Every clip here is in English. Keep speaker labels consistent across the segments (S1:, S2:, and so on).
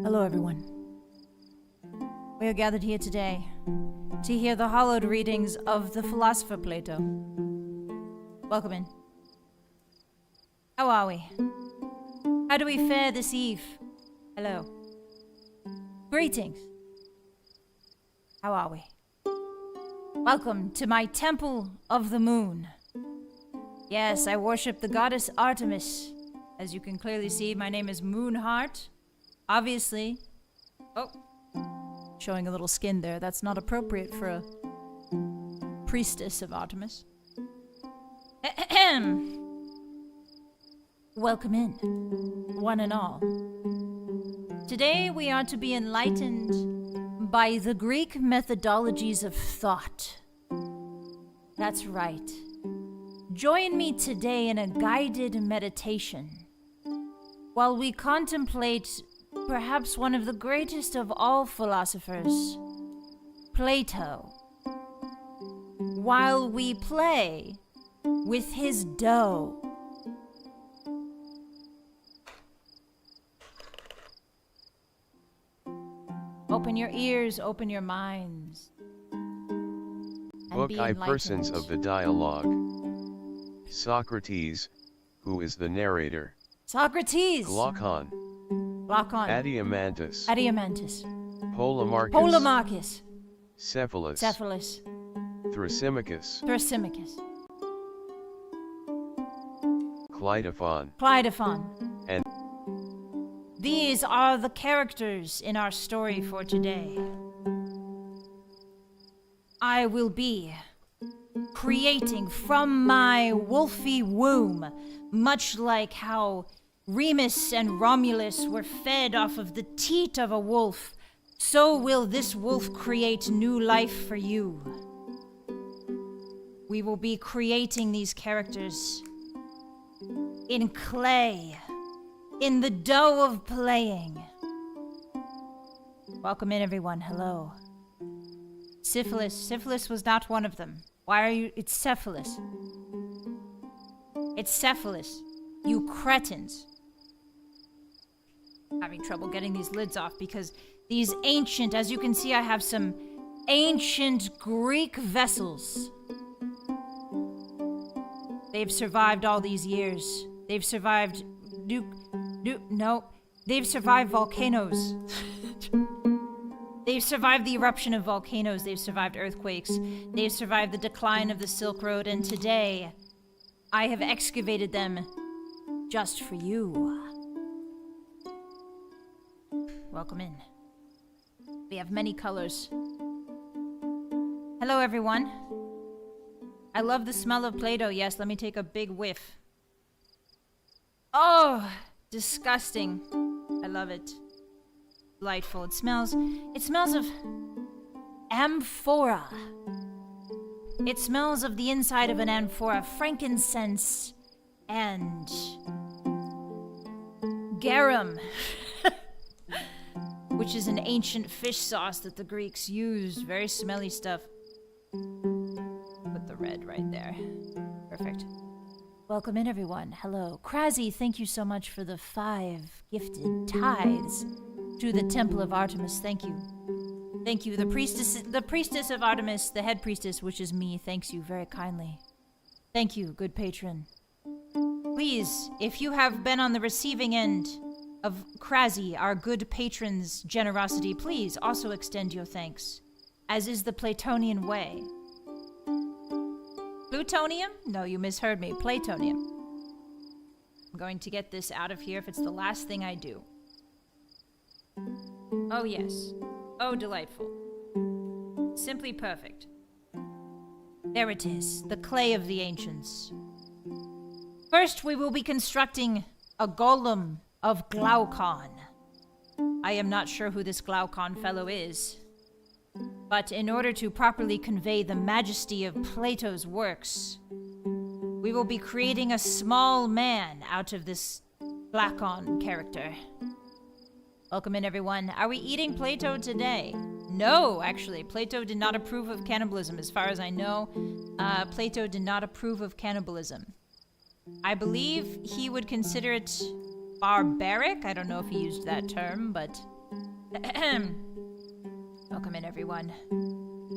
S1: Hello, everyone. We are gathered here today to hear the hallowed readings of the philosopher Plato. Welcome in. How are we? How do we fare this eve? Hello. Greetings. How are we? Welcome to my temple of the moon. Yes, I worship the goddess Artemis. As you can clearly see, my name is Moonheart. Obviously. Oh. Showing a little skin there. That's not appropriate for a priestess of Artemis. Ahem. Welcome in, one and all. Today we are to be enlightened by the Greek methodologies of thought. That's right. Join me today in a guided meditation while we contemplate perhaps one of the greatest of all philosophers, Plato, while we play with his dough. Open your ears, open your minds.
S2: Book I persons of the dialogue. Socrates, who is the narrator.
S1: Socrates.
S2: Glaucon. Adeimantus.
S1: Polemarchus.
S2: Cephalus. Thrasymachus. Cleitophon. And
S1: these are the characters in our story for today. I will be creating from my wolfy womb, much like how Remus and Romulus were fed off of the teat of a wolf, so will this wolf create new life for you. We will be creating these characters in clay, in the dough of playing. Welcome in, everyone. Hello. Syphilis was not one of them. Why are you? It's Cephalus. It's Cephalus. You cretins. Having trouble getting these lids off because these ancient, as you can see, I have some ancient Greek vessels. They've survived all these years. They've survived they've survived volcanoes. They've survived the eruption of volcanoes. They've survived earthquakes. They've survived the decline of the Silk Road. And today, I have excavated them just for you. Welcome in. We have many colors. Hello, everyone. I love the smell of Play-Doh. Yes, let me take a big whiff. Oh, disgusting. I love it. Delightful. It smells of amphora. It smells of the inside of an amphora, frankincense and garum, which is an ancient fish sauce that the Greeks used. Very smelly stuff. Put the red right there. Perfect. Welcome in, everyone. Hello. Krazzy, thank you so much for the 5 gifted tithes to the Temple of Artemis. Thank you. Thank you. The priestess of Artemis, the head priestess, which is me, thanks you very kindly. Thank you, good patron. Please, if you have been on the receiving end of Krazzy, our good patron's generosity, please also extend your thanks, as is the Platonian way. Plutonium? No, you misheard me. Platonium. I'm going to get this out of here if it's the last thing I do. Oh, yes. Oh, delightful. Simply perfect. There it is, the clay of the ancients. First, we will be constructing a golem of Glaucon. I am not sure who this Glaucon fellow is, but in order to properly convey the majesty of Plato's works, we will be creating a small man out of this Glaucon character. Welcome in, everyone. Are we eating Plato today? No, actually. Plato did not approve of cannibalism. As far as I know, Plato did not approve of cannibalism. I believe he would consider it barbaric. I don't know if he used that term, but Welcome in, everyone.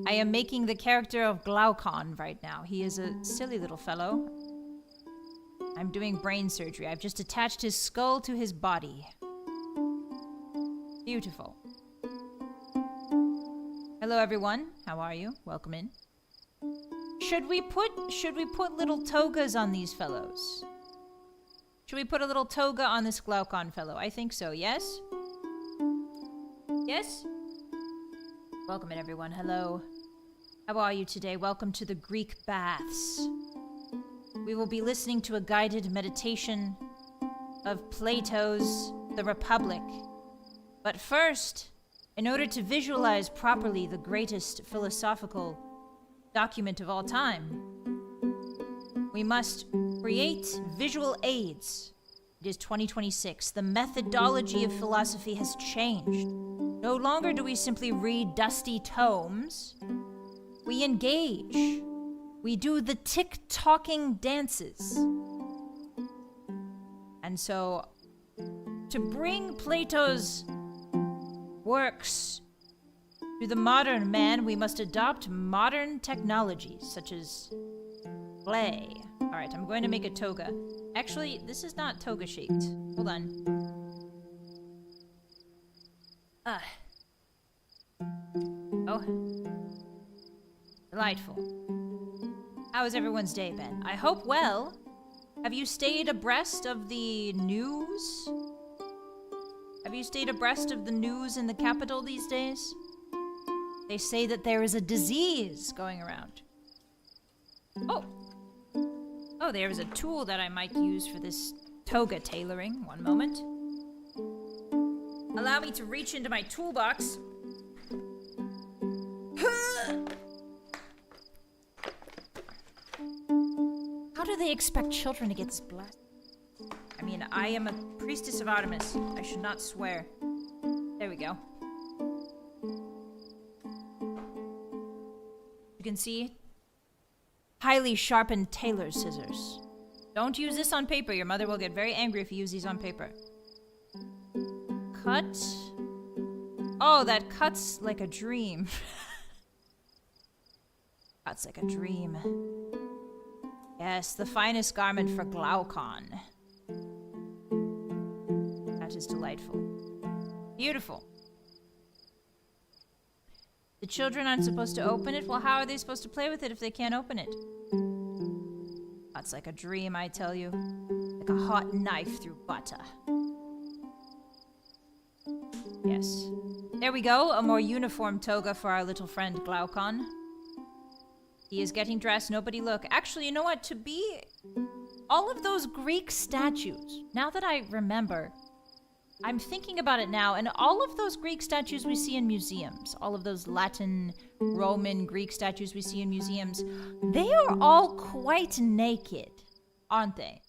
S1: I am making the character of Glaucon right now. He is a silly little fellow. I'm doing brain surgery. I've just attached his skull to his body. Beautiful. Hello, everyone. How are you? Welcome in. Should we put little togas on these fellows? Should we put a little toga on this Glaucon fellow? I think so, yes? Yes? Welcome in, everyone. Hello. How are you today? Welcome to the Greek baths. We will be listening to a guided meditation of Plato's The Republic. But first, in order to visualize properly the greatest philosophical document of all time, we must create visual aids. It is 2026. The methodology of philosophy has changed. No longer do we simply read dusty tomes. We engage. We do the tick-tocking dances. And so, to bring Plato's works to the modern man, we must adopt modern technologies, such as play. Alright, I'm going to make a toga. Actually, this is not toga-shaped. Hold on. Oh. Delightful. How has everyone's day been? I hope well. Have you stayed abreast of the news? Have you stayed abreast of the news in the capital these days? They say that there is a disease going around. Oh. Oh, there is a tool that I might use for this toga tailoring. One moment. Allow me to reach into my toolbox. How do they expect children to get this blessed? I mean, I am a priestess of Artemis. I should not swear. There we go. You can see highly sharpened tailor's scissors. Don't use this on paper. Your mother will get very angry if you use these on paper. Cut. Oh, that cuts like a dream. Cuts like a dream. Yes, the finest garment for Glaucon. That is delightful. Beautiful. The children aren't supposed to open it? Well, how are they supposed to play with it if they can't open it? That's like a dream, I tell you. Like a hot knife through butter. Yes. There we go, a more uniform toga for our little friend Glaucon. He is getting dressed, nobody look. Actually, you know what? To be... all of those Greek statues, now that I remember, I'm thinking about it now, and all of those Greek statues we see in museums, all of those Latin, Roman, Greek statues we see in museums, they are all quite naked, aren't they?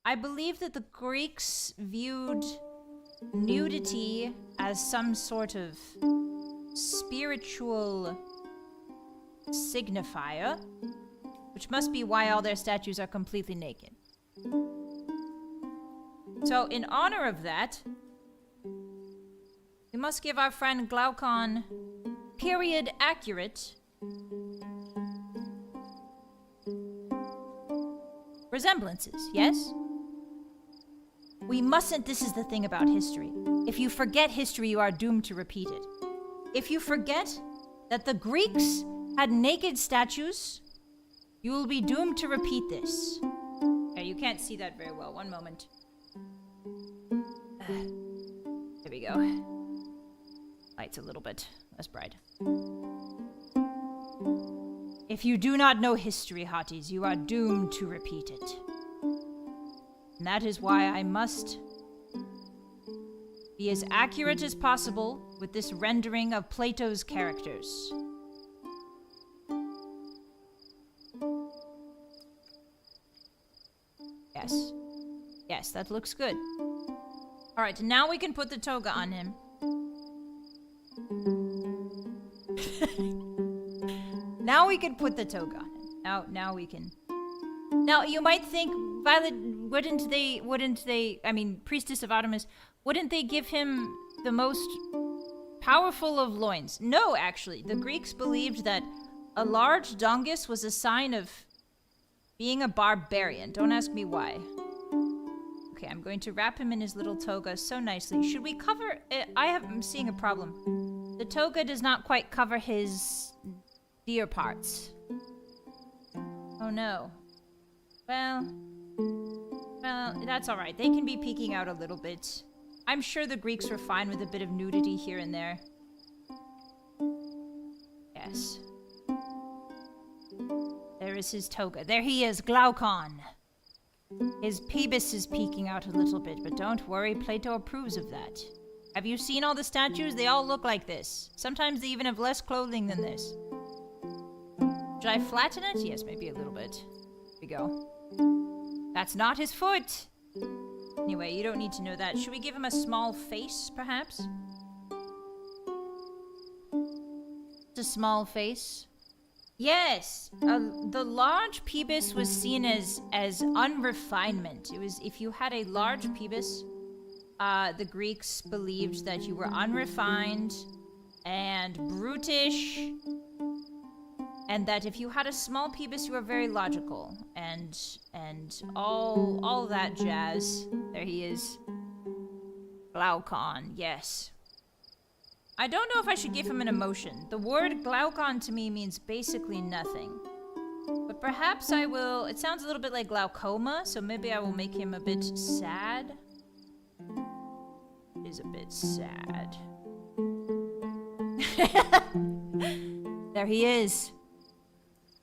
S1: I believe that the Greeks viewed nudity as some sort of spiritual signifier, which must be why all their statues are completely naked. So, in honor of that, we must give our friend Glaucon period-accurate resemblances, yes? We mustn't, this is the thing about history. If you forget history, you are doomed to repeat it. If you forget that the Greeks had naked statues, you will be doomed to repeat this. Okay, you can't see that very well. One moment. There we go. Lights a little bit less bright. If you do not know history, Hotties, you are doomed to repeat it. And that is why I must be as accurate as possible with this rendering of Plato's characters. Yes. Yes, that looks good. Alright, now we can put the toga on him. Now we can put the toga on him. Now we can... Now, you might think, Vylett, wouldn't they, I mean, Priestess of Artemis, wouldn't they give him the most powerful of loins. No, actually. The Greeks believed that a large dongus was a sign of being a barbarian. Don't ask me why. Okay, I'm going to wrap him in his little toga so nicely. Should we cover it? I'm seeing a problem. The toga does not quite cover his deer parts. Oh no. Well, that's alright. They can be peeking out a little bit. I'm sure the Greeks were fine with a bit of nudity here and there. Yes. There is his toga. There he is, Glaucon. His pubis is peeking out a little bit, but don't worry, Plato approves of that. Have you seen all the statues? They all look like this. Sometimes they even have less clothing than this. Should I flatten it? Yes, maybe a little bit. Here we go. That's not his foot! Anyway, you don't need to know that. Should we give him a small face, perhaps? It's a small face. Yes! The large pubis was seen as unrefinement. It was, if you had a large pubis, the Greeks believed that you were unrefined and brutish, and that if you had a small pubis, you were very logical, and all that jazz. There he is. Glaucon, yes. I don't know if I should give him an emotion. The word Glaucon to me means basically nothing. But perhaps I will... It sounds a little bit like glaucoma, so maybe I will make him a bit sad. It is a bit sad. There he is.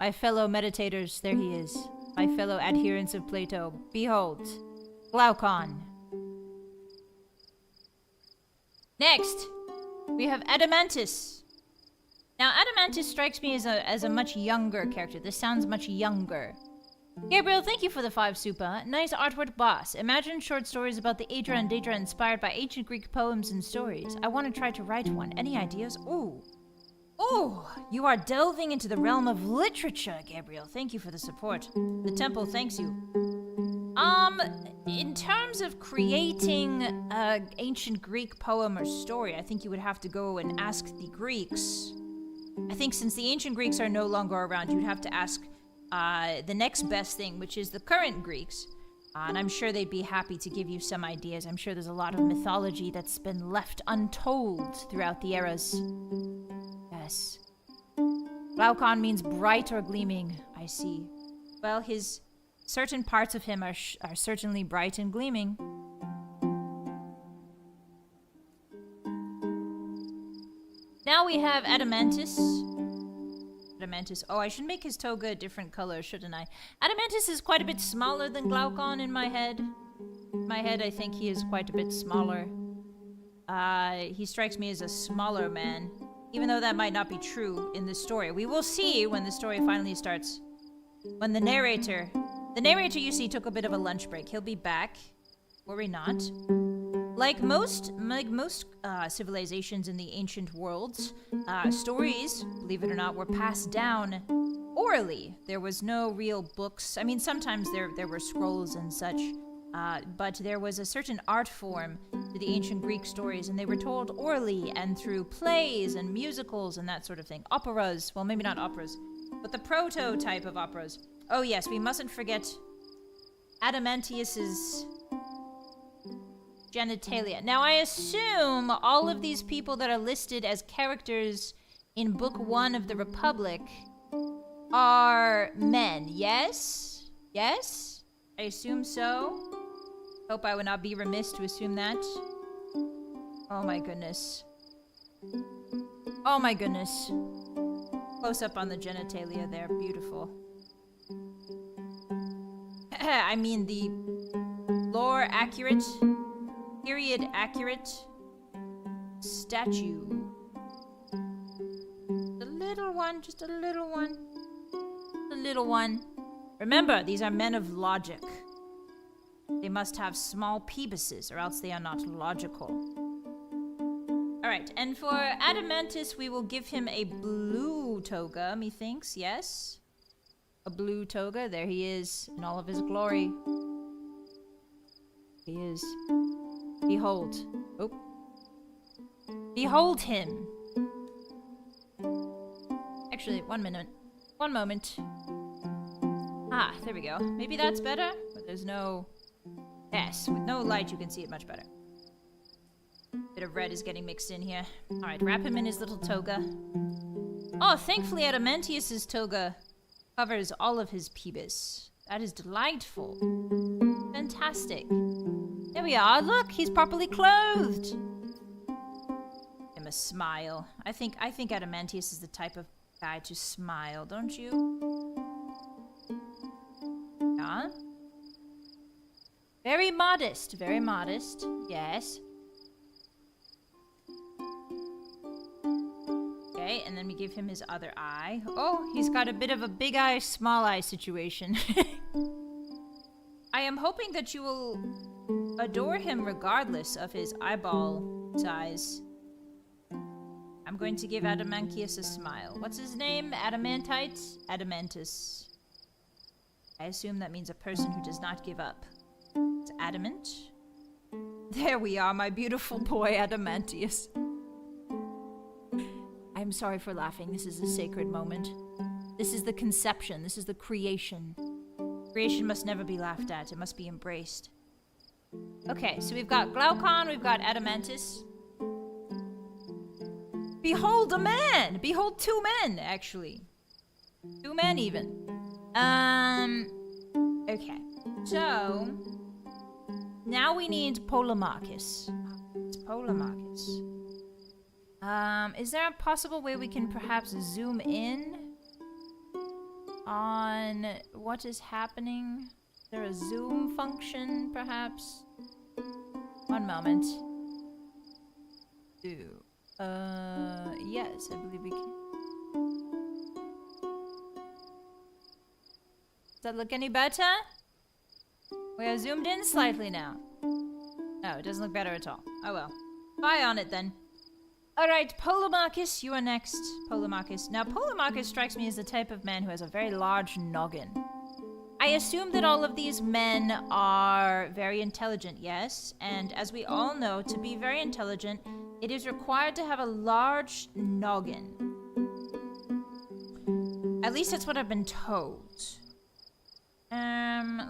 S1: My fellow meditators, there he is. My fellow adherents of Plato. Behold, Glaucon. Next, we have Adamantus. Now, Adamantus strikes me as a much younger character. This sounds much younger. Gabriel, thank you for the 5 super. Nice artwork, boss. Imagine short stories about the Aedra and Daedra inspired by ancient Greek poems and stories. I want to try to write one. Any ideas? Ooh. Ooh, you are delving into the realm of literature, Gabriel. Thank you for the support. The temple thanks you. In terms of creating an ancient Greek poem or story, I think you would have to go and ask the Greeks. I think since the ancient Greeks are no longer around, you'd have to ask the next best thing, which is the current Greeks. And I'm sure they'd be happy to give you some ideas. I'm sure there's a lot of mythology that's been left untold throughout the eras. Yes. Glaucon means bright or gleaming, I see. Well, his certain parts of him are certainly bright and gleaming. Now we have Adamantus. Adamantus. Oh, I should make his toga a different color, shouldn't I? Adamantus is quite a bit smaller than Glaucon in my head. In my head, I think he is quite a bit smaller. He strikes me as a smaller man. Even though that might not be true in the story. We will see when the story finally starts. When the narrator you see took a bit of a lunch break. He'll be back. Worry not. Like most civilizations in the ancient worlds, stories, believe it or not, were passed down orally. There was no real books. I mean, sometimes there were scrolls and such. But there was a certain art form to the ancient Greek stories, and they were told orally and through plays and musicals and that sort of thing. Operas. Well, maybe not operas, but the prototype of operas. Oh yes, we mustn't forget Adamantius's genitalia. Now, I assume all of these people that are listed as characters in Book 1 of the Republic are men, yes? Yes? I assume so. Hope I would not be remiss to assume that. Oh my goodness. Oh my goodness. Close up on the genitalia there. Beautiful. I mean the lore accurate, period accurate statue. The little one, just a little one. The little one. Remember, these are men of logic. They must have small pubises, or else they are not logical. Alright, and for Adamantus, we will give him a blue toga, methinks, yes? A blue toga, there he is, in all of his glory. He is. Behold. Oh. Behold him. Actually, 1 minute. 1 moment. Ah, there we go. Maybe that's better? But there's no... Yes, with no light you can see it much better. Bit of red is getting mixed in here. Alright, wrap him in his little toga. Oh, thankfully Adamantius's toga covers all of his pubis. That is delightful. Fantastic. There we are. Look, he's properly clothed. Give him a smile. I think Adamantius is the type of guy to smile, don't you? Yeah. Very modest. Very modest. Yes. Okay, and then we give him his other eye. Oh, he's got a bit of a big eye, small eye situation. I am hoping that you will adore him regardless of his eyeball size. I'm going to give Adamantius a smile. What's his name? Adamantite? Adamantus. I assume that means a person who does not give up. It's adamant. There we are, my beautiful boy Adamantius. I'm sorry for laughing. This is a sacred moment. This is the conception. This is the creation. Creation must never be laughed at. It must be embraced. Okay, so we've got Glaucon, we've got Adamantus. Behold a man! Behold 2 men, actually. 2 men, even. Okay. So, now we need Polemarchus. It's Polemarchus. Is there a possible way we can perhaps zoom in on what is happening? Is there a zoom function, perhaps? 1 moment. Yes, I believe we can. Does that look any better? We are zoomed in slightly now. No, it doesn't look better at all. Oh well. Bye on it then. Alright, Polemarchus, you are next. Polemarchus. Now, Polemarchus strikes me as the type of man who has a very large noggin. I assume that all of these men are very intelligent, yes? And as we all know, to be very intelligent, it is required to have a large noggin. At least that's what I've been told.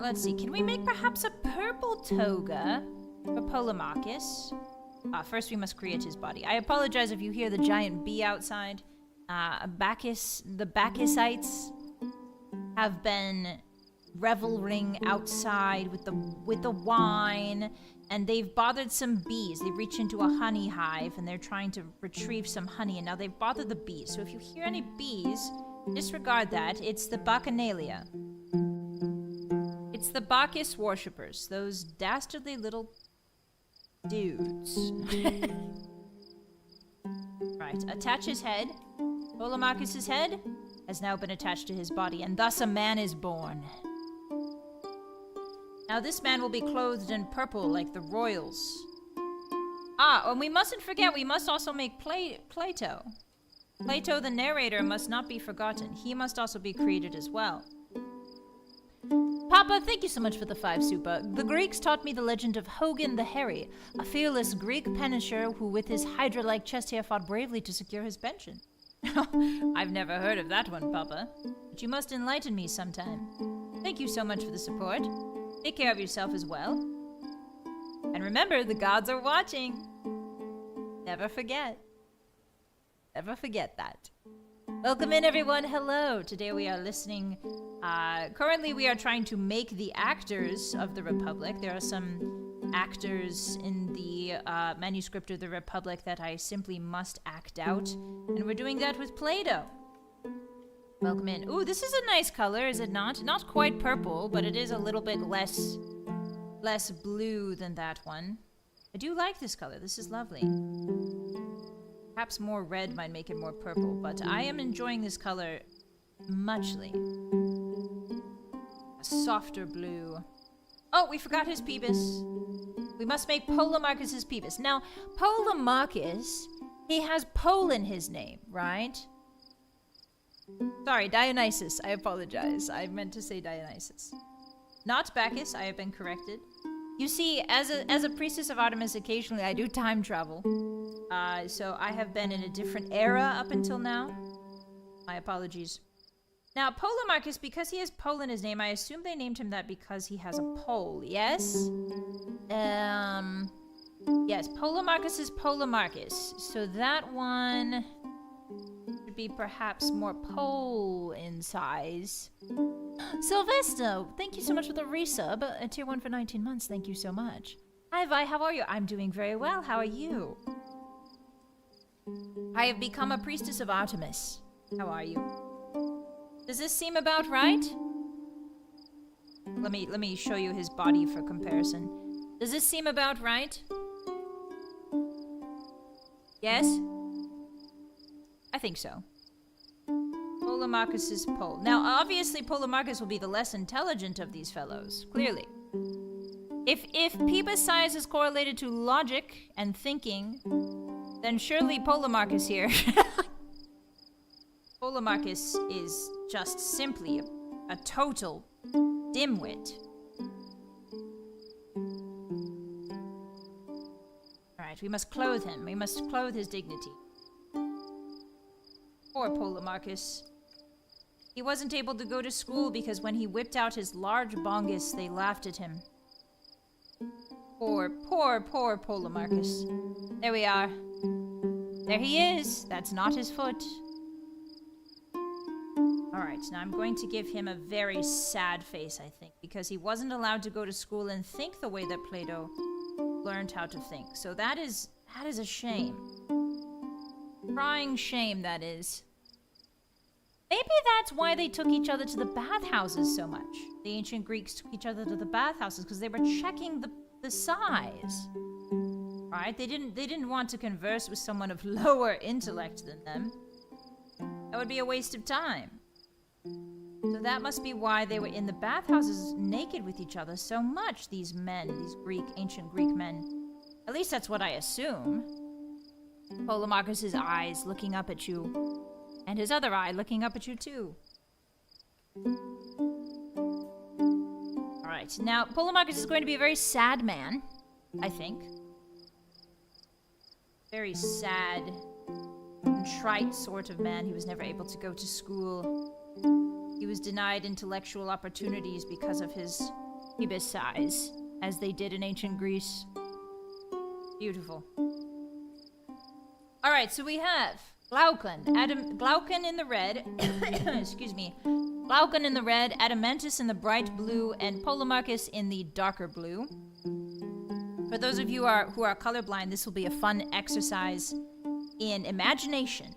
S1: Let's see. Can we make perhaps a purple toga for Polemarchus? First we must create his body. I apologize if you hear the giant bee outside. The Bacchusites have been reveling outside with the wine, and they've bothered some bees. They reach into a honey hive and they're trying to retrieve some honey, and now they've bothered the bees. So if you hear any bees, disregard that. It's the Bacchanalia. It's the Bacchus worshippers, those dastardly little dudes. Right, attach his head. Polemarchus's head has now been attached to his body, and thus a man is born. Now this man will be clothed in purple like the royals. And we mustn't forget, we must also make Plato. Plato the narrator must not be forgotten. He must also be created as well. Papa, thank you so much for the 5 super. The Greeks taught me the legend of Hogan the Hairy, a fearless Greek punisher who with his hydra-like chest hair fought bravely to secure his pension. I've never heard of that one, Papa. But you must enlighten me sometime. Thank you so much for the support. Take care of yourself as well. And remember, the gods are watching. Never forget. Never forget that. Welcome in, everyone. Hello. Today we are listening. Currently we are trying to make the actors of the Republic. There are some actors in the manuscript of the Republic that I simply must act out. And we're doing that with Plato. Welcome in. Ooh, this is a nice color, is it not? Not quite purple, but it is a little bit less blue than that one. I do like this color. This is lovely. Perhaps more red might make it more purple, but I am enjoying this color muchly. A softer blue. Oh, we forgot his pubis. We must make Polemarchus's pubis. Now, Polemarchus, he has Pole in his name, right? Sorry, Dionysus. I apologize. I meant to say Dionysus. Not Bacchus. I have been corrected. You see, as a priestess of Artemis, occasionally I do time travel. So I have been in a different era up until now. My apologies. Now, Polemarchus, because he has pole in his name, I assume they named him that because he has a pole, yes? Yes, Polemarchus is Polemarchus. So that one should be perhaps more pole in size. Sylvester, thank you so much for the resub. Tier 1 for 19 months, thank you so much. Hi Vi, how are you? I'm doing very well, how are you? I have become a priestess of Artemis. How are you? Does this seem about right? Let me show you his body for comparison. Does this seem about right? Yes? I think so. Polemarchus is pole. Now, obviously, Polemarchus will be the less intelligent of these fellows, clearly. If Phoebus' size is correlated to logic and thinking, then surely Polemarchus here. Polemarchus is just simply a total dimwit. Alright, we must clothe him. We must clothe his dignity. Poor Polemarchus. He wasn't able to go to school because when he whipped out his large bongus, they laughed at him. Poor Polemarchus. There we are. There he is. That's not his foot. Alright, now I'm going to give him a very sad face, I think, because he wasn't allowed to go to school and think the way that Plato learned how to think. So that is a shame. Crying shame, that is. Maybe that's why they took each other to the bathhouses so much. The ancient Greeks took each other to the bathhouses because they were checking the size. Right? They didn't want to converse with someone of lower intellect than them. That would be a waste of time. So that must be why they were in the bathhouses naked with each other so much, these men, these ancient Greek men. At least that's what I assume. Polemarchus' eyes looking up at you. And his other eye looking up at you too. Alright, now Polemarchus is going to be a very sad man, I think. Very sad, contrite sort of man. He was never able to go to school. He was denied intellectual opportunities because of his Phoebus size, as they did in ancient Greece. Beautiful. Alright, so we have Glaucon in the red, excuse me, Glaucon in the red, Adamantus in the bright blue, and Polemarchus in the darker blue. For those of you who are colorblind, this will be a fun exercise in imagination.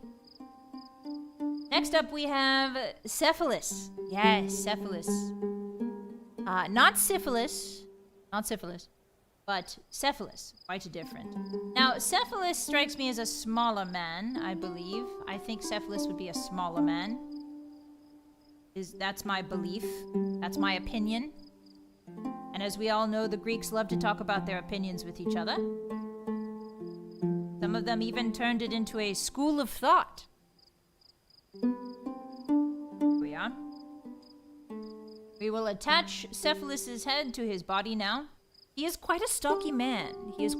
S1: Next up we have Cephalus. Yes, Cephalus. Not syphilis, but Cephalus, quite different. Now, Cephalus strikes me as a smaller man, I believe. I think Cephalus would be a smaller man. That's my belief. That's my opinion. And as we all know, the Greeks love to talk about their opinions with each other. Some of them even turned it into a school of thought. Here we are. We will attach Cephalus's head to his body now. He is quite a stocky man. This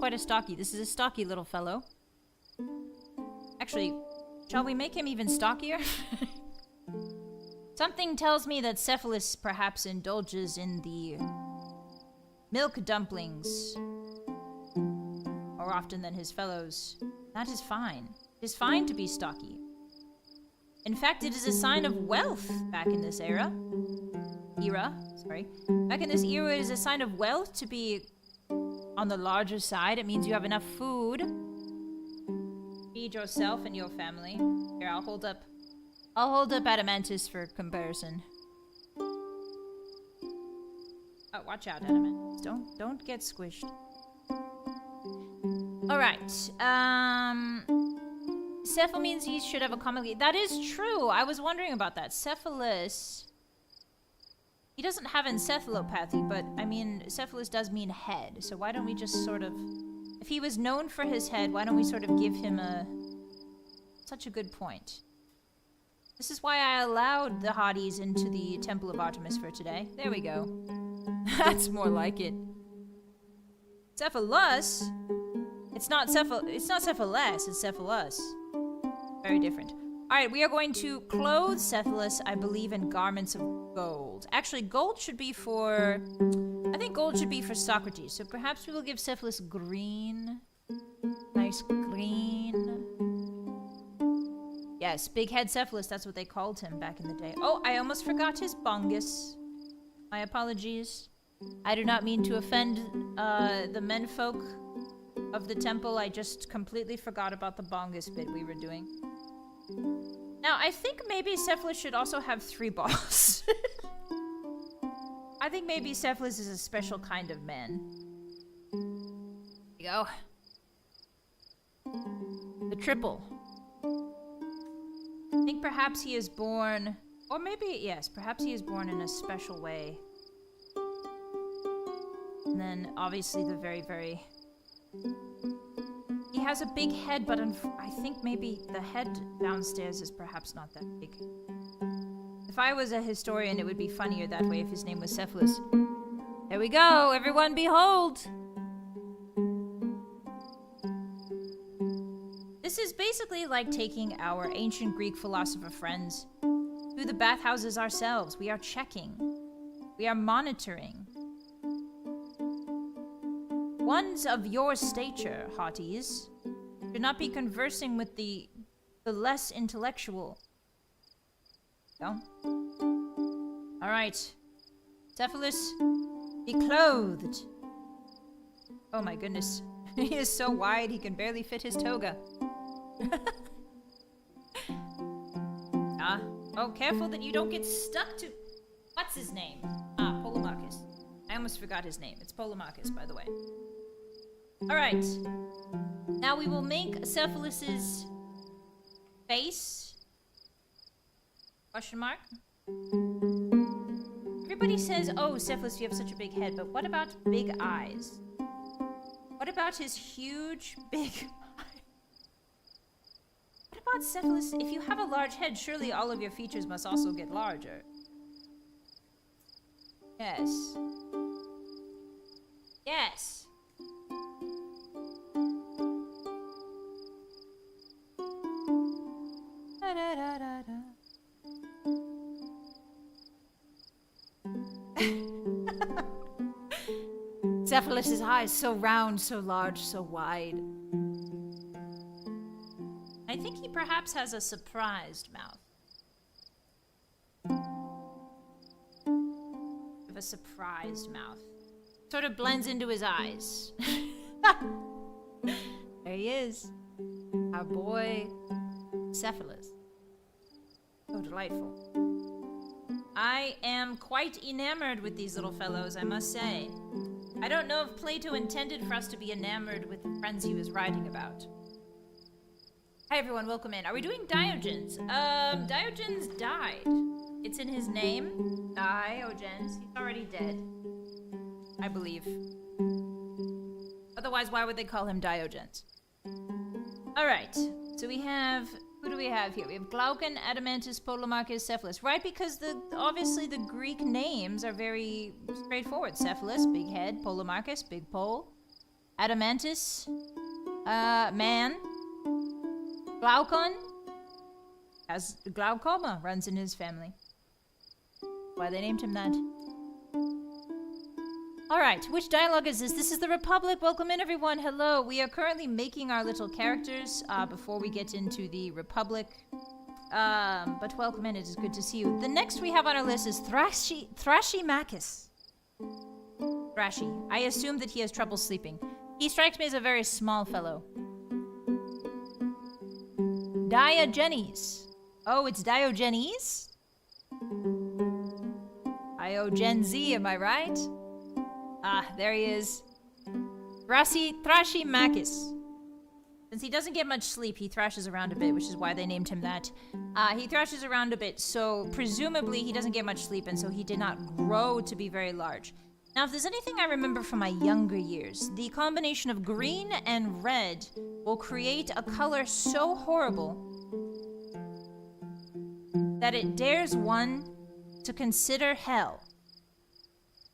S1: is a stocky little fellow. Actually, shall we make him even stockier? Something tells me that Cephalus perhaps indulges in the milk dumplings more often than his fellows. That is fine. It is fine to be stocky. In fact, it is a sign of wealth back in this era. Back in this era, it is a sign of wealth to be on the larger side. It means you have enough food. Feed yourself and your family. Here, I'll hold up Adamantus for comparison. Oh, watch out, Adamantus. Don't get squished. Alright. Cephal means he should have a common... That is true. I was wondering about that. Cephalus... He doesn't have encephalopathy, but, I mean, Cephalus does mean head, so why don't we just sort of... If he was known for his head, why don't we sort of give him a... Such a good point. This is why I allowed the Hotties into the Temple of Artemis for today. There we go. That's more like it. Cephalus? It's not cephalus, it's cephalus. Very different. Alright, we are going to clothe Cephalus, I believe, in garments of gold. Actually, gold should be for... I think gold should be for Socrates. So perhaps we will give Cephalus green. Nice green. Yes, Big Head Cephalus, that's what they called him back in the day. Oh, I almost forgot his bongus. My apologies. I do not mean to offend the menfolk of the temple. I just completely forgot about the bongus bit we were doing. Now, I think maybe Cephalus should also have 3 balls. I think maybe Cephalus is a special kind of man. There you go. The triple. I think perhaps he is born... Or maybe, yes, perhaps he is born in a special way. And then, obviously, the very, very... He has a big head, but I think maybe the head downstairs is perhaps not that big. If I was a historian, it would be funnier that way if his name was Cephalus. There we go, everyone behold! This is basically like taking our ancient Greek philosopher friends to the bathhouses ourselves. We are checking. We are monitoring. Ones of your stature, Hotties, should not be conversing with the less intellectual. Go. Alright. Cephalus, be clothed. Oh my goodness. He is so wide he can barely fit his toga. Oh, careful that you don't get stuck to... What's his name? Polemarchus. I almost forgot his name. It's Polemarchus, by the way. Alright. Now we will make Cephalus's face. Question mark. Everybody says, oh, Cephalus, you have such a big head, but what about big eyes? What about his huge, big eyes? What about Cephalus? If you have a large head, surely all of your features must also get larger. Yes. Yes. Da, da, da, da, da. Cephalus's eyes so round, so large, so wide. I think he perhaps has a surprised mouth. Of a surprised mouth. Sort of blends into his eyes. There he is. Our boy Cephalus. So delightful. I am quite enamored with these little fellows, I must say. I don't know if Plato intended for us to be enamored with the friends he was writing about. Hi everyone, welcome in. Are we doing Diogenes? Diogenes died. It's in his name. Diogenes. He's already dead. I believe. Otherwise, why would they call him Diogenes? Alright, so we have... Who do we have here? We have Glaucon, Adamantus, Polemarchus, Cephalus. Right, because obviously the Greek names are very straightforward. Cephalus, big head. Polemarchus, big pole. Adamantus, man. Glaucon has glaucoma, runs in his family. Why they named him that. Alright, which dialogue is this? This is the Republic. Welcome in, everyone. Hello. We are currently making our little characters before we get into the Republic. But welcome in. It is good to see you. The next we have on our list is Thrashymachus. Thrashy. I assume that he has trouble sleeping. He strikes me as a very small fellow. Diogenes. Oh, it's Diogenes? Diogenes, am I right? Ah, there he is. Thrashymachus. Since he doesn't get much sleep, he thrashes around a bit, which is why they named him that. He thrashes around a bit, so presumably he doesn't get much sleep, and so he did not grow to be very large. Now, if there's anything I remember from my younger years, the combination of green and red will create a color so horrible that it dares one to consider hell.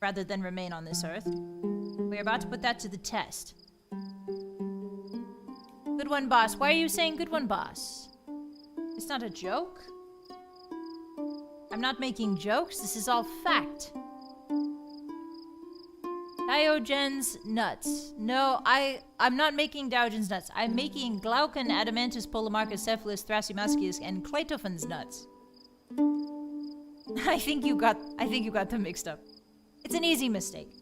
S1: rather than remain on this earth. We're about to put that to the test. Good one, boss. Why are you saying good one, boss? It's not a joke. I'm not making jokes. This is all fact. Diogenes nuts. No, I'm not making Diogenes nuts. I'm making Glaucon, Adamantus, Polemarchus, Cephalus, Thrasymachus, and Cleitophon's nuts. I think you got them mixed up. It's an easy mistake.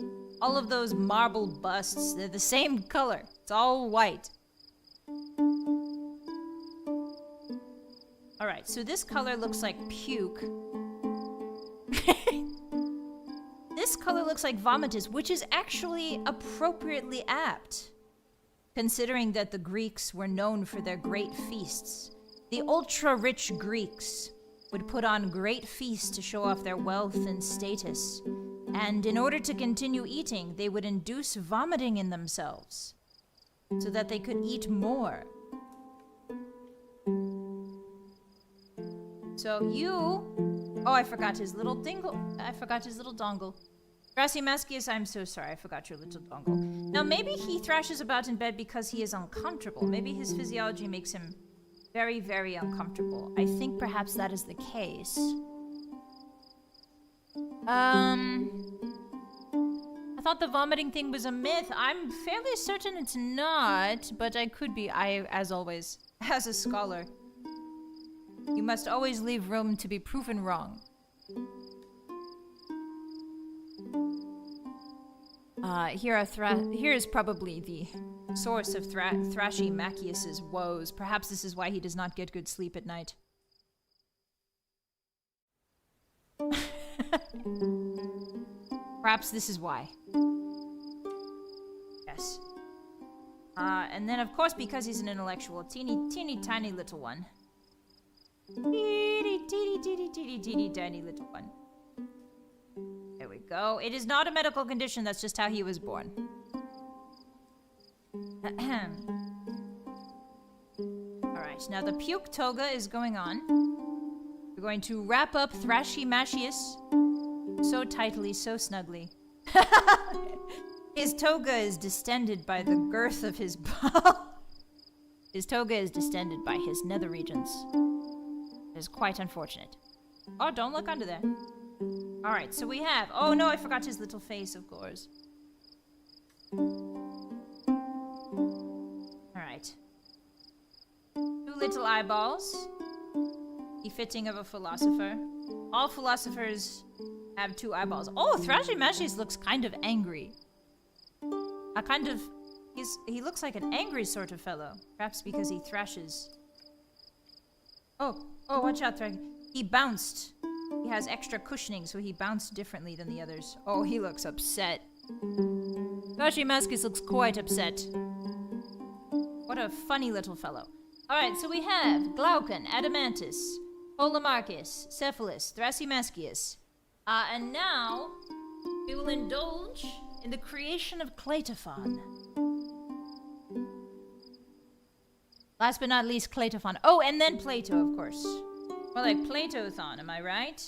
S1: All of those marble busts, they're the same color. It's all white. Alright, so this color looks like puke. This color looks like vomitus, which is actually appropriately apt, considering that the Greeks were known for their great feasts. The ultra-rich Greeks would put on great feasts to show off their wealth and status, and in order to continue eating, they would induce vomiting in themselves, so that they could eat more. So you... Oh, I forgot his little dingle. I forgot his little dongle. Thrasymachus, I'm so sorry, I forgot your little dongle. Now, maybe he thrashes about in bed because he is uncomfortable. Maybe his physiology makes him very, very uncomfortable. I think perhaps that is the case. I thought the vomiting thing was a myth. I'm fairly certain it's not, but I could be. As always, as a scholar, you must always leave room to be proven wrong. Here is probably the source of Thrasymachus's woes. Perhaps this is why he does not get good sleep at night. Perhaps this is why. Yes. And then of course, because he's an intellectual, teeny tiny little one. Teeny tiny little one. There we go. It is not a medical condition, that's just how he was born. Alright, now the puke toga is going on. We're going to wrap up Thrasymachus so tightly, so snugly. His toga is distended by the girth of his ball. His toga is distended by his nether regions. It is quite unfortunate. Oh, don't look under there. Alright, so we have... Oh no, I forgot his little face, of course. Alright. 2 little eyeballs. Befitting of a philosopher. All philosophers have 2 eyeballs. Oh, Thrasymachus looks kind of angry. He looks like an angry sort of fellow. Perhaps because he thrashes. Oh, watch out, he bounced. He has extra cushioning, so he bounced differently than the others. Oh, he looks upset. Thrasymachus looks quite upset. What a funny little fellow. Alright, so we have Glaucon, Adamantus, Polemarchus, Cephalus, Thrasymachus. And now, we will indulge in the creation of Cleitophon. Last but not least, Cleitophon. Oh, and then Plato, of course. More like Platothon, am I right?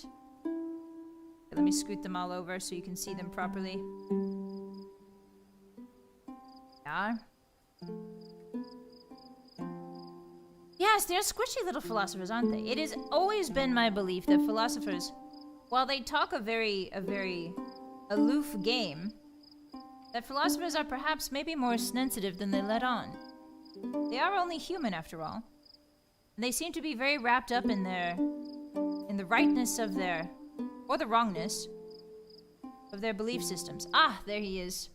S1: Okay, let me scoot them all over so you can see them properly. Yeah. Yes, they're squishy little philosophers, aren't they? It has always been my belief that philosophers, while they talk a very aloof game, that philosophers are perhaps maybe more sensitive than they let on. They are only human, after all. And they seem to be very wrapped up in the rightness of their, or the wrongness, of their belief systems. Ah, there he is.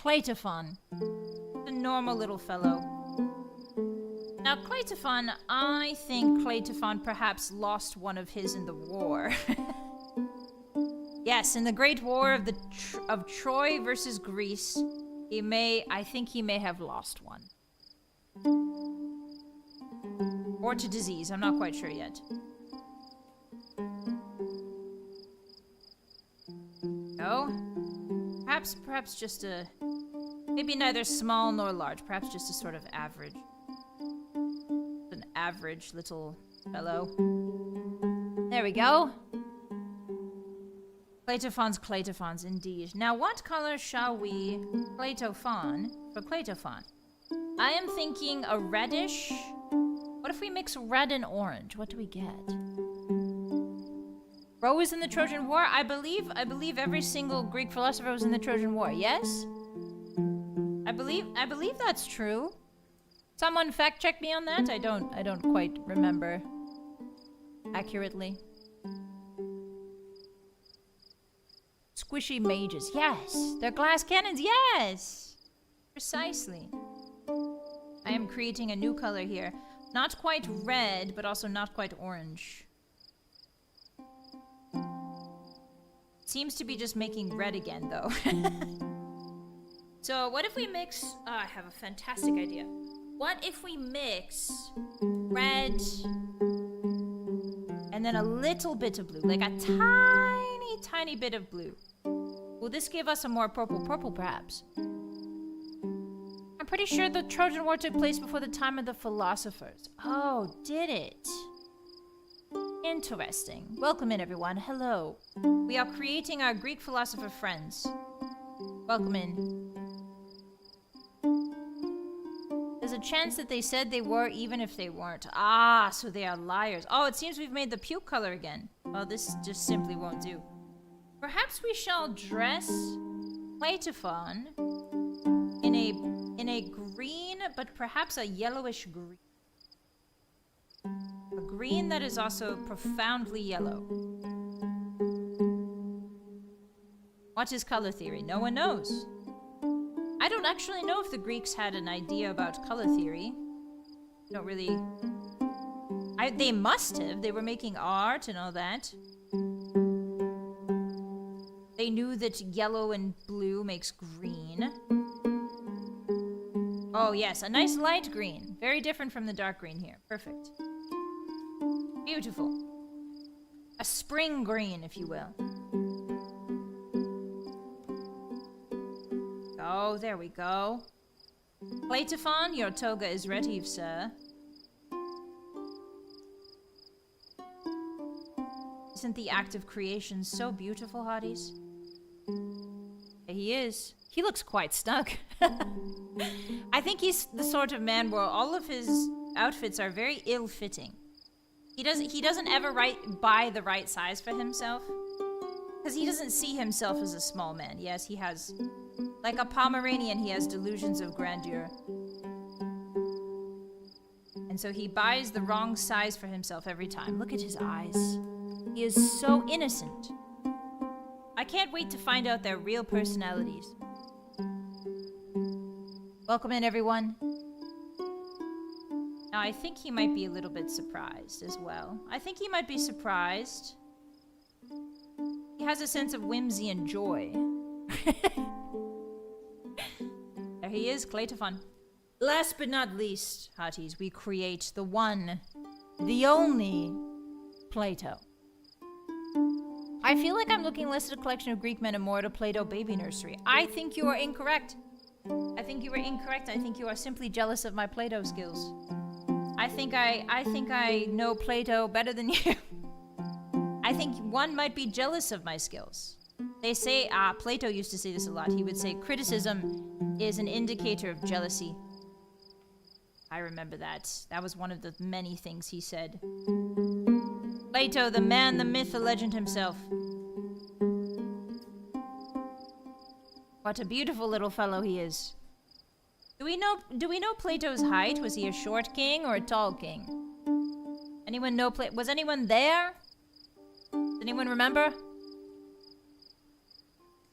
S1: Cleitophon. The normal little fellow. Now, Cleitophon, I think Cleitophon perhaps lost one of his in the war. Yes, in the Great War of Troy versus Greece, I think he may have lost one. Or to disease, I'm not quite sure yet. No? Perhaps just a... Maybe neither small nor large, perhaps just a sort of average. An average little fellow. There we go. Clatophones, indeed. Now, what color shall we Clatophon for Clatophon? I am thinking a reddish. What if we mix red and orange? What do we get? Rose in the Trojan War? I believe every single Greek philosopher was in the Trojan War. Yes? I believe that's true. Someone fact check me on that. I don't quite remember accurately. Squishy mages. Yes. They're glass cannons. Yes. Precisely. I am creating a new color here. Not quite red, but also not quite orange. Seems to be just making red again, though. So what if we mix... Oh, I have a fantastic idea. What if we mix red and then a little bit of blue? Like a tiny bit of blue. Will this give us a more purple perhaps? I'm pretty sure the Trojan War took place before the time of the philosophers. Oh, did it? Interesting. Welcome in, everyone. Hello. We are creating our Greek philosopher friends. Welcome in. There's a chance that they said they were even if they weren't. Ah, so they are liars. Oh, it seems we've made the puke color again. Well, this just simply won't do. Perhaps we shall dress Platophon in a green, but perhaps a yellowish green. A green that is also profoundly yellow. What is color theory? No one knows. I don't actually know if the Greeks had an idea about color theory. Don't really... They must have. They were making art and all that. They knew that yellow and blue makes green. Oh yes, a nice light green. Very different from the dark green here. Perfect. Beautiful. A spring green, if you will. Oh, there we go. Platophon, your toga is ready, sir. Isn't the act of creation so beautiful, Hotties? Yeah, he is. He looks quite stuck. I think he's the sort of man where all of his outfits are very ill-fitting. He doesn't ever buy the right size for himself. Because he doesn't see himself as a small man. Yes, he has... Like a Pomeranian, he has delusions of grandeur. And so he buys the wrong size for himself every time. Look at his eyes. He is so innocent. I can't wait to find out their real personalities. Welcome in, everyone. Now, I think he might be a little bit surprised as well. I think he might be surprised. He has a sense of whimsy and joy. There he is, Clatophon. Last but not least, Hotties, we create the one, the only Plato. I feel like I'm looking less at a collection of Greek men and more at a Plato baby nursery. I think you are incorrect. I think you are incorrect. I think you are simply jealous of my Plato skills. I think I know Plato better than you. I think one might be jealous of my skills. They say, Plato used to say this a lot. He would say, criticism is an indicator of jealousy. I remember that. That was one of the many things he said. Plato, the man, the myth, the legend himself. What a beautiful little fellow he is. Do we know Plato's height? Was he a short king or a tall king? Anyone know was anyone there? Does anyone remember?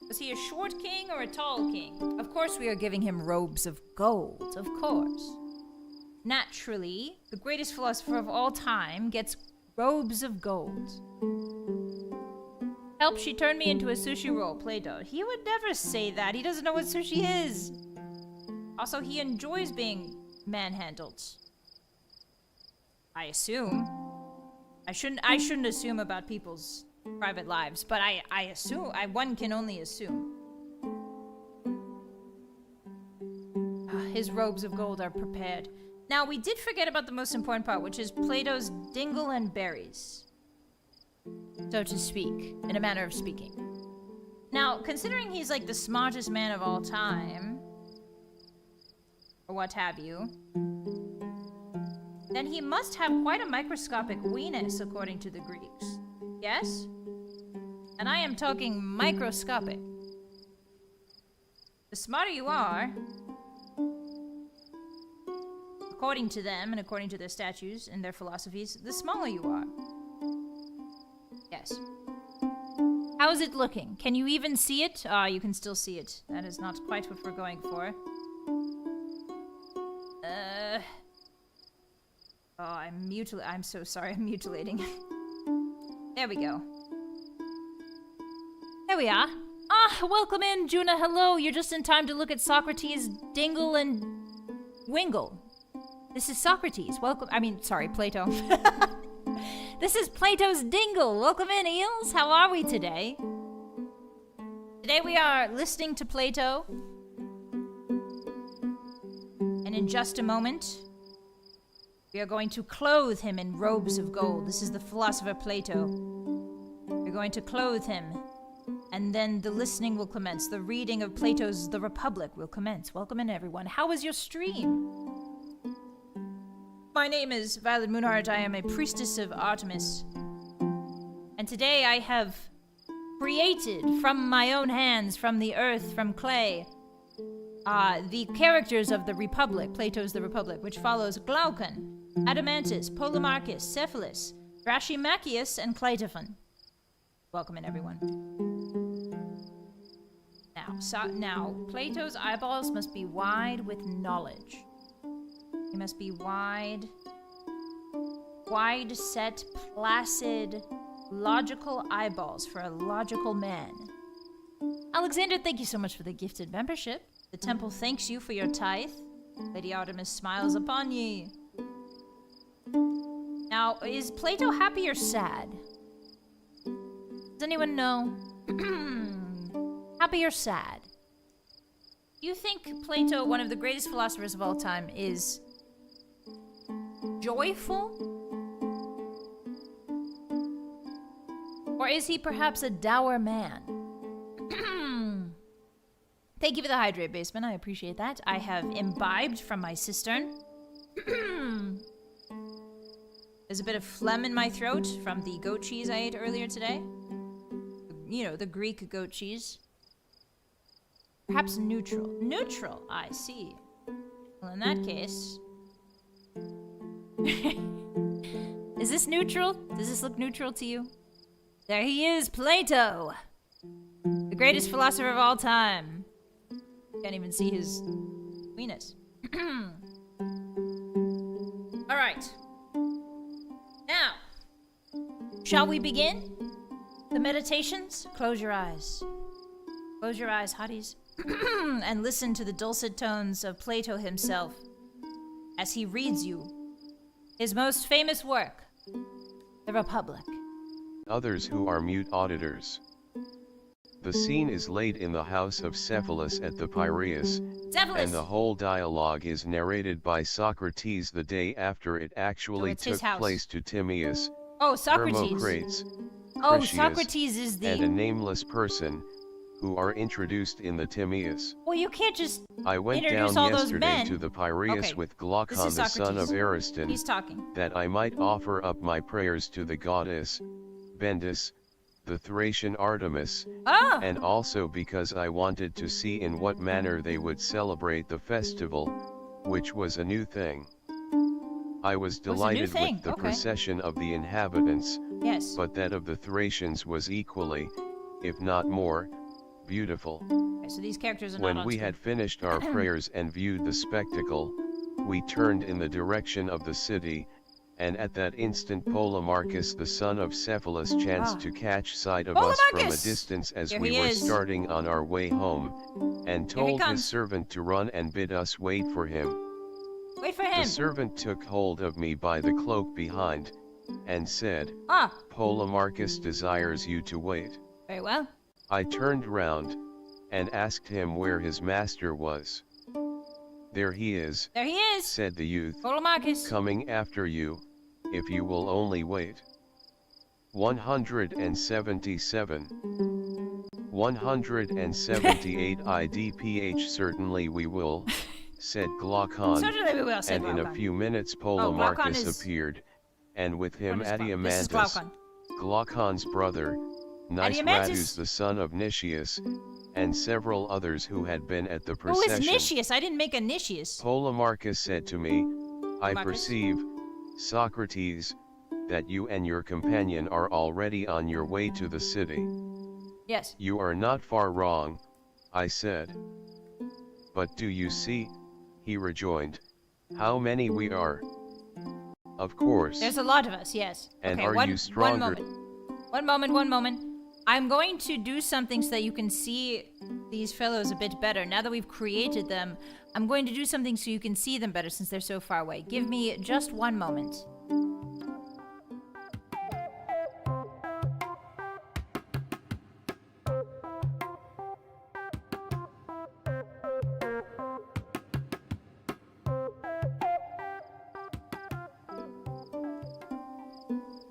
S1: Was he a short king or a tall king? Of course we are giving him robes of gold, of course. Naturally, the greatest philosopher of all time gets robes of gold. Help, she turned me into a sushi roll, Plato. He would never say that. He doesn't know what sushi is. Also, he enjoys being manhandled. I assume. I shouldn't assume about people's private lives, but I assume, one can only assume. His robes of gold are prepared. Now, we did forget about the most important part, which is Plato's dingle and berries. So to speak, in a manner of speaking. Now, considering he's like the smartest man of all time, or what have you, then he must have quite a microscopic weenus, according to the Greeks. Yes? And I am talking microscopic. The smarter you are, according to them and according to their statues and their philosophies, the smaller you are. Yes. How is it looking? Can you even see it? Ah, you can still see it. That is not quite what we're going for. Oh, I'm so sorry, I'm mutilating. There we go. There we are. Ah, welcome in, Juna. Hello. You're just in time to look at Socrates, Dingle, and Wingle. This is Socrates. Welcome. I mean, sorry, Plato. This is Plato's Dingle. Welcome in, Eels. How are we today? Today we are listening to Plato. And in just a moment, we are going to clothe him in robes of gold. This is the philosopher Plato. We're going to clothe him. And then the listening will commence. The reading of Plato's The Republic will commence. Welcome in, everyone. How was your stream? My name is Vylett Moonheart. I am a priestess of Artemis. And today I have created from my own hands, from the earth, from clay, the characters of the Republic, Plato's The Republic, which follows Glaucon, Adamantus, Polemarchus, Cephalus, Thrashymachius, and Cleitophon. Welcome in, everyone. Now, Plato's eyeballs must be wide with knowledge. They must be wide-set, placid, logical eyeballs for a logical man. Alexander, thank you so much for the gifted membership. The temple thanks you for your tithe. Lady Artemis smiles upon ye. Now, is Plato happy or sad? Does anyone know? Happy or sad? Do you think Plato, one of the greatest philosophers of all time, is joyful? Or is he perhaps a dour man? Thank you for the hydrate, Basement. I appreciate that. I have imbibed from my cistern. There's a bit of phlegm in my throat from the goat cheese I ate earlier today. You know, the Greek goat cheese. Perhaps neutral. Neutral, I see. Well, in that case... Is this neutral? Does this look neutral to you? There he is, Plato! The greatest philosopher of all time. Can't even see his weenus. Alright. Now, shall we begin? The meditations? Close your eyes. Close your eyes, hotties. And listen to the dulcet tones of Plato himself as he reads you his most famous work, The Republic.
S2: Others who are mute auditors. The scene is laid in the house of Cephalus at the Piraeus, and the whole dialogue is narrated by Socrates the day after it actually took place to Timaeus,
S1: Socrates. Socrates is the...
S2: and a nameless person, who are introduced in the Timaeus.
S1: Well, you can't just
S2: I went
S1: introduce
S2: down
S1: all those
S2: yesterday
S1: men.
S2: to the Piraeus with Glaucon the son of Ariston,
S1: He's talking.
S2: that I might offer up my prayers to the goddess, Bendis, the Thracian Artemis, and also because I wanted to see in what manner they would celebrate the festival, which was a new thing. I was delighted with the procession of the inhabitants, but that of the Thracians was equally, if not more, beautiful.
S1: Okay, so these characters are
S2: when we had finished our prayers and viewed the spectacle, we turned in the direction of the city, and at that instant Polemarchus the son of Cephalus chanced to catch sight of us from a distance as we were starting on our way home, and told his servant to run and bid us wait for him.
S1: Wait for him!
S2: The servant took hold of me by the cloak behind, and said, Polemarchus desires you to wait.
S1: Very well.
S2: I turned round, and asked him where his master was. There he is, said the youth,
S1: Polemarchus,
S2: coming after you, if you will only wait. 177. 178 IDPH. Certainly we will, said Glaucon,
S1: Certainly we will, said
S2: and in
S1: Glaucon.
S2: a few minutes Polemarchus appeared, and with him
S1: This is
S2: Adeimantus,
S1: Glaucon.
S2: Glaucon's brother, Nice
S1: Adeimantus.
S2: Radus the son of Nicias, and several others who had been at the
S1: Who
S2: procession.
S1: is Nicias? I didn't make a Nicias.
S2: Polemarchus said to me, I
S1: Marcus?
S2: perceive, Socrates, that you and your companion are already on your way to the city.
S1: Yes.
S2: You are not far wrong, I said. But do you see, he rejoined, how many we are? Of course.
S1: There's a lot of us, yes.
S2: And
S1: okay,
S2: are you stronger?
S1: One moment. I'm going to do something so that you can see these fellows a bit better. Now that we've created them, I'm going to do something so you can see them better since they're so far away. Give me just one moment.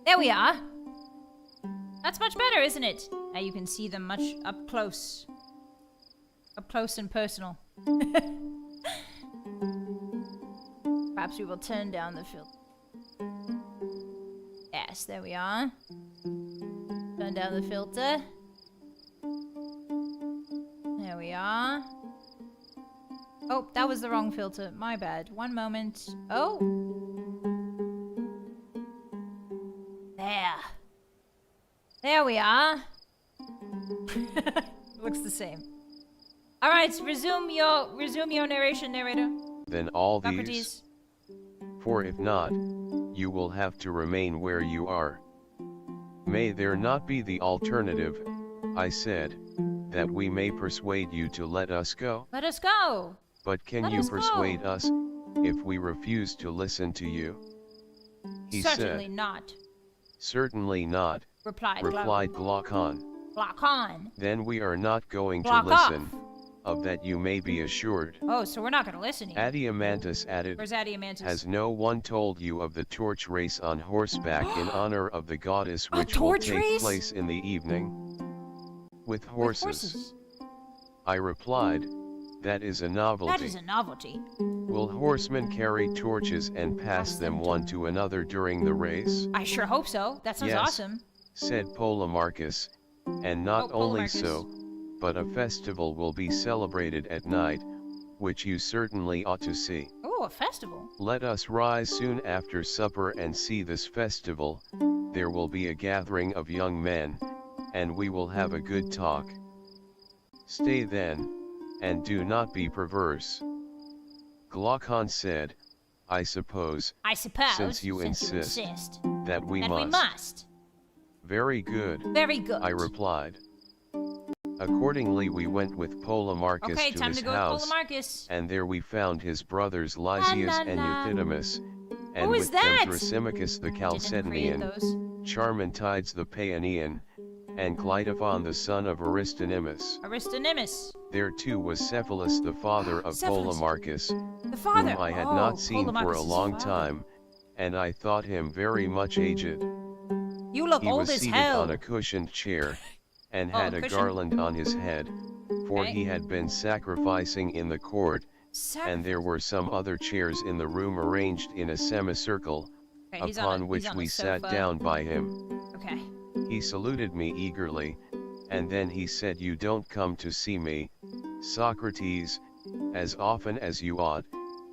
S1: There we are. That's much better, isn't it? Now you can see them much up close. Up close and personal. Perhaps we will turn down the filter. Yes, there we are. Turn down the filter. There we are. Oh, that was the wrong filter. My bad. One moment. Oh. There we are. Looks the same. All right, resume your narration, narrator.
S2: Then all
S1: Socrates.
S2: these. For if not, you will have to remain where you are. May there not be the alternative, I said, that we may persuade you to let us go?
S1: Let us go.
S2: But can
S1: Let
S2: you
S1: us
S2: persuade
S1: go.
S2: us, if we refuse to listen to you? He
S1: Certainly
S2: said.
S1: not.
S2: Certainly not,
S1: Replied
S2: Glaucon.
S1: Glaucon.
S2: Then we are not going to
S1: Glock off.
S2: listen, of that you may be assured.
S1: Oh, so we're not going to listen here.
S2: Adeimantus added,
S1: Where's Adeimantus?
S2: has no one told you of the torch race on horseback in honor of the goddess which will
S1: torch
S2: take
S1: race?
S2: place in the evening? With
S1: With
S2: horses. I replied, that is a novelty.
S1: That is a novelty.
S2: Will horsemen carry torches and pass them one to another during the race?
S1: I sure hope so. That sounds
S2: Yes,
S1: awesome.
S2: said Polemarchus, and not only
S1: Polemarchus.
S2: so, but a festival will be celebrated at night, which you certainly ought to see.
S1: Oh, a festival.
S2: Let us rise soon after supper and see this festival. There will be a gathering of young men, and we will have a good talk. Stay then, and do not be perverse. Glaucon said, I suppose, since you insist, that we must. Very good,
S1: Very good.
S2: I replied. Accordingly we went with Polemarchus
S1: Okay,
S2: to
S1: time
S2: his
S1: to go with
S2: house,
S1: Polemarchus.
S2: and there we found his brothers Lysias and Euthydemus, and
S1: Who is
S2: with them
S1: that?
S2: Thrasymachus the
S1: Didn't create
S2: Chalcedonian,
S1: those.
S2: Charmantides the Paeanian, and Cleitophon the son of Aristonymus.
S1: Aristonymus.
S2: There too was Cephalus the father of
S1: Cephalus.
S2: Polemarchus,
S1: The father.
S2: whom I had
S1: Oh,
S2: not seen for
S1: Polemarchus'
S2: a long
S1: father.
S2: time, and I thought him very much aged.
S1: You look
S2: He
S1: old
S2: was
S1: as
S2: seated
S1: hell.
S2: on a cushioned chair, and
S1: Oh,
S2: had a
S1: cushion.
S2: garland on his head, for
S1: Okay.
S2: he had been sacrificing in the court, and there were some other chairs in the room arranged in a semicircle,
S1: Okay, he's
S2: upon
S1: on
S2: which
S1: a
S2: we sat
S1: sofa.
S2: down by him.
S1: Okay.
S2: He saluted me eagerly, and then he said, you don't come to see me, Socrates, as often as you ought.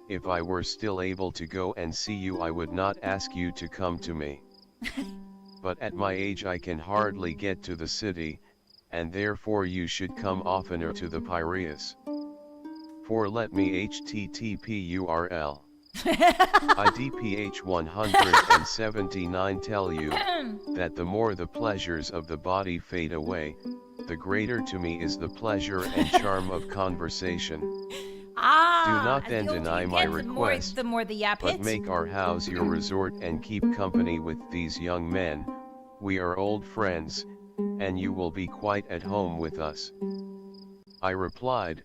S2: If I were still able to go and see you, I would not ask you to come to me. But at my age I can hardly get to the city, and therefore you should come oftener to the Piraeus. For let me http URL IDPH 179 tell you, that the more the pleasures of the body fade away, the greater to me is the pleasure and charm of conversation.
S1: Ah,
S2: Do not
S1: and
S2: then
S1: the older
S2: deny
S1: you
S2: my
S1: get,
S2: request,
S1: the more the yap
S2: but
S1: hits.
S2: make our house your resort and keep company with these young men. We are old friends, and you will be quite at home with us. I replied,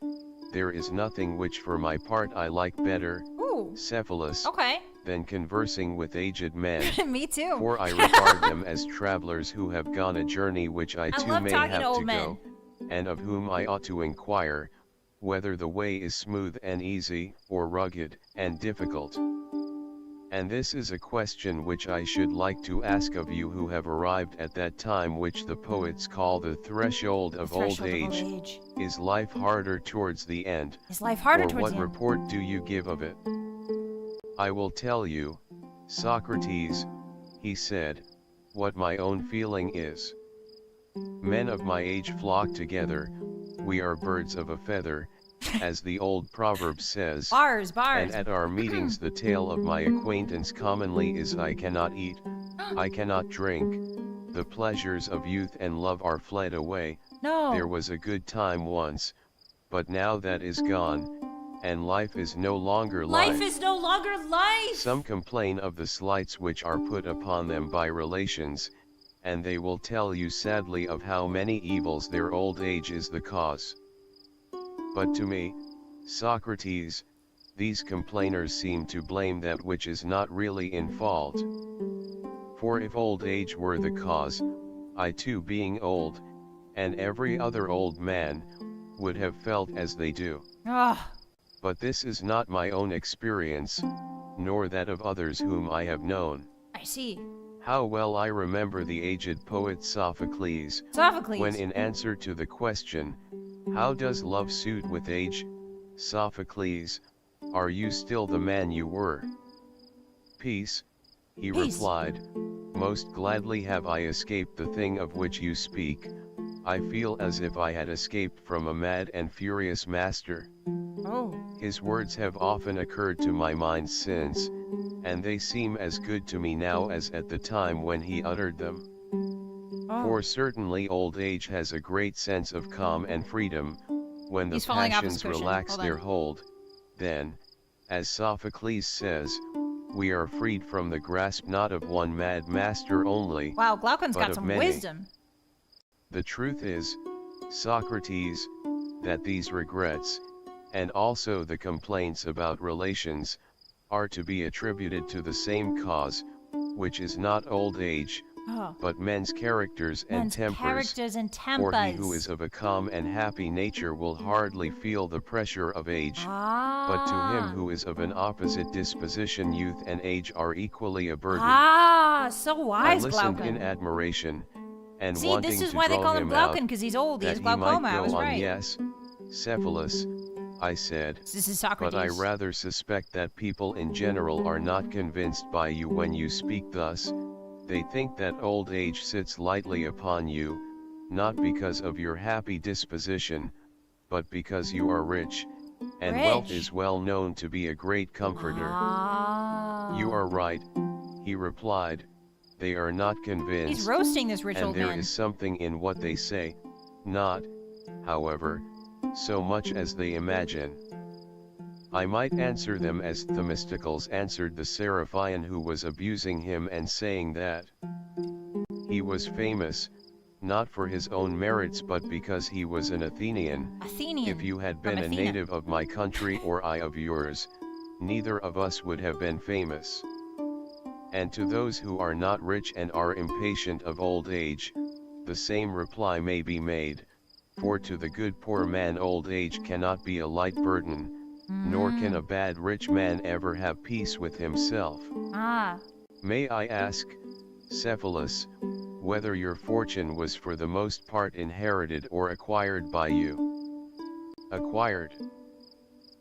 S2: there is nothing which for my part I like better,
S1: Ooh.
S2: Cephalus,
S1: Okay.
S2: than conversing with aged men.
S1: Me too.
S2: For I regard them as travelers who have gone a journey which I too
S1: love
S2: may
S1: talking
S2: have
S1: to old
S2: to
S1: men.
S2: go, and of whom I ought to inquire, whether the way is smooth and easy, or rugged and difficult. And this is a question which I should like to ask of you who have arrived at that time which the poets call the threshold of old age. Is life harder towards the end?
S1: Is life harder
S2: or
S1: towards
S2: what
S1: the end?
S2: report do you give of it? I will tell you, Socrates, he said, what my own feeling is. Men of my age flock together, we are birds of a feather, as the old proverb says.
S1: Bars.
S2: And at our meetings the tale of my acquaintance commonly is I cannot eat, I cannot drink, the pleasures of youth and love are fled away.
S1: No.
S2: There was a good time once, but now that is gone, and life is no longer life.
S1: Life is no longer life!
S2: Some complain of the slights which are put upon them by relations, and they will tell you sadly of how many evils their old age is the cause. But to me, Socrates, these complainers seem to blame that which is not really in fault. For if old age were the cause, I too being old, and every other old man, would have felt as they do. But this is not my own experience, nor that of others whom I have known.
S1: I see.
S2: How well I remember the aged poet Sophocles, when in answer to the question, how does love suit with age? Sophocles, are you still the man you were? Peace, he replied, most gladly have I escaped the thing of which you speak. I feel as if I had escaped from a mad and furious master. His words have often occurred to my mind since, and they seem as good to me now as at the time when he uttered them. For certainly old age has a great sense of calm and freedom, when the passions relax their hold, then, as Sophocles says, we are freed from the grasp not of one mad master only,
S1: wow, Glaucon's
S2: but
S1: got
S2: of
S1: some
S2: many.
S1: wisdom.
S2: The truth is, Socrates, that these regrets, and also the complaints about relations, are to be attributed to the same cause, which is not old age, but men's characters and tempers. For he who is of a calm and happy nature will hardly feel the pressure of age, but to him who is of an opposite disposition youth and age are equally a burden.
S1: So wise,
S2: I listened
S1: Glaucon.
S2: in admiration, and
S1: See,
S2: wanting
S1: this is
S2: to
S1: why they
S2: draw
S1: call him
S2: him
S1: Glaucon,
S2: out,
S1: because he's old. He
S2: that
S1: has
S2: he
S1: glaucoma.
S2: might
S1: I
S2: go
S1: was
S2: on.
S1: right.
S2: Yes, Cephalus, I said,
S1: This is Socrates.
S2: but I rather suspect that people in general are not convinced by you when you speak thus. They think that old age sits lightly upon you, not because of your happy disposition, but because you are rich, and wealth is well known to be a great comforter. You are right, he replied, they are not convinced.
S1: He's roasting this rich old
S2: man. And
S1: man.
S2: there is something in what they say, not, however, so much as they imagine. I might answer them as Themistocles answered the Seraphian who was abusing him and saying that he was famous, not for his own merits but because he was an Athenian. If you had been a native of my country or I of yours, neither of us would have been famous. And to those who are not rich and are impatient of old age, the same reply may be made, for to the good poor man old age cannot be a light burden, nor can a bad rich man ever have peace with himself. May I ask, Cephalus, whether your fortune was for the most part inherited or acquired by you? Acquired.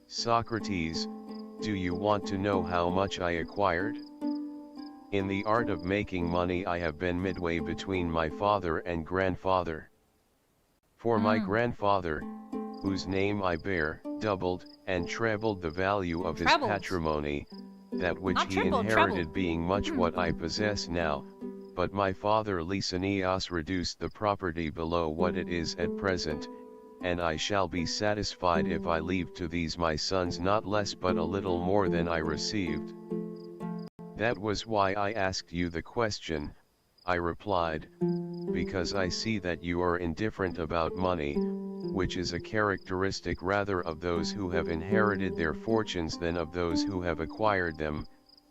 S2: Socrates, do you want to know how much I acquired? In the art of making money I have been midway between my father and grandfather. For my grandfather, whose name I bear, doubled and trebled the value of his patrimony, that which he inherited being much what I possess now, but my father Licinius reduced the property below what it is at present, and I shall be satisfied if I leave to these my sons not less but a little more than I received. That was why I asked you the question, I replied, because I see that you are indifferent about money, which is a characteristic rather of those who have inherited their fortunes than of those who have acquired them,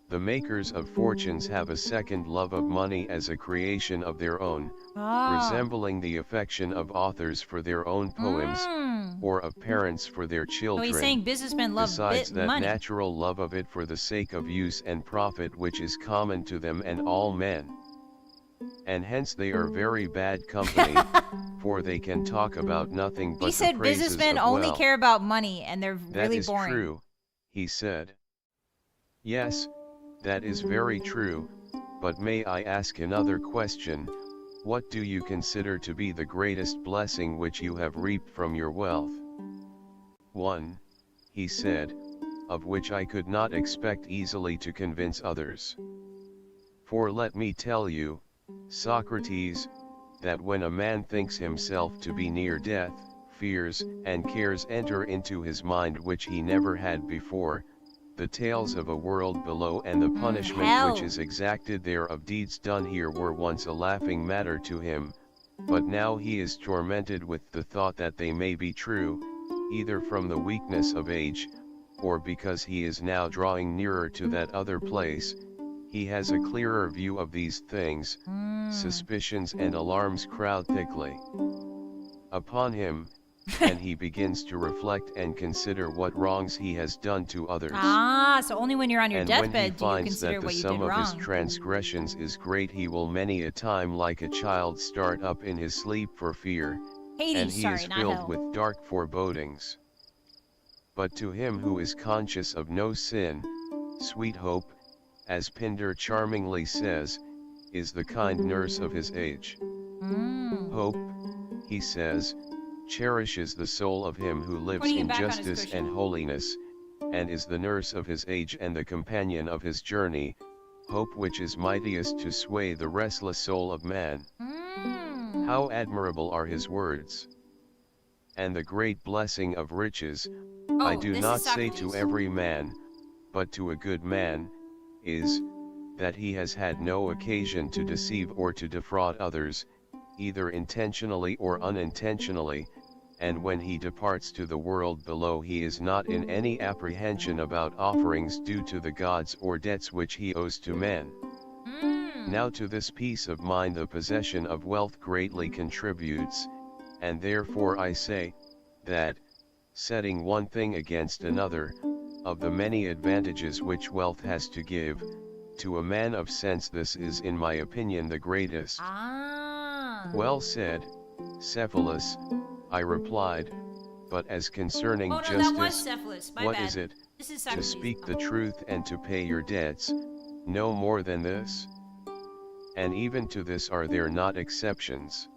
S2: The makers of fortunes have a second love of money as a creation of their own, resembling the affection of authors for their own poems, or of parents for their children.
S1: So he's saying businessmen love
S2: besides that
S1: money.
S2: natural love of it for the sake of use and profit which is common to them and all men. And hence they are very bad company, for they can talk about nothing but
S1: he said
S2: the praises
S1: businessmen
S2: of
S1: only
S2: wealth.
S1: care about money, and they're really boring.
S2: That is true, he said. Yes, that is very true, but may I ask another question? What do you consider to be the greatest blessing which you have reaped from your wealth? One, he said, of which I could not expect easily to convince others. For let me tell you, Socrates, that when a man thinks himself to be near death, fears and cares enter into his mind which he never had before, the tales of a world below and the punishment which is exacted there of deeds done here were once a laughing matter to him, but now he is tormented with the thought that they may be true, either from the weakness of age, or because he is now drawing nearer to that other place. He has a clearer view of these things, suspicions and alarms crowd thickly upon him, and he begins to reflect and consider what wrongs he has done to others.
S1: So only when you're on your deathbed do you consider what you did wrong.
S2: And when he finds that the sum of his transgressions is great, he will many a time like a child start up in his sleep for fear,
S1: Hades,
S2: and he is filled with dark forebodings. But to him who is conscious of no sin, sweet hope, as Pindar charmingly says, is the kind nurse of his age. Hope, he says, cherishes the soul of him who lives in justice and holiness, and is the nurse of his age and the companion of his journey, hope which is mightiest to sway the restless soul of man. How admirable are his words! And the great blessing of riches, I do not say to every man, but to a good man, is, that he has had no occasion to deceive or to defraud others, either intentionally or unintentionally, and when he departs to the world below he is not in any apprehension about offerings due to the gods or debts which he owes to men. Now to this peace of mind the possession of wealth greatly contributes, and therefore I say, that, setting one thing against another, of the many advantages which wealth has to give, to a man of sense this is in my opinion the greatest. Well said, Cephalus, I replied, but as concerning justice, what is it? To speak the truth and to pay your debts, no more than this? And even to this are there not exceptions?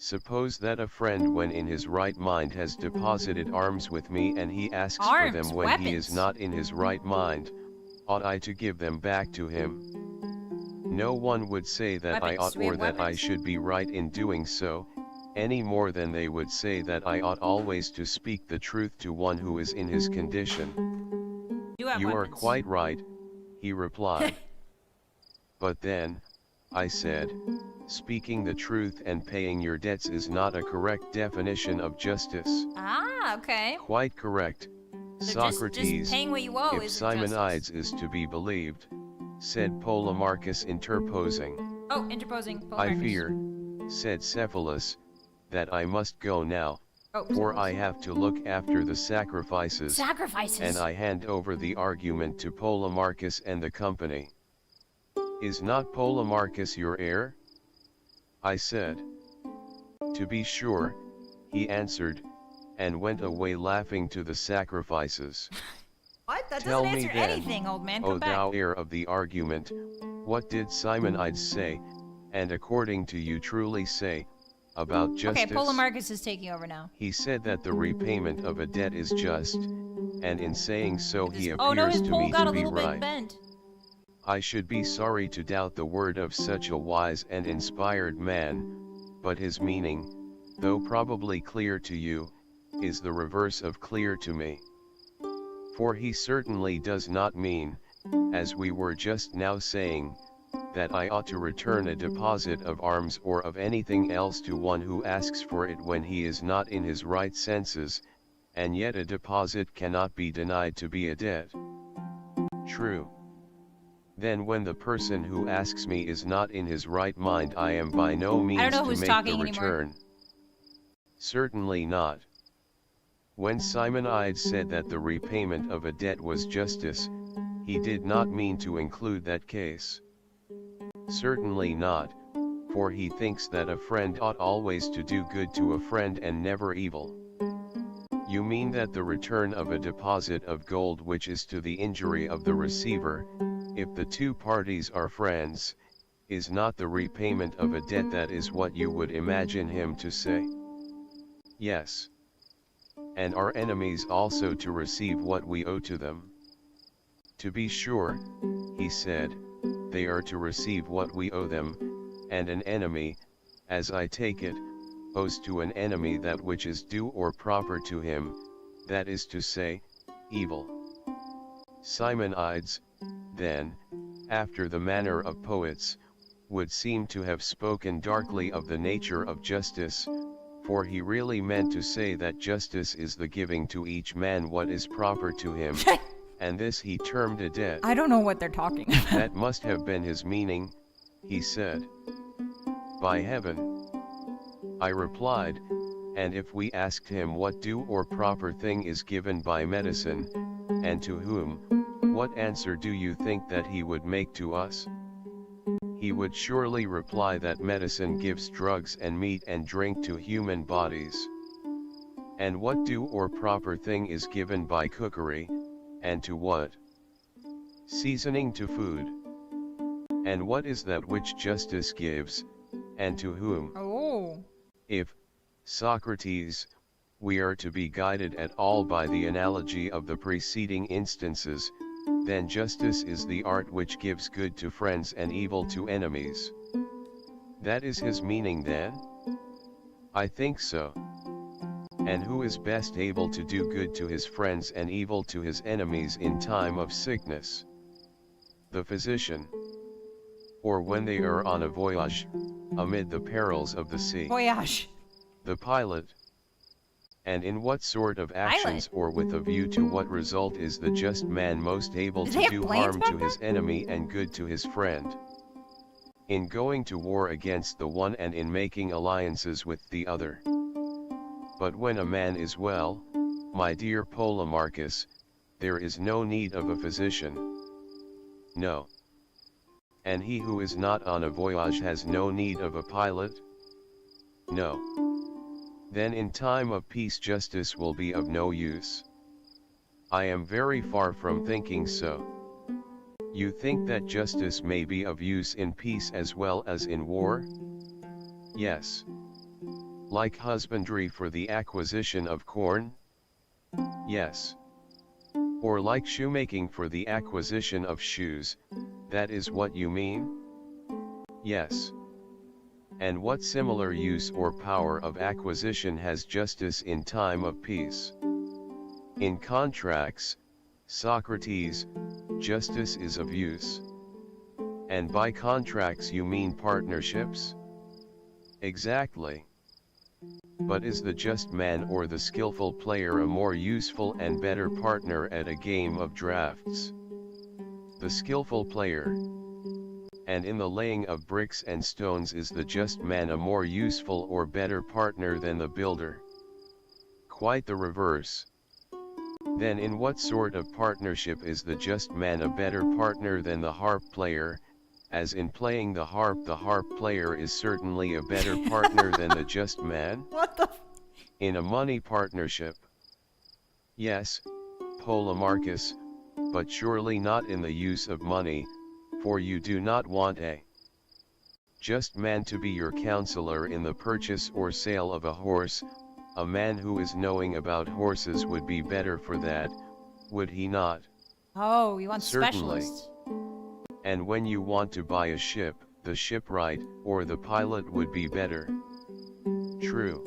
S2: Suppose that a friend when in his right mind has deposited arms with me and he asks for them when he is not in his right mind, ought I to give them back to him? No one would say that I ought or that I should be right in doing so, any more than they would say that I ought always to speak the truth to one who is in his condition. You are quite right, he replied. But then, I said, speaking the truth and paying your debts is not a correct definition of justice.
S1: Okay.
S2: Quite correct,
S1: So
S2: Socrates,
S1: just paying what you owe
S2: if Simonides is to be believed, said Polemarchus interposing.
S1: Interposing,
S2: I fear, said Cephalus, that I must go now, for I have to look after the sacrifices, and I hand over the argument to Polemarchus and the company. Is not Polemarchus your heir? I said. To be sure, he answered, and went away laughing to the sacrifices.
S1: What? That
S2: Tell
S1: doesn't
S2: me
S1: answer
S2: then,
S1: anything, old man.
S2: O
S1: Come back.
S2: thou heir of the argument, what did Simonides say, and according to you truly say, about justice?
S1: Okay, Polemarchus is taking over now.
S2: He said that the repayment of a debt is just, and in saying so he appears to me to be right.
S1: Bent.
S2: I should be sorry to doubt the word of such a wise and inspired man, but his meaning, though probably clear to you, is the reverse of clear to me. For he certainly does not mean, as we were just now saying, that I ought to return a deposit of arms or of anything else to one who asks for it when he is not in his right senses, and yet a deposit cannot be denied to be a debt. True. Then when the person who asks me is not in his right mind, I am by no means to make the return. Certainly not. When Simonides said that the repayment of a debt was justice, he did not mean to include that case. Certainly not, for he thinks that a friend ought always to do good to a friend and never evil. You mean that the return of a deposit of gold which is to the injury of the receiver, if the two parties are friends, is not the repayment of a debt? That is what you would imagine him to say. Yes. And are enemies also to receive what we owe to them? To be sure, he said, they are to receive what we owe them, and an enemy, as I take it, owes to an enemy that which is due or proper to him, that is to say, evil. Simonides, then, after the manner of poets, would seem to have spoken darkly of the nature of justice, for he really meant to say that justice is the giving to each man what is proper to him, and this he termed a debt.
S3: I don't know what they're talking about.
S2: That must have been his meaning, he said. By heaven, I replied, and if we asked him what due or proper thing is given by medicine, and to whom, what answer do you think that he would make to us? He would surely reply that medicine gives drugs and meat and drink to human bodies. And what due or proper thing is given by cookery, and to what? Seasoning to food. And what is that which justice gives, and to whom?
S3: Oh.
S2: If, Socrates, we are to be guided at all by the analogy of the preceding instances, then justice is the art which gives good to friends and evil to enemies. That is his meaning then? I think so. And who is best able to do good to his friends and evil to his enemies in time of sickness? The physician. Or when they are on a voyage, amid the perils of the sea.
S3: Voyage.
S2: The pilot. And in what sort of actions or with a view to what result is the just man most able to do harm to his enemy and good to his friend? In going to war against the one and in making alliances with the other. But when a man is well, my dear Polemarchus, there is no need of a physician. No. And he who is not on a voyage has no need of a pilot? No. Then in time of peace justice will be of no use. I am very far from thinking so. You think that justice may be of use in peace as well as in war? Yes. Like husbandry for the acquisition of corn? Yes. Or like shoemaking for the acquisition of shoes, that is what you mean? Yes. And what similar use or power of acquisition has justice in time of peace? In contracts, Socrates, justice is of use. And by contracts you mean partnerships? Exactly. But is the just man or the skillful player a more useful and better partner at a game of drafts? The skillful player. And in the laying of bricks and stones is the just man a more useful or better partner than the builder? Quite the reverse. Then in what sort of partnership is the just man a better partner than the harp player, as in playing the harp player is certainly a better partner than the just man?
S3: What the
S2: In a money partnership? Yes, Polemarchus, but surely not in the use of money, for you do not want a just man to be your counselor in the purchase or sale of a horse. A man who is knowing about horses would be better for that, would he not?
S1: Oh, you want
S2: Certainly.
S1: specialists.
S2: And when you want to buy a ship, the shipwright, or the pilot would be better. True.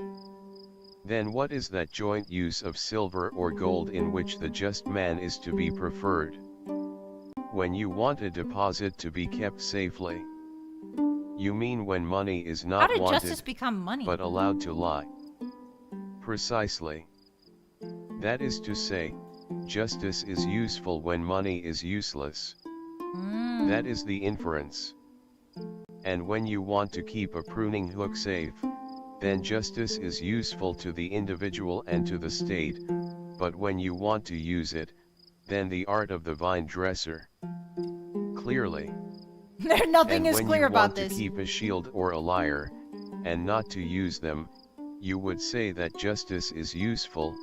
S2: Then what is that joint use of silver or gold in which the just man is to be preferred? When you want a deposit to be kept safely. You mean when money is not
S1: How did
S2: wanted,
S1: justice become money?
S2: but allowed to lie? Precisely. That is to say, justice is useful when money is useless. That is the inference. And when you want to keep a pruning hook safe, then justice is useful to the individual and to the state, but when you want to use it, then the art of the vine dresser. Clearly.
S1: Nothing is clear about this.
S2: And when you want to keep a shield or a lyre, and not to use them, you would say that justice is useful,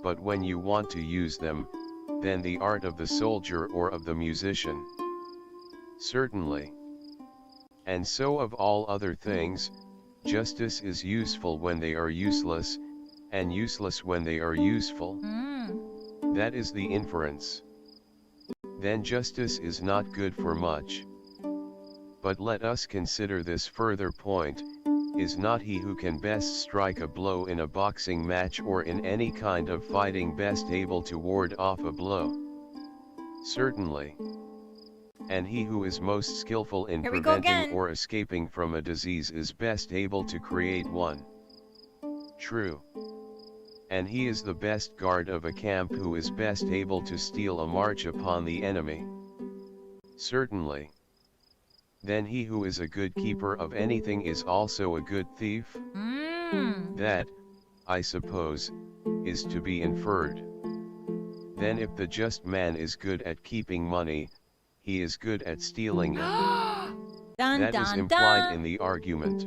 S2: but when you want to use them, then the art of the soldier or of the musician. Certainly. And so of all other things, justice is useful when they are useless, and useless when they are useful. That is the inference. Then justice is not good for much. But let us consider this further point, is not he who can best strike a blow in a boxing match or in any kind of fighting best able to ward off a blow? Certainly. And he who is most skillful in preventing or escaping from a disease is best able to create one. True. And he is the best guard of a camp who is best able to steal a march upon the enemy. Certainly. Then he who is a good keeper of anything is also a good thief? That, I suppose, is to be inferred. Then if the just man is good at keeping money, he is good at stealing it. That is implied in the argument.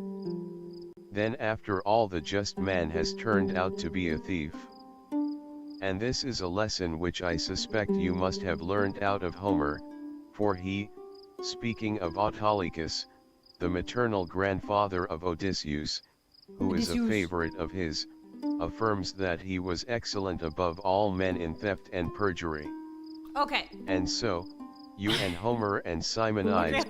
S2: Then after all the just man has turned out to be a thief. And this is a lesson which I suspect you must have learned out of Homer, for he, speaking of Autolycus, the maternal grandfather of Odysseus, who is a favorite of his, affirms that he was excellent above all men in theft and perjury.
S1: Okay.
S2: And so, you and Homer and Simonides.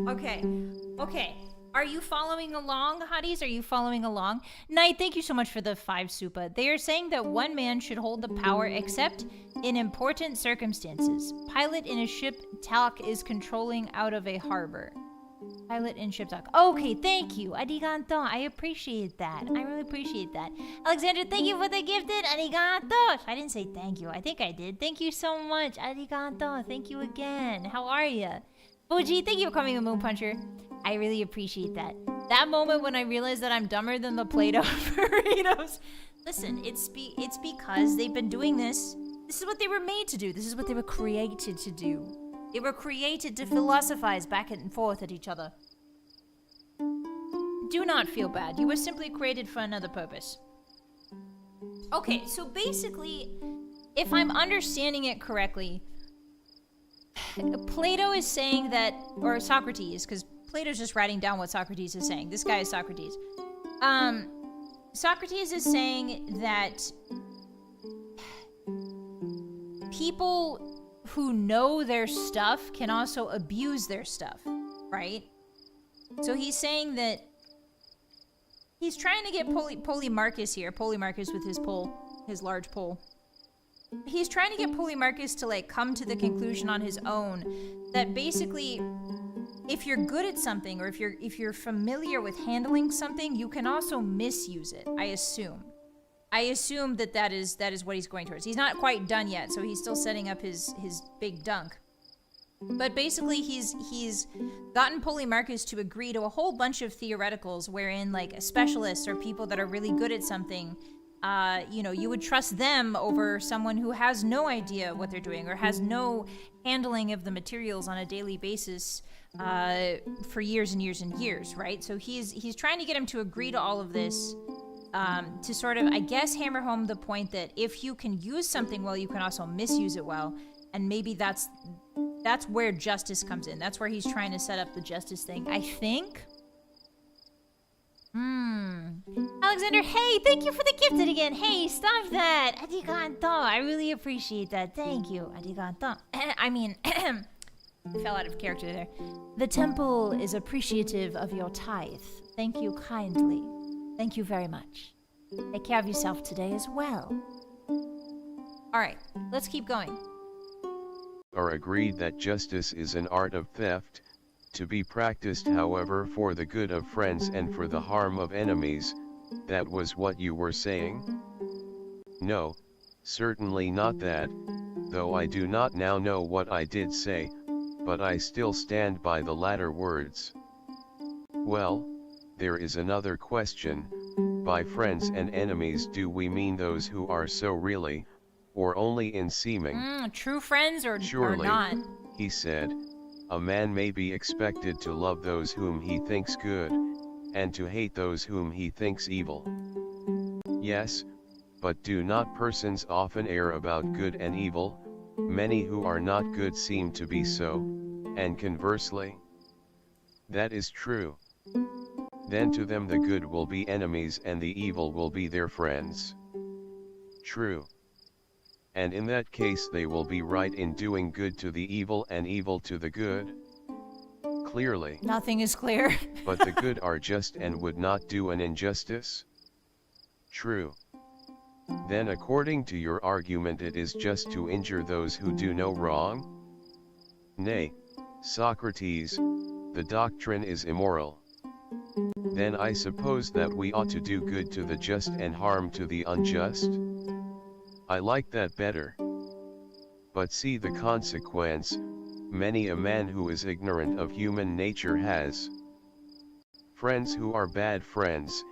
S1: Okay. Are you following along, Hotties? Are you following along? Knight, thank you so much for the 5 supa. They are saying that one man should hold the power except in important circumstances. Pilot in a ship, talk is controlling out of a harbor. Pilot in ship talk. Okay, thank you. Arigato. I appreciate that. I really appreciate that. Alexander, thank you for the gifted. Arigato. I didn't say thank you. I think I did. Thank you so much. Arigato. Thank you again. How are you? Fuji, thank you for coming, a Moon Puncher. I really appreciate that. That moment when I realized that I'm dumber than the Plato burritos. Listen, it's because they've been doing this. This is what they were made to do. This is what they were created to do. They were created to philosophize back and forth at each other. Do not feel bad. You were simply created for another purpose. Okay, so basically, if I'm understanding it correctly, Plato is saying that, or Socrates, because Plato's just writing down what Socrates is saying. This guy is Socrates. Socrates is saying that people who know their stuff can also abuse their stuff, right? So he's saying that he's trying to get Polemarchus here. Polemarchus with his pole, his large pole. He's trying to get Polemarchus to like come to the conclusion on his own that basically, if you're good at something or if you're familiar with handling something, you can also misuse it. I assume that is what he's going towards. He's not quite done yet, so he's still setting up his big dunk. But basically, he's gotten Polemarchus to agree to a whole bunch of theoreticals wherein like specialists or people that are really good at something, you would trust them over someone who has no idea what they're doing or has no handling of the materials on a daily basis for years and years and years, right? So he's trying to get him to agree to all of this to sort of, I guess, hammer home the point that if you can use something well, you can also misuse it well, and maybe that's where justice comes in. That's where he's trying to set up the justice thing, I think. Alexander, hey, thank you for the gifted again. Hey, stop that. Arigato. I really appreciate that. Thank you. Arigato. I mean, I fell out of character there. The temple is appreciative of your tithe. Thank you kindly. Thank you very much. Take care of yourself today as well. All right, let's keep going.
S2: Are agreed that justice is an art of theft, to be practiced however for the good of friends and for the harm of enemies. That was what you were saying? No, certainly not that. though I do not now know what I did say, but I still stand by the latter words. Well, there is another question. By friends and enemies do we mean those who are so really, or only in seeming?
S1: True friends or
S2: Surely,
S1: not?
S2: he said, a man may be expected to love those whom he thinks good, and to hate those whom he thinks evil. Yes, but do not persons often err about good and evil? Many who are not good seem to be so, and conversely. That is true. Then to them the good will be enemies and the evil will be their friends. True. And in that case they will be right in doing good to the evil and evil to the good? Clearly.
S1: Nothing is clear.
S2: But the good are just and would not do an injustice? True. Then according to your argument it is just to injure those who do no wrong? Nay, Socrates, the doctrine is immoral. Then I suppose that we ought to do good to the just and harm to the unjust? I like that better. But see the consequence, many a man who is ignorant of human nature has friends who are bad friends,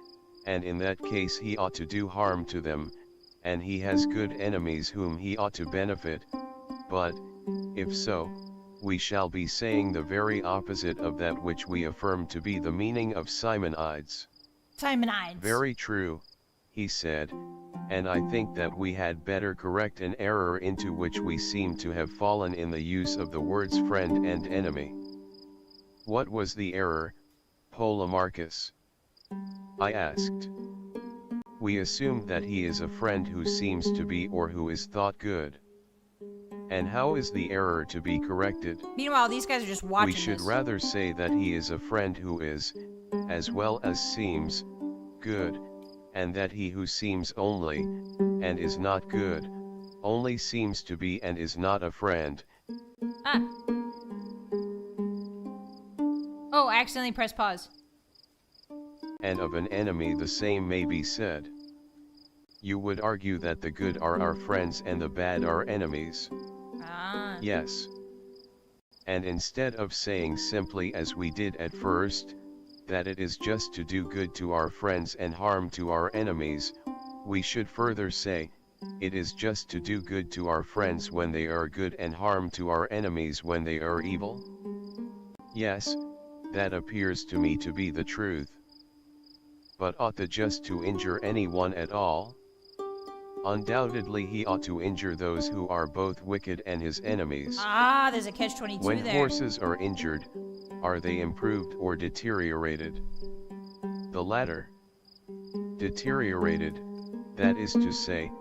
S2: and in that case he ought to do harm to them, and he has good enemies whom he ought to benefit, but, if so, we shall be saying the very opposite of that which we affirm to be the meaning of Simonides.
S1: Simonides.
S2: Very true, he said, and I think that we had better correct an error into which we seem to have fallen in the use of the words friend and enemy. What was the error, Polemarchus? I asked. We assumed that he is a friend who seems to be or who is thought good. And how is the error to be corrected?
S1: Meanwhile, these guys are just watching
S2: We should
S1: this.
S2: rather say that he is a friend who is, as well as seems, good, and that he who seems only, and is not good, only seems to be and is not a friend.
S1: Oh, I accidentally pressed pause.
S2: And of an enemy the same may be said. You would argue that the good are our friends and the bad our enemies. Yes. And instead of saying simply as we did at first, that it is just to do good to our friends and harm to our enemies, we should further say, it is just to do good to our friends when they are good and harm to our enemies when they are evil? Yes, that appears to me to be the truth. But ought the just to injure anyone at all? Undoubtedly he ought to injure those who are both wicked and his enemies.
S1: There's a catch-22 there.
S2: When horses are injured, are they improved or deteriorated? The latter. Deteriorated, that is to say,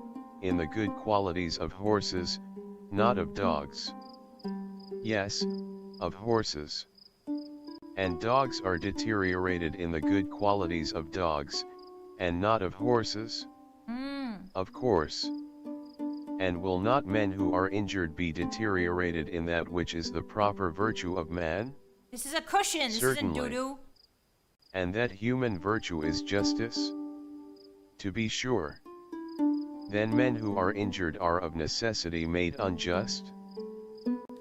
S2: in the good qualities of horses, not of dogs. Yes, of horses. And dogs are deteriorated in the good qualities of dogs, and not of horses? Of course. And will not men who are injured be deteriorated in that which is the proper virtue of man?
S1: This is a cushion,
S2: Certainly.
S1: This isn't doo-doo.
S2: And that human virtue is justice? To be sure. Then men who are injured are of necessity made unjust?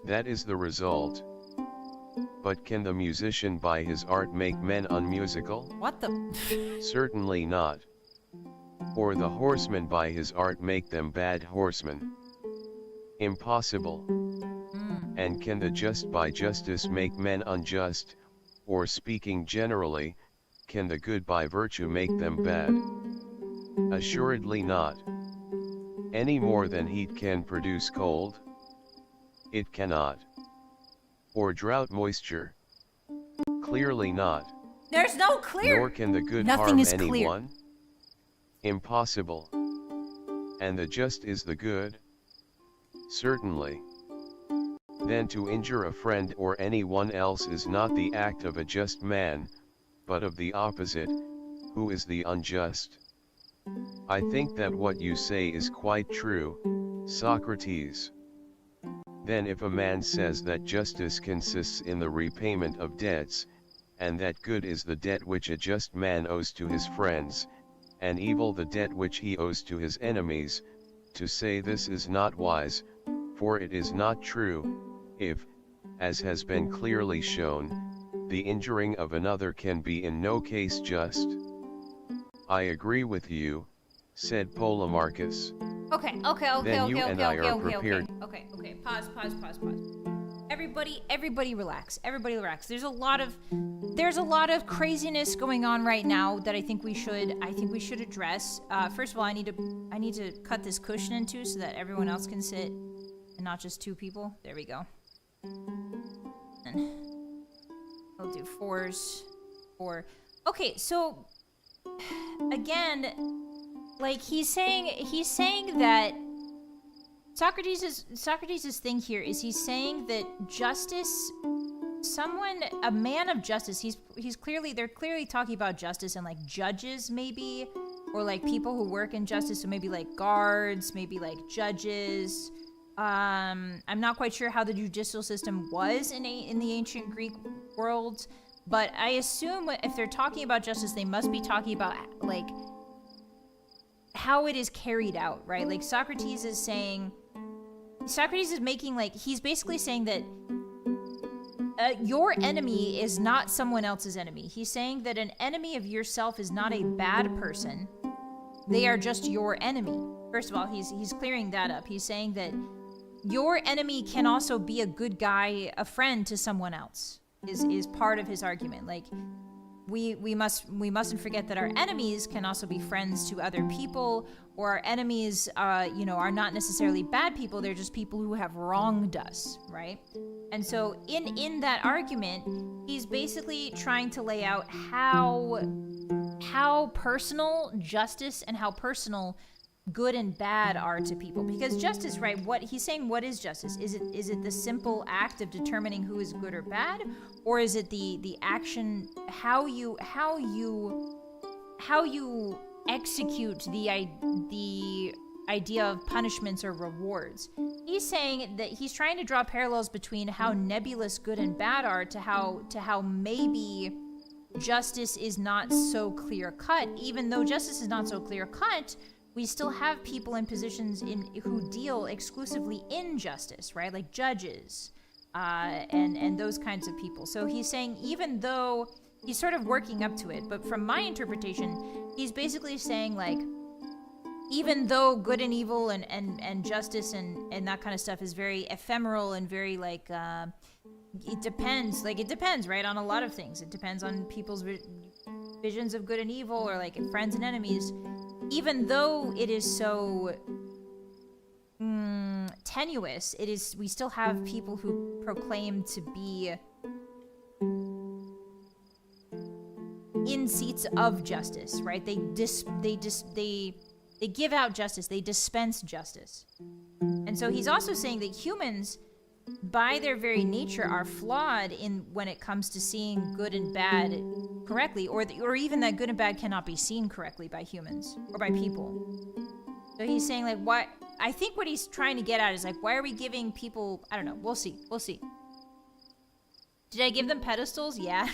S2: That is the result. But can the musician by his art make men unmusical?
S1: What the?
S2: Certainly not. Or the horseman by his art make them bad horsemen? Impossible. And can the just by justice make men unjust, or speaking generally, can the good by virtue make them bad? Assuredly not. Any more than heat can produce cold? It cannot. Or drought moisture? Clearly not.
S1: There's no clear.
S2: Nor can the good
S1: Nothing
S2: harm
S1: is
S2: anyone? Impossible. And the just is the good? Certainly. Then to injure a friend or anyone else is not the act of a just man, but of the opposite, who is the unjust. I think that what you say is quite true, Socrates. Then if a man says that justice consists in the repayment of debts, and that good is the debt which a just man owes to his friends, and evil the debt which he owes to his enemies, to say this is not wise, For it is not true, if, as has been clearly shown, the injuring of another can be in no case just. I agree with you, said Polemarchus.
S1: Okay. Pause. Everybody relax. There's a lot of craziness going on right now that I think we should address. First of all, I need to cut this cushion in two so that everyone else can sit and not just two people. There we go. And I'll do 4s. Okay, so again, like he's saying that Socrates' thing here is he's saying that justice, a man of justice, they're clearly talking about justice and like judges maybe, or like people who work in justice, so maybe like guards, maybe like judges. I'm not quite sure how the judicial system was in the ancient Greek world, but I assume if they're talking about justice, they must be talking about like how it is carried out, right? Like Socrates is making like, he's basically saying that your enemy is not someone else's enemy. He's saying that an enemy of yourself is not a bad person. They are just your enemy. First of all, he's clearing that up. He's saying that your enemy can also be a good guy, a friend to someone else, is part of his argument. Like, we mustn't forget that our enemies can also be friends to other people, or our enemies, are not necessarily bad people. They're just people who have wronged us, right? And so in that argument, he's basically trying to lay out how personal justice and how personal good and bad are to people. Because justice, right? What he's saying, what is justice? Is it the simple act of determining who is good or bad, or is it the action, how you execute the idea of punishments or rewards? He's saying that he's trying to draw parallels between how nebulous good and bad are to how maybe justice is not so clear cut. Even though justice is not so clear cut, we still have people in positions who deal exclusively in justice, right? Like judges, and those kinds of people. So he's saying, even though he's sort of working up to it, but from my interpretation, he's basically saying, like, even though good and evil and justice and that kind of stuff is very ephemeral and very like, it depends, right, on a lot of things. It depends on people's visions of good and evil, or like friends and enemies. Even though it is so tenuous, we still have people who proclaim to be in seats of justice, right? They give out justice, they dispense justice. And so he's also saying that humans, by their very nature, are flawed when it comes to seeing good and bad correctly, or even that good and bad cannot be seen correctly by humans or by people. So he's saying, like, why? I think what he's trying to get at is, like, why are we giving people? I don't know. We'll see. Did I give them pedestals? Yeah.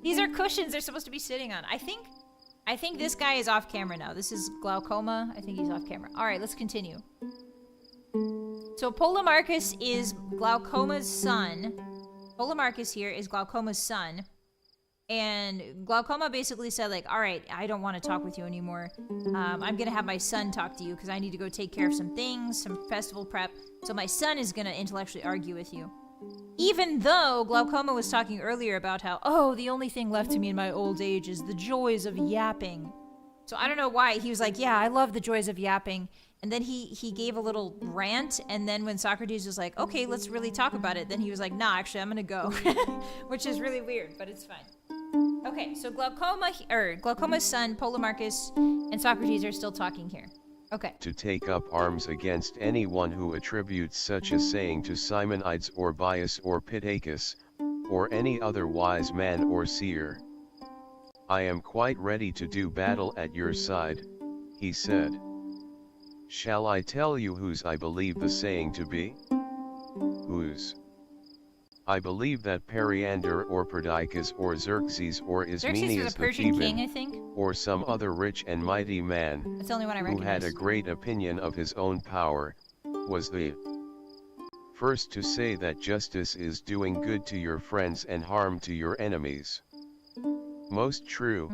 S1: These are cushions they're supposed to be sitting on. I think this guy is off camera now. This is Glaucoma. I think he's off camera. All right, let's continue. So Polemarchus is Glaucoma's son. Polemarchus here is Glaucoma's son. And Glaucoma basically said, like, all right, I don't want to talk with you anymore. I'm going to have my son talk to you because I need to go take care of some things, some festival prep. So my son is going to intellectually argue with you. Even though Glaucoma was talking earlier about how, the only thing left to me in my old age is the joys of yapping. So I don't know why. He was like, yeah, I love the joys of yapping. And then he gave a little rant, and then when Socrates was like, okay, let's really talk about it, then he was like, nah, actually, I'm gonna go. Which is really weird, but it's fine. Okay, so Glaucoma's son, Polemarchus, and Socrates are still talking here. Okay.
S2: To take up arms against anyone who attributes such a saying to Simonides or Bias or Pittacus, or any other wise man or seer. I am quite ready to do battle at your side, he said. Shall I tell you whose I believe the saying to be? Whose? I believe that Periander or Perdiccas or Xerxes or Ismenias the Theban,
S1: king, I think,
S2: or some other rich and mighty man,
S1: that's the only one I
S2: who had a great opinion of his own power, was the first to say that justice is doing good to your friends and harm to your enemies. Most true,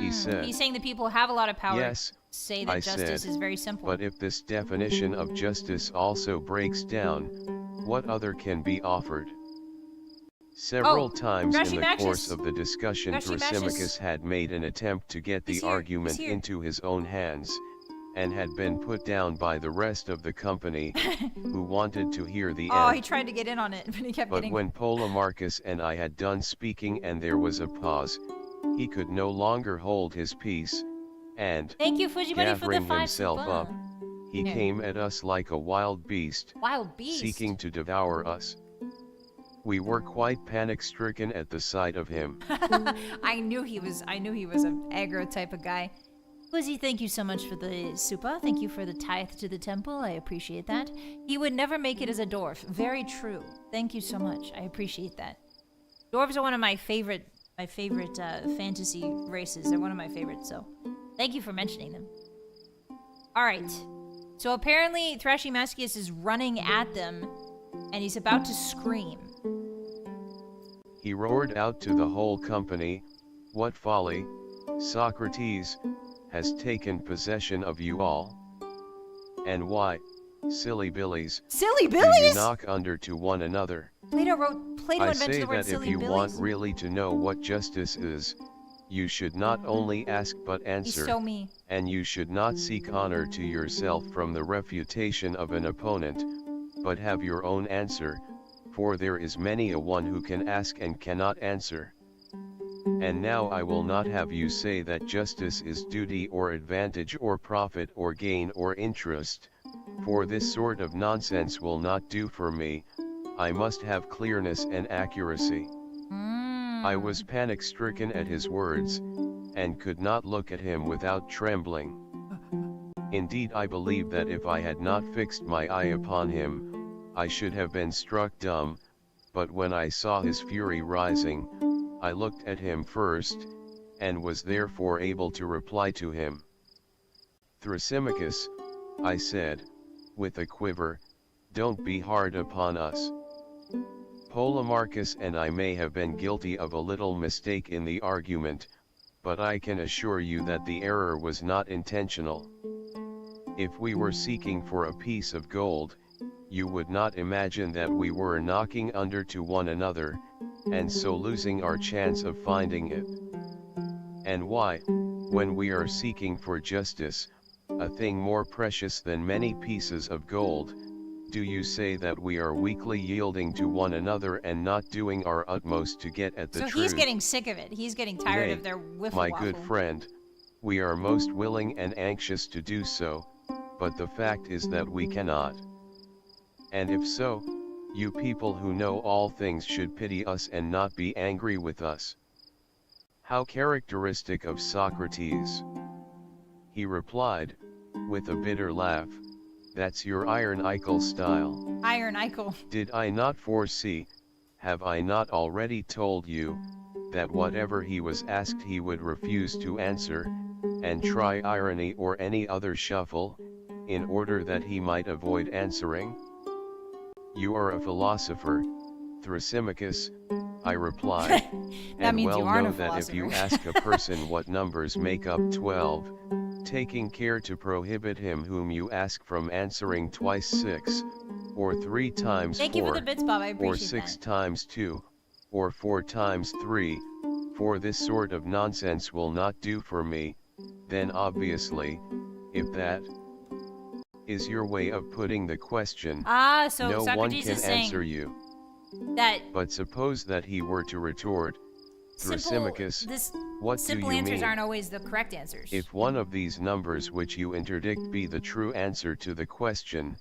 S2: he said.
S1: He's saying that people have a lot of power.
S2: Yes,
S1: say that
S2: I
S1: justice
S2: said,
S1: is very simple.
S2: but if this definition of justice also breaks down, what other can be offered? Several times in the course of the discussion, Thrasymachus had made an attempt to get the argument into his own hands, and had been put down by the rest of the company, who wanted to hear the end.
S1: Oh, he tried to get in on it, but he kept
S2: But when Polemarchus and I had done speaking and there was a pause, he could no longer hold his peace, and,
S1: thank you, Fujibuddy, for the
S2: gathering himself up, he came at us like a wild beast, seeking to devour us. We were quite panic-stricken at the sight of him.
S1: I knew he was an aggro type of guy. Lizzie, thank you so much for the supa. Thank you for the tithe to the temple. I appreciate that. He would never make it as a dwarf. Very true. Thank you so much. I appreciate that. Dwarves are one of my favorite fantasy races. They're one of my favorites, so thank you for mentioning them. All right. So apparently Thrasymachus is running at them, and he's about to scream.
S2: He roared out to the whole company, "What folly, Socrates, has taken possession of you all? And why, silly billies, do you knock under to one another?" Plato invented the word silly billies. I say that if you want really to know what justice is, you should not only ask but answer, and you should not seek honor to yourself from the refutation of an opponent, but have your own answer, for there is many a one who can ask and cannot answer. And now I will not have you say that justice is duty or advantage or profit or gain or interest, for this sort of nonsense will not do for me. I must have clearness and accuracy. I was panic-stricken at his words, and could not look at him without trembling. Indeed, I believe that if I had not fixed my eye upon him, I should have been struck dumb, but when I saw his fury rising, I looked at him first, and was therefore able to reply to him. "Thrasymachus," I said, with a quiver, "don't be hard upon us. Polemarchus and I may have been guilty of a little mistake in the argument, but I can assure you that the error was not intentional. If we were seeking for a piece of gold, you would not imagine that we were knocking under to one another, and so losing our chance of finding it. And why, when we are seeking for justice, a thing more precious than many pieces of gold, do you say that we are weakly yielding to one another and not doing our utmost to get at the truth?
S1: So he's getting sick of it. He's getting tired of their wiffle-waffle.
S2: My good friend, we are most willing and anxious to do so, but the fact is that we cannot. And if so, you people who know all things should pity us and not be angry with us." How characteristic of Socrates! He replied, with a bitter laugh, "That's your iron-icle style."
S1: Iron-icle.
S2: Did I not foresee, have I not already told you, that whatever he was asked he would refuse to answer, and try irony or any other shuffle, in order that he might avoid answering? "You are a philosopher, Thrasymachus," I replied, "and well know that if you ask a person what numbers make up 12, taking care to prohibit him whom you ask from answering twice 6, or 3 times 4, or 6 times 2, or 4 times 3, for this sort of nonsense will not do for me, then obviously, if that is your way of putting the question,
S1: so
S2: no
S1: Socrates
S2: one can
S1: is saying
S2: answer you.
S1: That
S2: but suppose that he were to retort, Thrasymachus, what do you
S1: simple
S2: mean?
S1: Answers aren't always the correct answers.
S2: If one of these numbers which you interdict be the true answer to the question,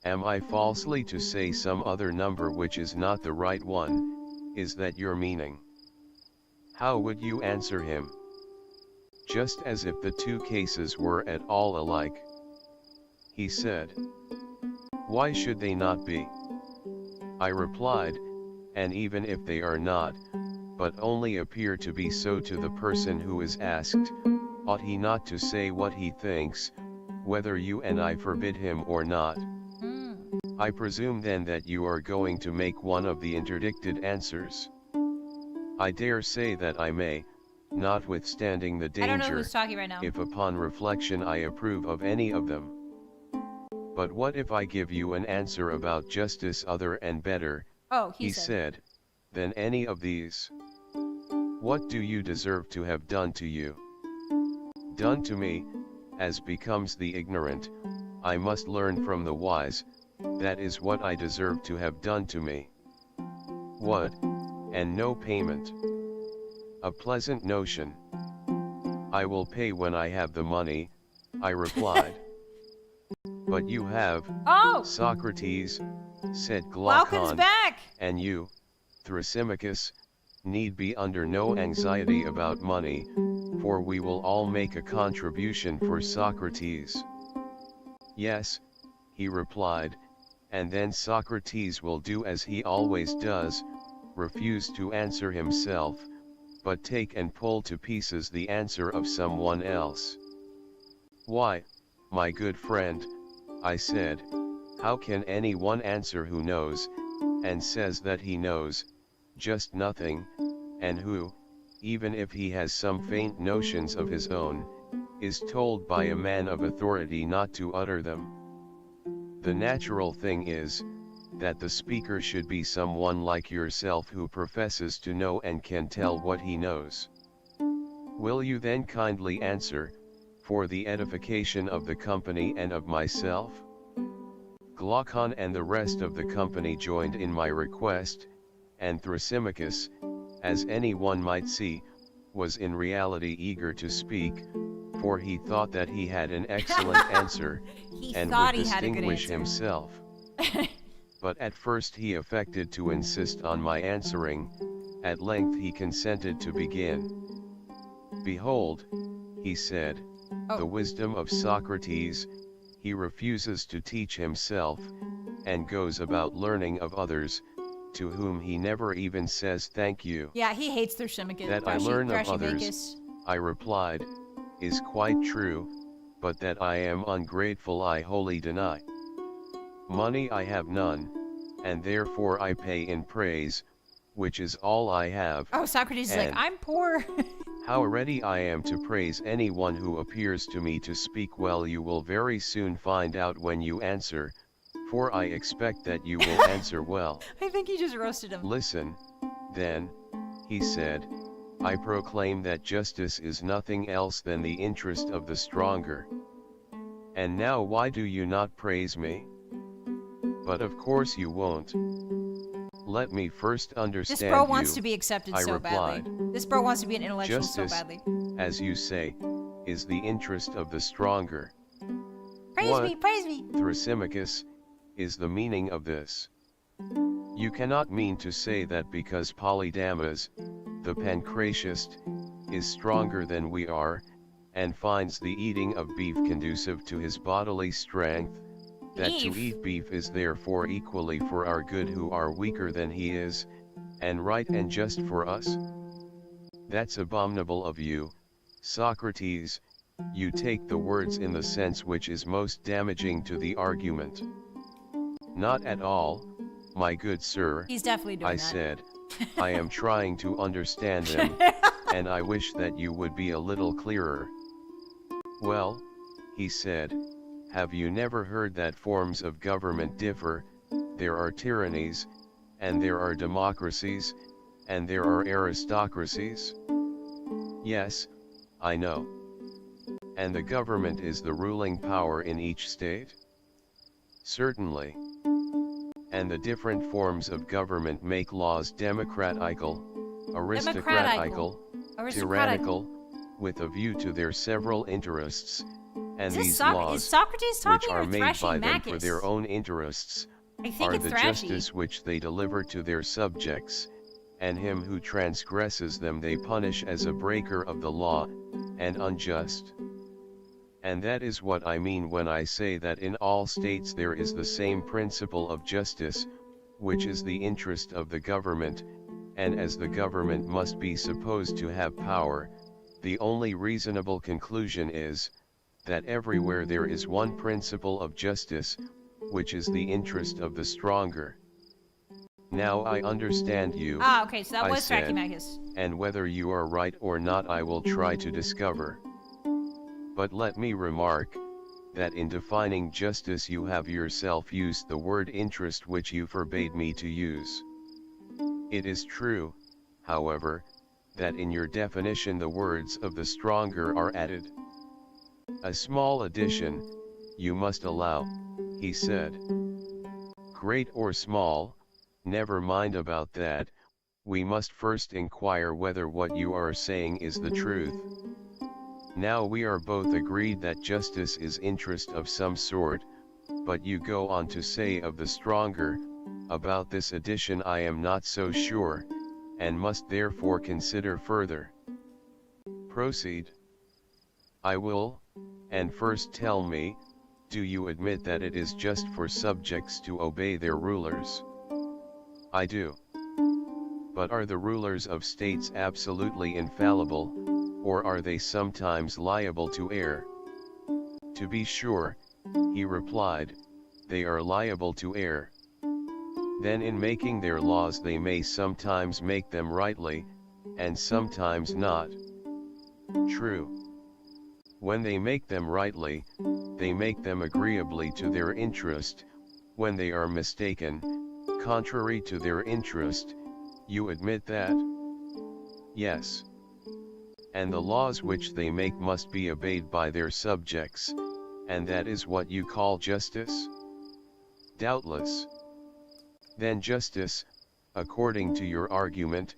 S2: am I falsely to say some other number which is not the right one? Is that your meaning? How would you answer him? Just as if the two cases were at all alike. He said, "Why should they not be?" I replied, "And even if they are not, but only appear to be so to the person who is asked, ought he not to say what he thinks, whether you and I forbid him or not?" I presume then that you are going to make one of the interdicted answers. I dare say that I may, notwithstanding the danger,
S1: I don't know who's talking right now.
S2: if upon reflection I approve of any of them. But what if I give you an answer about justice other and better,
S1: he
S2: said, than any of these? What do you deserve to have done to you? Done to me, as becomes the ignorant, I must learn from the wise, that is what I deserve to have done to me. What, and no payment? A pleasant notion. I will pay when I have the money, I replied. But you have, Socrates, said
S1: Glaucon's
S2: Glaucon,
S1: back!
S2: And you, Thrasymachus, need be under no anxiety about money, for we will all make a contribution for Socrates. Yes, he replied, and then Socrates will do as he always does, refuse to answer himself, but take and pull to pieces the answer of someone else. Why, my good friend, I said, how can anyone answer who knows, and says that he knows, just nothing, and who, even if he has some faint notions of his own, is told by a man of authority not to utter them? The natural thing is, that the speaker should be someone like yourself who professes to know and can tell what he knows. Will you then kindly answer, for the edification of the company and of myself? Glaucon and the rest of the company joined in my request, and Thrasymachus, as anyone might see, was in reality eager to speak, for he thought that he had an excellent answer, and would distinguish himself. But at first he affected to insist on my answering, at length he consented to begin. Behold, he said, the wisdom of Socrates, he refuses to teach himself, and goes about learning of others, to whom he never even says thank you.
S1: Yeah, he hates Thrasymachus.
S2: That I learn of others, I replied, is quite true, but that I am ungrateful I wholly deny. Money I have none, and therefore I pay in praise, which is all I have.
S1: Oh, Socrates is like, I'm poor.
S2: How ready I am to praise anyone who appears to me to speak well, you will very soon find out when you answer, for I expect that you will answer well.
S1: I think he just roasted him.
S2: Listen, then, he said, I proclaim that justice is nothing else than the interest of the stronger. And now why do you not praise me? But of course you won't. Let me first understand you.
S1: This bro wants to be accepted
S2: I
S1: so
S2: replied.
S1: badly. This bro wants to be an intellectual
S2: Justice,
S1: so badly.
S2: as you say, is the interest of the stronger.
S1: Praise me, praise me.
S2: Thrasymachus, is the meaning of this? You cannot mean to say that because Polydamas, the pancratiast, is stronger than we are, and finds the eating of beef conducive to his bodily strength, that to eat beef is therefore equally for our good who are weaker than he is, and right and just for us? That's abominable of you, Socrates. You take the words in the sense which is most damaging to the argument. Not at all, my good sir.
S1: He's definitely doing
S2: I said, I am trying to understand them, and I wish that you would be a little clearer. Well, he said, have you never heard that forms of government differ? There are tyrannies, and there are democracies, and there are aristocracies. Yes, I know. And the government is the ruling power in each state? Certainly. And the different forms of government make laws democratical, aristocratical, tyrannical, with a view to their several interests, and these laws, which are made by them for their own interests, are the justice which they deliver to their subjects, and him who transgresses them they punish as a breaker of the law, and unjust. And that is what I mean when I say that in all states there is the same principle of justice, which is the interest of the government, and as the government must be supposed to have power, the only reasonable conclusion is, that everywhere there is one principle of justice, which is the interest of the stronger. Now I understand you,
S1: okay, so that
S2: I
S1: was
S2: said,
S1: Trachymachus.
S2: and whether you are right or not I will try to discover. But let me remark, that in defining justice you have yourself used the word interest which you forbade me to use. It is true, however, that in your definition the words of the stronger are added. A small addition, you must allow, he said. Great or small, never mind about that, we must first inquire whether what you are saying is the truth. Now we are both agreed that justice is interest of some sort, but you go on to say of the stronger, about this addition I am not so sure, and must therefore consider further. Proceed. I will, and first tell me, do you admit that it is just for subjects to obey their rulers? I do. But are the rulers of states absolutely infallible, or are they sometimes liable to err? To be sure, he replied, they are liable to err. Then in making their laws they may sometimes make them rightly, and sometimes not. True. When they make them rightly, they make them agreeably to their interest. When they are mistaken, contrary to their interest, you admit that? Yes. And the laws which they make must be obeyed by their subjects, and that is what you call justice? Doubtless. Then justice, according to your argument,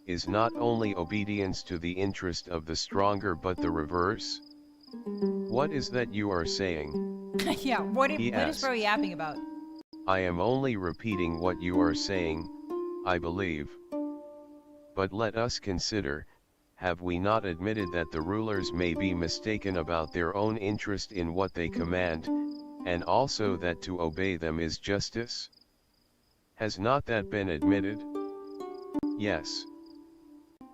S2: is not only obedience to the interest of the stronger but the reverse? What is that you are saying?
S1: Yeah, what is bro yapping about?
S2: I am only repeating what you are saying, I believe. But let us consider, have we not admitted that the rulers may be mistaken about their own interest in what they command, and also that to obey them is justice? Has not that been admitted? Yes.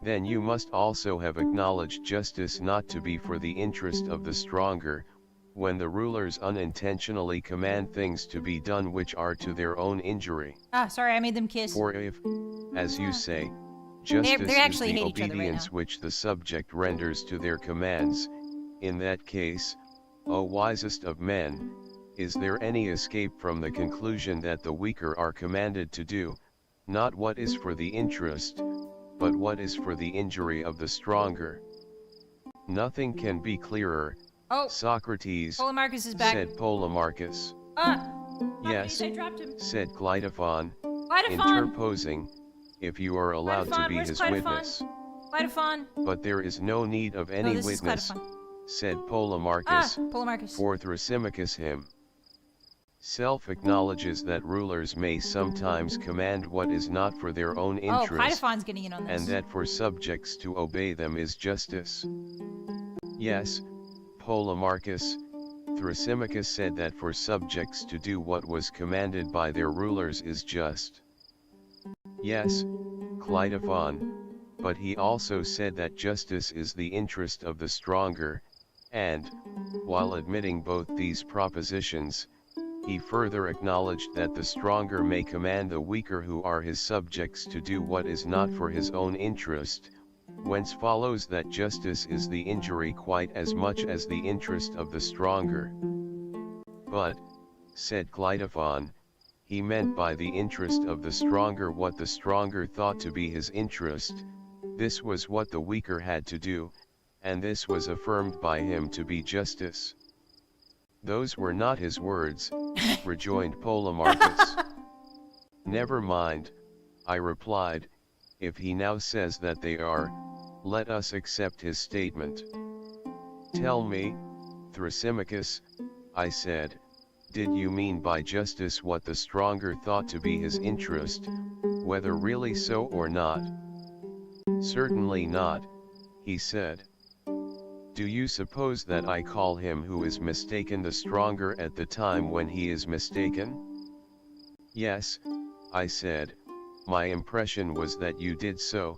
S2: Then you must also have acknowledged justice not to be for the interest of the stronger, when the rulers unintentionally command things to be done which are to their own injury.
S1: Sorry, I made them kiss.
S2: For if, as you say, justice
S1: they actually
S2: is the
S1: hate each other right
S2: obedience
S1: now.
S2: which the subject renders to their commands, in that case, O wisest of men, is there any escape from the conclusion that the weaker are commanded to do, not what is for the interest, but what is for the injury of the stronger? Nothing can be clearer, Socrates,
S1: Polemarchus is back.
S2: said Polemarchus. Yes,
S1: I dropped him.
S2: said Cleitophon,
S1: Cleitophon!
S2: interposing, if you are allowed to be
S1: Where's
S2: his
S1: Cleitophon?
S2: witness.
S1: Cleitophon.
S2: But there is no need of any
S1: this is
S2: witness,
S1: Cleitophon.
S2: said Polemarchus,
S1: Polemarchus.
S2: for Thrasymachus him. Self acknowledges that rulers may sometimes command what is not for their own interest,
S1: Cleitophon's getting in on this.
S2: and that for subjects to obey them is justice. Yes, Polemarchus, Thrasymachus said that for subjects to do what was commanded by their rulers is just. Yes, Cleitophon, but he also said that justice is the interest of the stronger, and, while admitting both these propositions, he further acknowledged that the stronger may command the weaker who are his subjects to do what is not for his own interest, whence follows that justice is the injury quite as much as the interest of the stronger. But, said Cleitophon, he meant by the interest of the stronger what the stronger thought to be his interest, this was what the weaker had to do, and this was affirmed by him to be justice. Those were not his words, rejoined Polemarchus. Never mind, I replied, if he now says that they are, let us accept his statement. Tell me, Thrasymachus, I said, did you mean by justice what the stronger thought to be his interest, whether really so or not? Certainly not, he said. Do you suppose that I call him who is mistaken the stronger at the time when he is mistaken? Yes, I said, my impression was that you did so,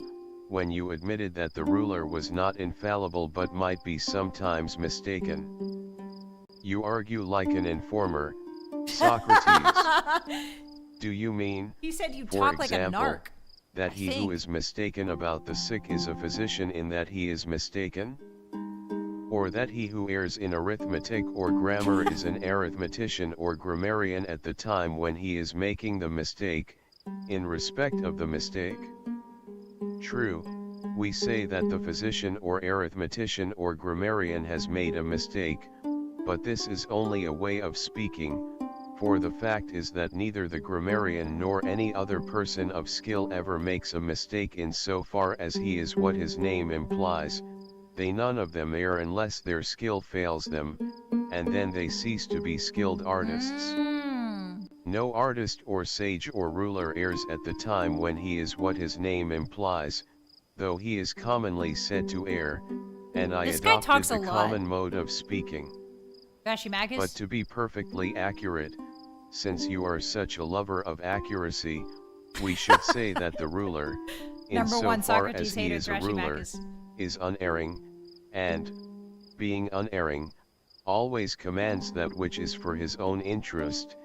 S2: when you admitted that the ruler was not infallible but might be sometimes mistaken. You argue like an informer, Socrates, do you mean,
S1: He said you
S2: for
S1: talk like a
S2: example,
S1: narc.
S2: that
S1: I
S2: he
S1: think.
S2: who is mistaken about the sick is a physician in that he is mistaken? Or that he who errs in arithmetic or grammar is an arithmetician or grammarian at the time when he is making the mistake, in respect of the mistake? True, we say that the physician or arithmetician or grammarian has made a mistake, but this is only a way of speaking, for the fact is that neither the grammarian nor any other person of skill ever makes a mistake in so far as he is what his name implies. They none of them err unless their skill fails them, and then they cease to be skilled artists. No artist or sage or ruler errs at the time when he is what his name implies, though he is commonly said to err, and I
S1: This guy
S2: adopted
S1: talks
S2: the
S1: a lot.
S2: common mode of speaking.
S1: Gashimagus?
S2: But to be perfectly accurate, since you are such a lover of accuracy, we should say that the ruler,
S1: Number one
S2: insofar
S1: Socrates
S2: as he
S1: hater,
S2: is a ruler,
S1: Gashimagus.
S2: is unerring, and, being unerring, always commands that which is for his own interest,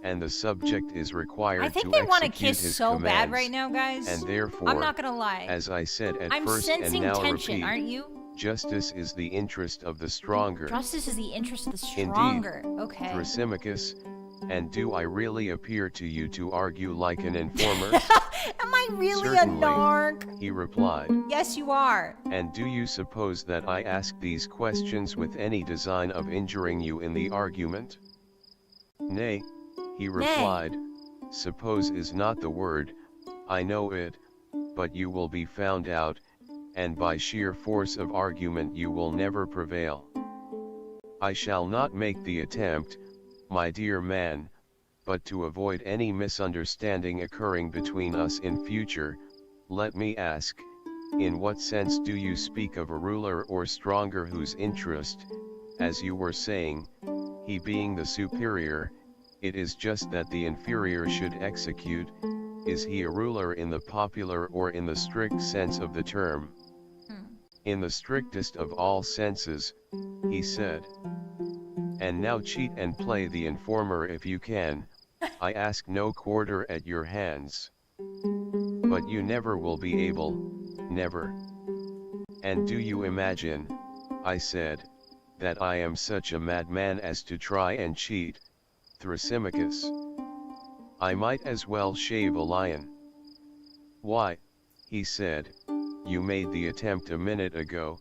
S2: and the subject is required
S1: I think
S2: to
S1: they want to
S2: execute
S1: kiss
S2: his
S1: so bad
S2: commands,
S1: right now, guys.
S2: and therefore,
S1: I'm not gonna lie.
S2: as I said at
S1: I'm
S2: first and
S1: sensing
S2: now
S1: tension,
S2: repeat,
S1: aren't you?
S2: justice is the interest of the stronger.
S1: Justice is the interest of the
S2: Indeed,
S1: stronger. Okay.
S2: Thrasymachus, and do I really appear to you to argue like an informer?
S1: Am I really
S2: Certainly,
S1: a narc?
S2: he replied.
S1: Yes, you are.
S2: And do you suppose that I ask these questions with any design of injuring you in the argument? Nay, he replied, suppose is not the word, I know it, but you will be found out, and by sheer force of argument you will never prevail. I shall not make the attempt, my dear man, but to avoid any misunderstanding occurring between us in future, let me ask, in what sense do you speak of a ruler or stronger whose interest, as you were saying, he being the superior, it is just that the inferior should execute? Is he a ruler in the popular or in the strict sense of the term? In the strictest of all senses, he said. And now cheat and play the informer if you can, I ask no quarter at your hands. But you never will be able, never. And do you imagine, I said, that I am such a madman as to try and cheat, Thrasymachus? I might as well shave a lion. Why, he said, you made the attempt a minute ago,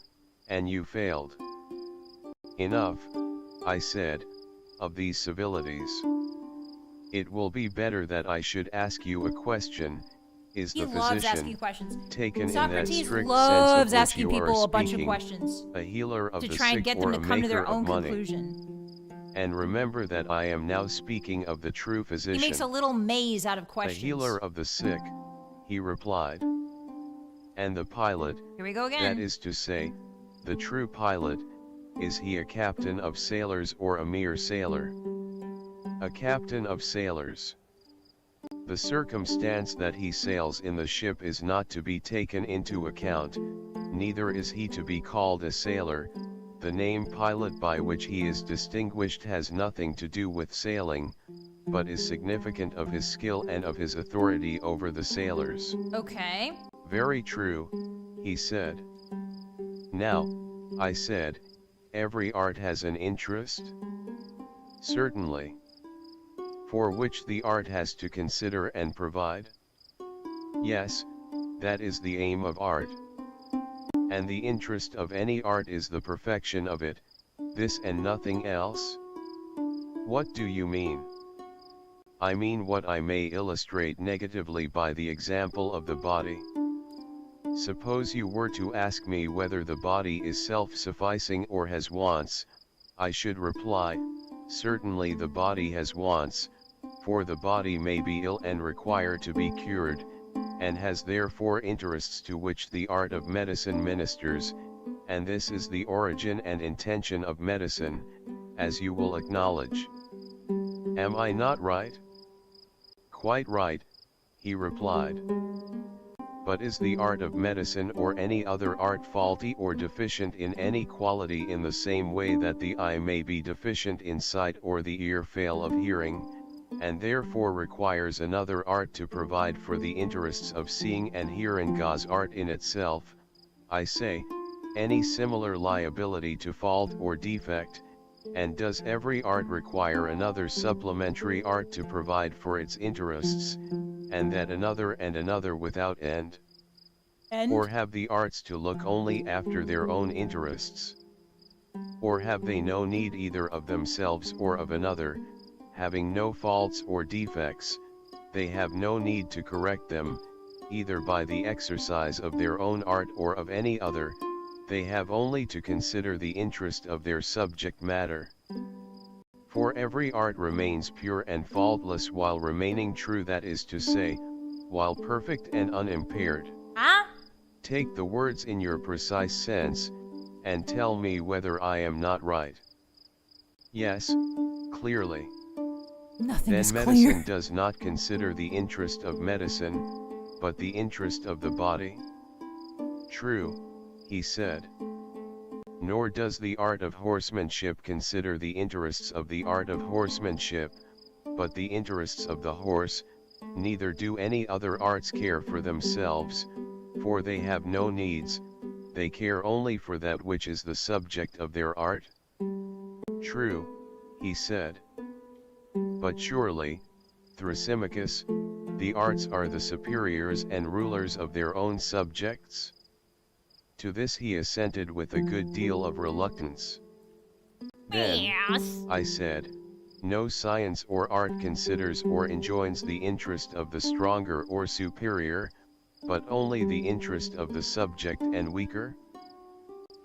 S2: and you failed. Enough, I said, of these civilities. It will be better that I should ask you a question. Is
S1: He
S2: the
S1: loves asking
S2: physician,
S1: questions.
S2: taken
S1: Socrates
S2: in that strict
S1: loves
S2: sense of which
S1: asking
S2: you
S1: people
S2: are
S1: a bunch of
S2: speaking,
S1: questions
S2: a healer of
S1: to
S2: the
S1: try and
S2: sick
S1: get
S2: or
S1: them
S2: a
S1: to come to
S2: maker
S1: their
S2: of
S1: own
S2: money?
S1: conclusion.
S2: And remember that I am now speaking of the true
S1: He
S2: physician,
S1: makes a little maze out of
S2: a
S1: questions.
S2: healer of the sick, he replied. And the pilot,
S1: Here we go again.
S2: that is to say, the true pilot, is he a captain of sailors or a mere sailor? A captain of sailors. The circumstance that he sails in the ship is not to be taken into account, neither is he to be called a sailor. The name pilot by which he is distinguished has nothing to do with sailing, but is significant of his skill and of his authority over the sailors.
S1: Okay.
S2: Very true, he said. Now, I said, every art has an interest? Certainly. For which the art has to consider and provide? Yes, that is the aim of art. And the interest of any art is the perfection of it, this and nothing else? What do you mean? I mean what I may illustrate negatively by the example of the body. Suppose you were to ask me whether the body is self-sufficing or has wants, I should reply, certainly the body has wants, for the body may be ill and require to be cured, and has therefore interests to which the art of medicine ministers, and this is the origin and intention of medicine, as you will acknowledge. Am I not right? Quite right, he replied. But is the art of medicine or any other art faulty or deficient in any quality in the same way that the eye may be deficient in sight or the ear fail of hearing, and therefore requires another art to provide for the interests of seeing and hearing God's art in itself, I say, any similar liability to fault or defect, and does every art require another supplementary art to provide for its interests, and that another and another without end? Or have the arts to look only after their own interests? Or have they no need either of themselves or of another, having no faults or defects, they have no need to correct them, either by the exercise of their own art or of any other, they have only to consider the interest of their subject matter. For every art remains pure and faultless while remaining true, that is to say, while perfect and unimpaired. Take the words in your precise sense, and tell me whether I am not right. Yes, clearly.
S1: Nothing
S2: Then
S1: is
S2: medicine
S1: clear.
S2: does not consider the interest of medicine, but the interest of the body? True, he said. Nor does the art of horsemanship consider the interests of the art of horsemanship, but the interests of the horse, neither do any other arts care for themselves, for they have no needs, they care only for that which is the subject of their art? True, he said. But surely, Thrasymachus, the arts are the superiors and rulers of their own subjects? To this he assented with a good deal of reluctance. Then,
S1: Yes.
S2: I said, no science or art considers or enjoins the interest of the stronger or superior, but only the interest of the subject and weaker?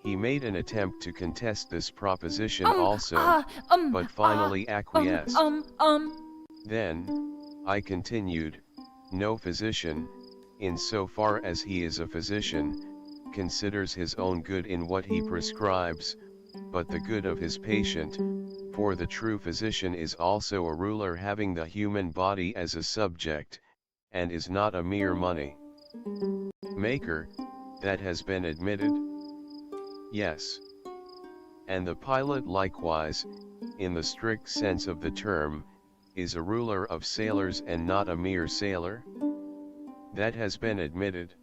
S2: He made an attempt to contest this proposition also, but finally acquiesced. Then, I continued, no physician, in so far as he is a physician, considers his own good in what he prescribes, but the good of his patient, for the true physician is also a ruler having the human body as a subject, and is not a mere money maker, that has been admitted? Yes. And the pilot likewise, in the strict sense of the term, is a ruler of sailors and not a mere sailor? That has been admitted.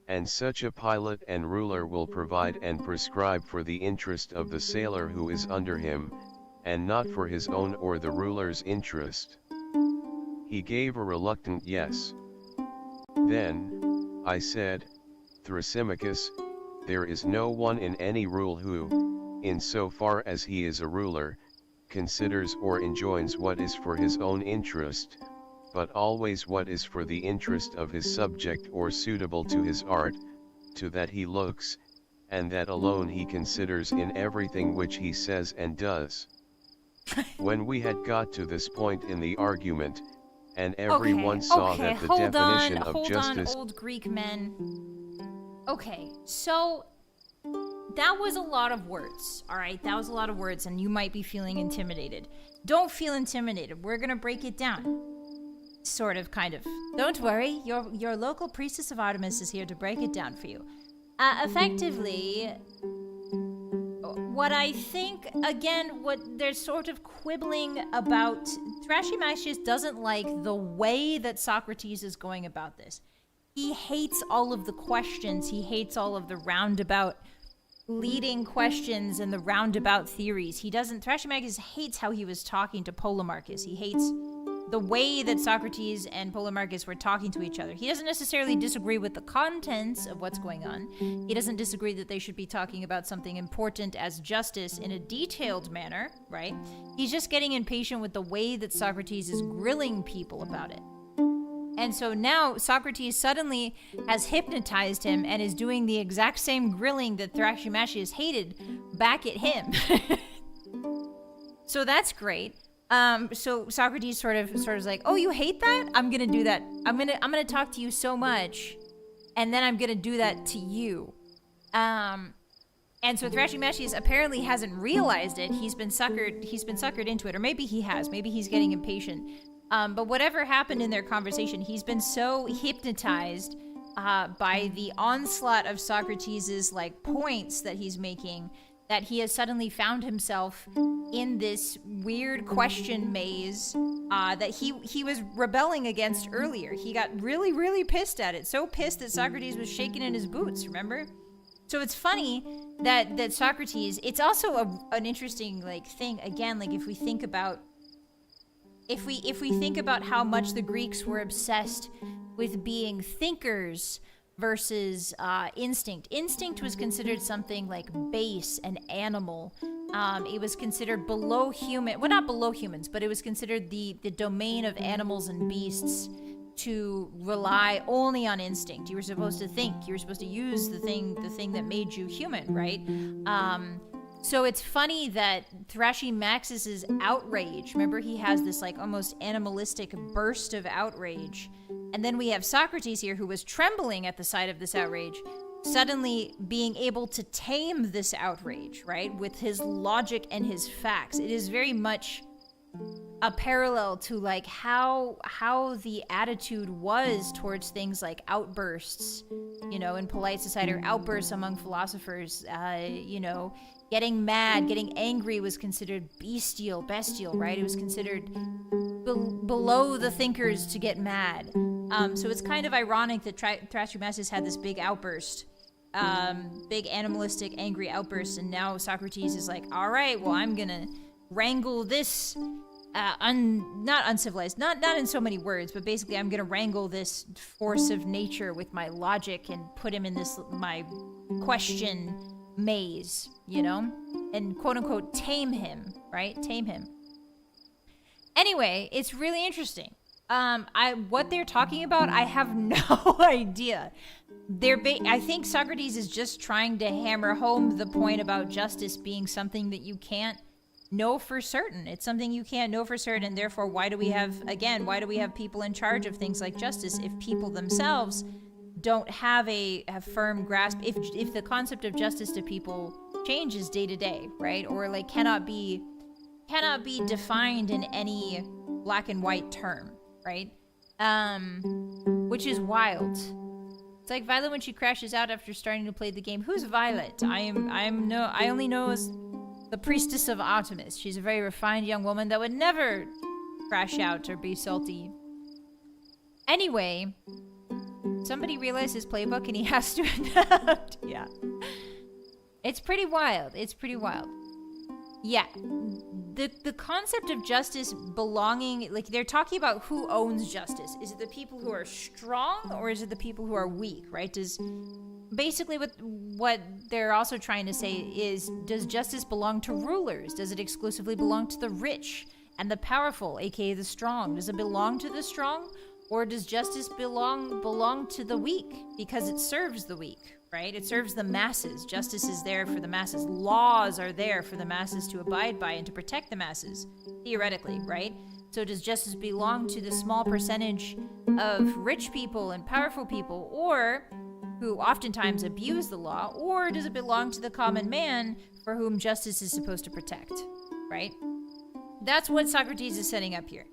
S2: And such a pilot and ruler will provide and prescribe for the interest of the sailor who is under him, and not for his own or the ruler's interest. He gave a reluctant yes. Then, I said, Thrasymachus, there is no one in any rule who, in so far as he is a ruler, considers or enjoins what is for his own interest, but always what is for the interest of his subject or suitable to his art, to that he looks, and that alone he considers in everything which he says and does. When we had got to this point in the argument, and everyone saw that the definition of justice...
S1: Hold on, old Greek men. Okay, so that was a lot of words, alright? That was a lot of words, and you might be feeling intimidated. Don't feel intimidated. We're gonna break it down. Sort of, kind of. Don't worry, your local priestess of Artemis is here to break it down for you. Effectively, what I think, again, what they're sort of quibbling about, Thrasymachus doesn't like the way that Socrates is going about this. He hates all of the questions, he hates all of the roundabout leading questions and the roundabout theories. Thrasymachus hates how he was talking to Polemarchus. He hates the way that Socrates and Polemarchus were talking to each other. He doesn't necessarily disagree with the contents of what's going on. He doesn't disagree that they should be talking about something important as justice in a detailed manner, right? He's just getting impatient with the way that Socrates is grilling people about it. And so now Socrates suddenly has hypnotized him and is doing the exact same grilling that Thrasymachus hated back at him. So that's great. So Socrates sort of is like, oh, you hate that? I'm gonna do that. I'm gonna talk to you so much, and then I'm gonna do that to you. And so Thrasymachus apparently hasn't realized it. He's been suckered into it, or maybe he has. Maybe he's getting impatient. But whatever happened in their conversation, he's been so hypnotized by the onslaught of Socrates's like points that he's making that he has suddenly found himself in this weird question maze that he was rebelling against earlier. He got really, really pissed at it. So pissed that Socrates was shaking in his boots, remember? So it's funny that Socrates, it's also an interesting like thing, again, like if we think about how much the Greeks were obsessed with being thinkers versus instinct. Instinct was considered something like base and animal. It was considered below human, well, not below humans, but it was considered the domain of animals and beasts to rely only on instinct. You were supposed to think. You were supposed to use the thing that made you human, right? So it's funny that Thrashymaxus's outrage, remember he has this like almost animalistic burst of outrage. And then we have Socrates here who was trembling at the sight of this outrage, suddenly being able to tame this outrage, right? With his logic and his facts. It is very much a parallel to like how the attitude was towards things like outbursts, you know, in polite society, or outbursts among philosophers, you know, getting mad, getting angry was considered bestial, right? It was considered below the thinkers to get mad. So it's kind of ironic that Thrashymaxus had this big outburst, big animalistic, angry outburst, and now Socrates is like, all right, well, I'm gonna wrangle this, not uncivilized, not in so many words, but basically I'm gonna wrangle this force of nature with my logic and put him in this, my question maze, you know, and quote unquote tame him, right? Tame him. Anyway, it's really interesting. What they're talking about, I have no idea. I think Socrates is just trying to hammer home the point about justice being something that you can't know for certain. It's something you can't know for certain. Therefore, why do we have people in charge of things like justice if people themselves don't have a firm grasp, if the concept of justice to people changes day to day, right? Or like cannot be defined in any black and white term, right? Which is wild. It's like Vylett when she crashes out after starting to play the game. Who's Vylett? I only know as the priestess of Artemis. She's a very refined young woman that would never crash out or be salty. Anyway, somebody realized his playbook and he has to adapt. Yeah. It's pretty wild. Yeah. The concept of justice belonging, like they're talking about who owns justice. Is it the people who are strong or is it the people who are weak, right? Basically what they're also trying to say is, does justice belong to rulers? Does it exclusively belong to the rich and the powerful, aka the strong? Does it belong to the strong? Or does justice belong to the weak because it serves the weak, right? It serves the masses. Justice is there for the masses. Laws are there for the masses to abide by and to protect the masses, theoretically, right? So does justice belong to the small percentage of rich people and powerful people, or who oftentimes abuse the law, or does it belong to the common man for whom justice is supposed to protect, right? That's what Socrates is setting up here.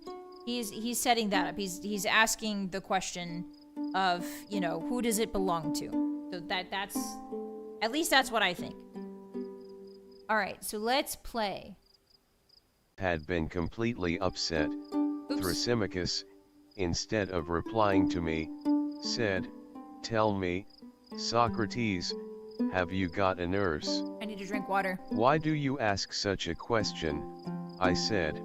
S1: He's setting that up. He's asking the question of, you know, who does it belong to? So that's at least that's what I think. All right, so let's play.
S2: Had been completely upset.
S1: Oops.
S2: Thrasymachus, instead of replying to me, said, "Tell me, Socrates, have you got a nurse?"
S1: I need to drink water.
S2: "Why do you ask such a question?" I said,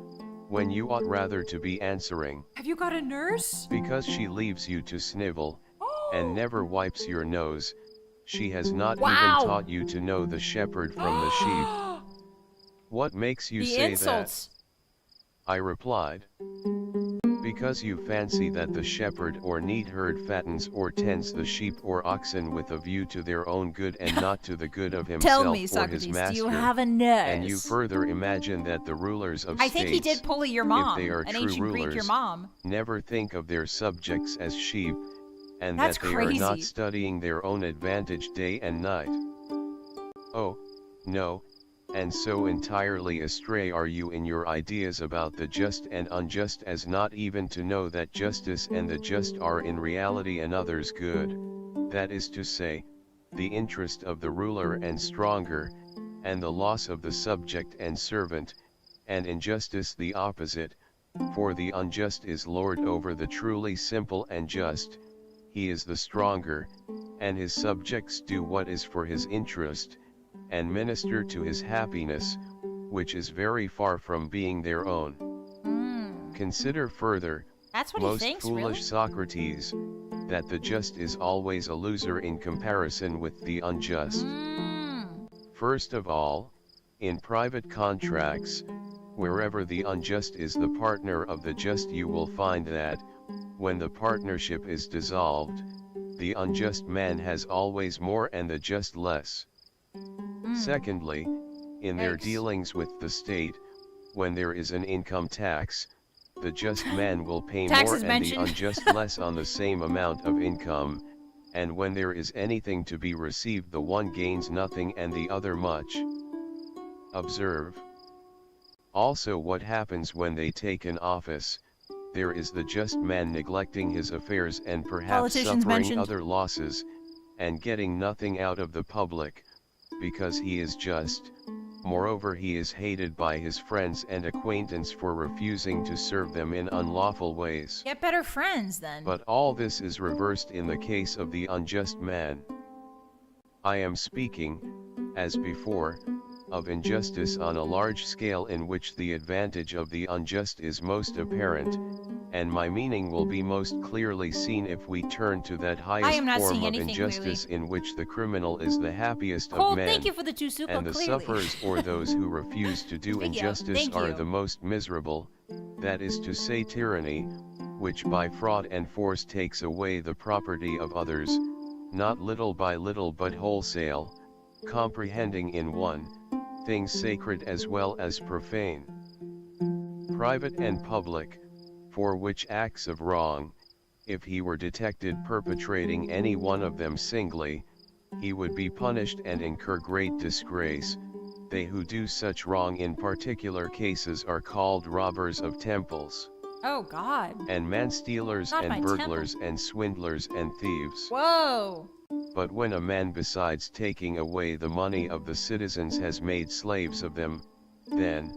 S2: "when you ought rather to be answering."
S1: Have you got a nurse?
S2: "Because she leaves you to snivel, and never wipes your nose. She has not even taught you to know the shepherd from the sheep." "What makes you say
S1: insults.
S2: that?" I replied. "Because you fancy that the shepherd or neatherd fattens or tends the sheep or oxen with a view to their own good and not to the good of himself
S1: Tell me,
S2: or
S1: Socrates,
S2: his master.
S1: do you have a nurse?
S2: And you further imagine that the rulers of
S1: I
S2: states,
S1: think he did pull your mom,
S2: if they are
S1: an
S2: true
S1: ancient Greek, your
S2: rulers,
S1: mom.
S2: never think of their subjects as sheep, and
S1: That's
S2: that they
S1: crazy.
S2: are not studying their own advantage day and night. Oh, no, and so entirely astray are you in your ideas about the just and unjust as not even to know that justice and the just are in reality another's good, that is to say, the interest of the ruler and stronger, and the loss of the subject and servant, and injustice the opposite, for the unjust is lord over the truly simple and just, he is the stronger, and his subjects do what is for his interest, and minister to his happiness, which is very far from being their own. Consider further,
S1: That's what
S2: most
S1: he thinks,
S2: foolish
S1: really?
S2: Socrates, that the just is always a loser in comparison with the unjust. First of all, in private contracts, wherever the unjust is the partner of the just, you will find that, when the partnership is dissolved, the unjust man has always more and the just less. Secondly, in their dealings with the state, when there is an income tax, the just man will pay more
S1: Taxes
S2: and
S1: mentioned.
S2: the unjust less on the same amount of income, and when there is anything to be received, the one gains nothing and the other much. Observe also what happens when they take an office. There is the just man neglecting his affairs and perhaps suffering other losses, and getting nothing out of the public, because he is just. Moreover, he is hated by his friends and acquaintance for refusing to serve them in unlawful ways.
S1: Get better friends, then.
S2: But all this is reversed in the case of the unjust man. I am speaking, as before, of injustice on a large scale in which the advantage of the unjust is most apparent, and my meaning will be most clearly seen if we turn to that highest form of injustice in which the criminal is the happiest of men,
S1: thank you for the Tusuko,
S2: and the sufferers or those who refuse to do injustice are the most miserable, that is to say tyranny, which by fraud and force takes away the property of others, not little by little but wholesale, comprehending in one, things sacred as well as profane, private and public, for which acts of wrong, if he were detected perpetrating any one of them singly, he would be punished and incur great disgrace. They who do such wrong in particular cases are called robbers of temples.
S1: Oh God.
S2: And man-stealers and burglars and swindlers and thieves.
S1: Whoa.
S2: But when a man besides taking away the money of the citizens has made slaves of them, then,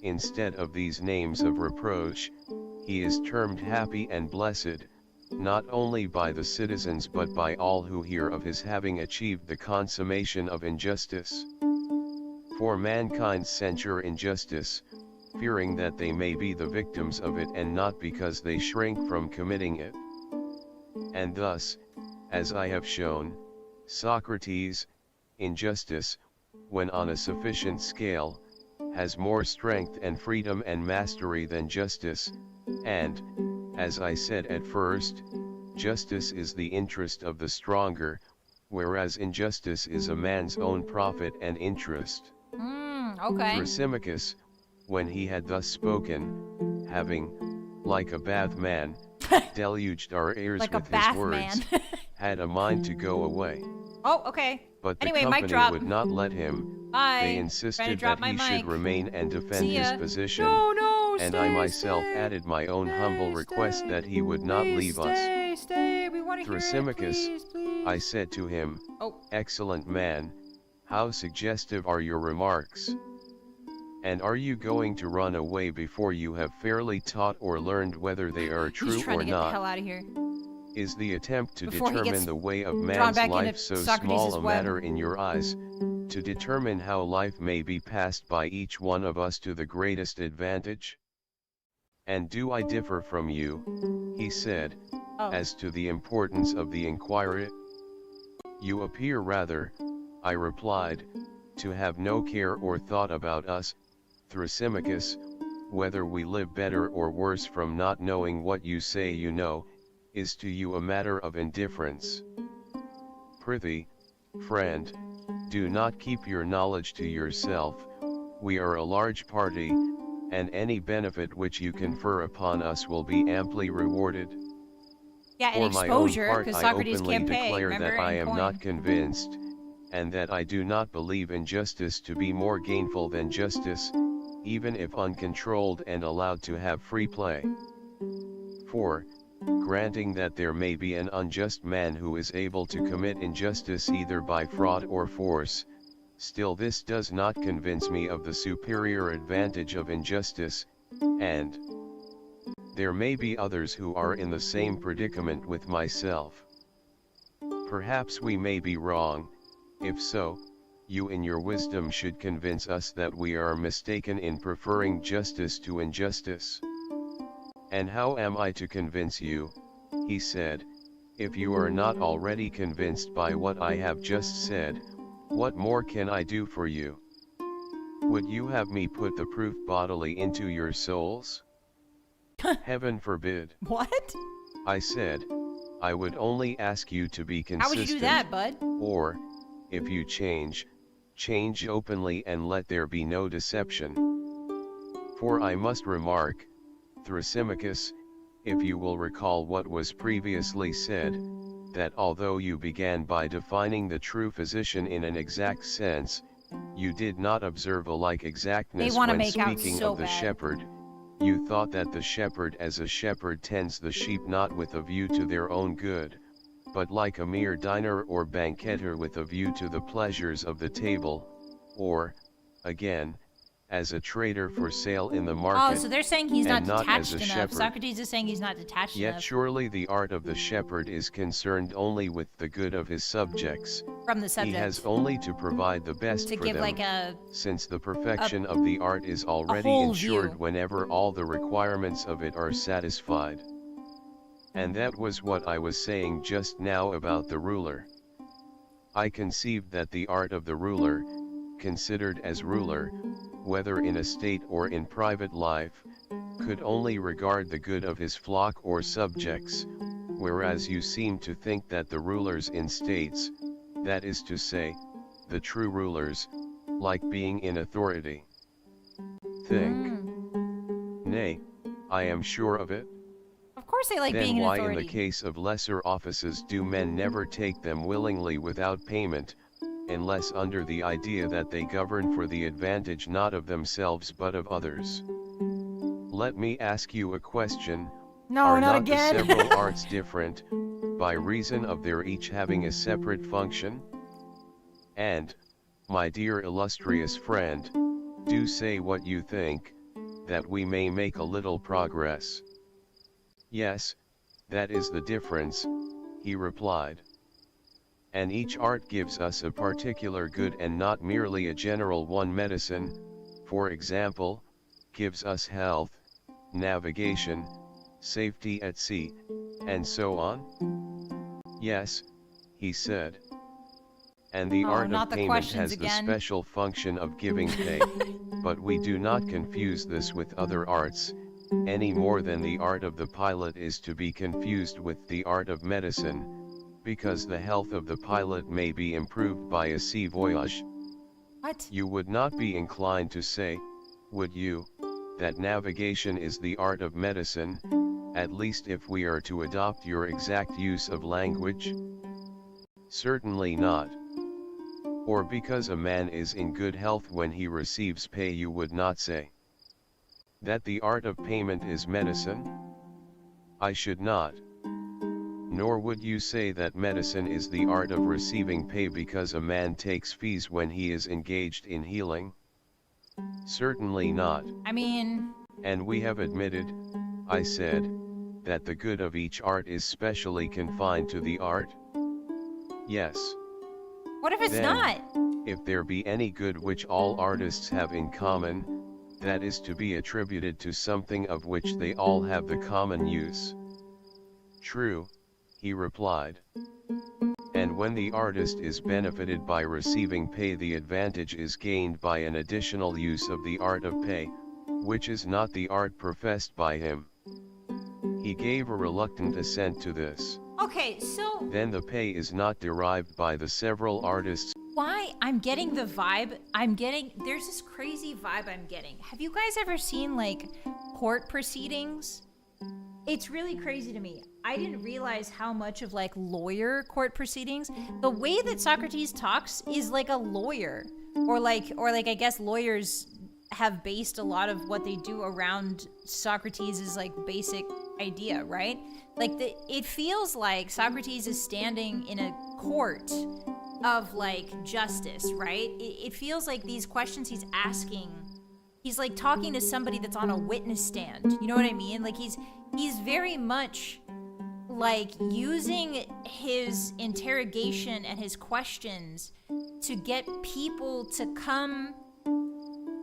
S2: instead of these names of reproach, he is termed happy and blessed, not only by the citizens but by all who hear of his having achieved the consummation of injustice. For mankind censure injustice, fearing that they may be the victims of it and not because they shrink from committing it. And thus, as I have shown, Socrates, injustice, when on a sufficient scale, has more strength and freedom and mastery than justice, and, as I said at first, justice is the interest of the stronger, whereas injustice is a man's own profit and interest.
S1: Okay.
S2: Thrasymachus, when he had thus spoken, having, like a bath man, deluged our ears
S1: like
S2: with his words, had a mind to go away.
S1: Oh, okay.
S2: But the
S1: anyway,
S2: company would not let him.
S1: Bye.
S2: They insisted that he should remain and defend his position, and
S1: stay,
S2: I myself added my own humble request that he would not leave us.
S1: Stay, we want to
S2: Thrasymachus,
S1: hear it, please.
S2: I said to him, Excellent man, how suggestive are your remarks. And are you going to run away before you have fairly taught or learned whether they are true
S1: He's trying
S2: or
S1: to get
S2: not?
S1: the hell out of here.
S2: Is the attempt to
S1: Before
S2: determine the way of man's life so small a matter in your eyes, to determine how life may be passed by each one of us to the greatest advantage? And do I differ from you, he said, as to the importance of the inquiry? You appear rather, I replied, to have no care or thought about us, Thrasymachus, whether we live better or worse from not knowing what you say you know, is to you a matter of indifference. Prithee, friend, do not keep your knowledge to yourself, we are a large party, and any benefit which you confer upon us will be amply rewarded.
S1: Yeah, and
S2: For my own
S1: exposure,
S2: part,
S1: because
S2: I
S1: Socrates
S2: openly
S1: can't pay,
S2: declare
S1: remember,
S2: that I
S1: in
S2: am
S1: coin.
S2: not convinced, and that I do not believe injustice to be more gainful than justice, even if uncontrolled and allowed to have free play. For, granting that there may be an unjust man who is able to commit injustice either by fraud or force, Still this does not convince me of the superior advantage of injustice, and there may be others who are in the same predicament with myself. Perhaps we may be wrong. If so, you in your wisdom should convince us that we are mistaken in preferring justice to injustice. And how am I to convince you, he said, if you are not already convinced by what I have just said? What more can I do for you? Would you have me put the proof bodily into your souls? Heaven forbid.
S1: What?
S2: I said, I would only ask you to be consistent.
S1: How would you do that, bud?
S2: Or, if you change openly and let there be no deception. For I must remark, Thrasymachus, if you will recall what was previously said, that although you began by defining the true physician in an exact sense, you did not observe a like exactness when speaking of the shepherd. You thought that the shepherd as a shepherd tends the sheep not with a view to their own good, but like a mere diner or banqueter with a view to the pleasures of the table, or, again, as a trader for sale in the market.
S1: Oh, so they're saying he's not detached enough.
S2: Shepherd.
S1: Socrates is saying he's not detached enough.
S2: Yet surely the art of the shepherd is concerned only with the good of his subjects.
S1: From the subject.
S2: He has only to provide the best
S1: to
S2: for
S1: give
S2: them,
S1: like
S2: since the perfection of the art is already ensured whenever all the requirements of it are satisfied. And that was what I was saying just now about the ruler. I conceived that the art of the ruler, considered as ruler, whether in a state or in private life, could only regard the good of his flock or subjects, whereas you seem to think that the rulers in states, that is to say, the true rulers, like being in authority. Think. Nay, I am sure of it.
S1: Of course they like
S2: then
S1: being in authority.
S2: Then why in the case of lesser offices do men never take them willingly without payment, unless under the idea that they govern for the advantage not of themselves but of others? Let me ask you a question.
S1: No,
S2: are
S1: not
S2: not
S1: again.
S2: the several arts different, by reason of their each having a separate function? And, my dear illustrious friend, do say what you think, that we may make a little progress. Yes, that is the difference, he replied. And each art gives us a particular good and not merely a general one. Medicine, for example, gives us health, navigation, safety at sea, and so on? Yes, he said. And the art of payment has the special function of giving pay, but we do not confuse this with other arts, any more than the art of the pilot is to be confused with the art of medicine, because the health of the pilot may be improved by a sea voyage.
S1: What?
S2: You would not be inclined to say, would you, that navigation is the art of medicine, at least if we are to adopt your exact use of language? Certainly not. Or because a man is in good health when he receives pay, you would not say that the art of payment is medicine? I should not. Nor would you say that medicine is the art of receiving pay because a man takes fees when he is engaged in healing? Certainly not.
S1: I mean...
S2: And we have admitted, I said, that the good of each art is specially confined to the art? Yes.
S1: What if it's
S2: then,
S1: not?
S2: If there be any good which all artists have in common, that is to be attributed to something of which they all have the common use. True, he replied. And when the artist is benefited by receiving pay, the advantage is gained by an additional use of the art of pay, which is not the art professed by him. He gave a reluctant assent to this.
S1: Okay, so...
S2: Then the pay is not derived by the several artists.
S1: Why? I'm getting the vibe. There's this crazy vibe I'm getting. Have you guys ever seen, like, court proceedings? It's really crazy to me. I didn't realize how much of, like, lawyer court proceedings. The way that Socrates talks is like a lawyer. Or like I guess lawyers have based a lot of what they do around Socrates' like basic idea, right? Like it feels like Socrates is standing in a court of like justice, right? It feels like these questions he's asking, he's like talking to somebody that's on a witness stand. You know what I mean? Like he's very much like using his interrogation and his questions to get people to come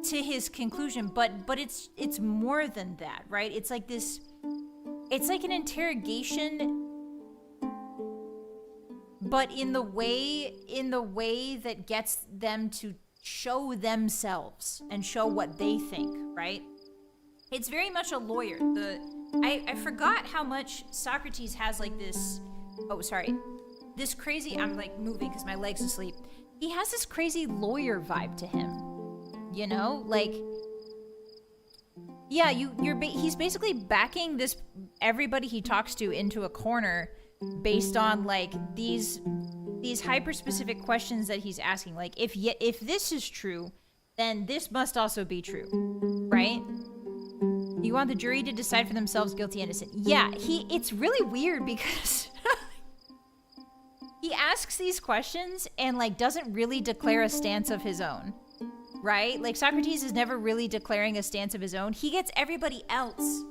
S1: to his conclusion, but it's more than that, right? It's like this, it's like an interrogation, but in the way that gets them to show themselves and show what they think, right? It's very much a lawyer. I forgot how much Socrates has like this, this crazy, I'm like moving because my leg's asleep. He has this crazy lawyer vibe to him, you know? Like, yeah, he's basically backing this, everybody he talks to into a corner based on like these hyper-specific questions that he's asking. Like, if this is true, then this must also be true, right? You want the jury to decide for themselves, guilty, innocent. Yeah, it's really weird because he asks these questions and like doesn't really declare a stance of his own, right? Like Socrates is never really declaring a stance of his own. He gets everybody else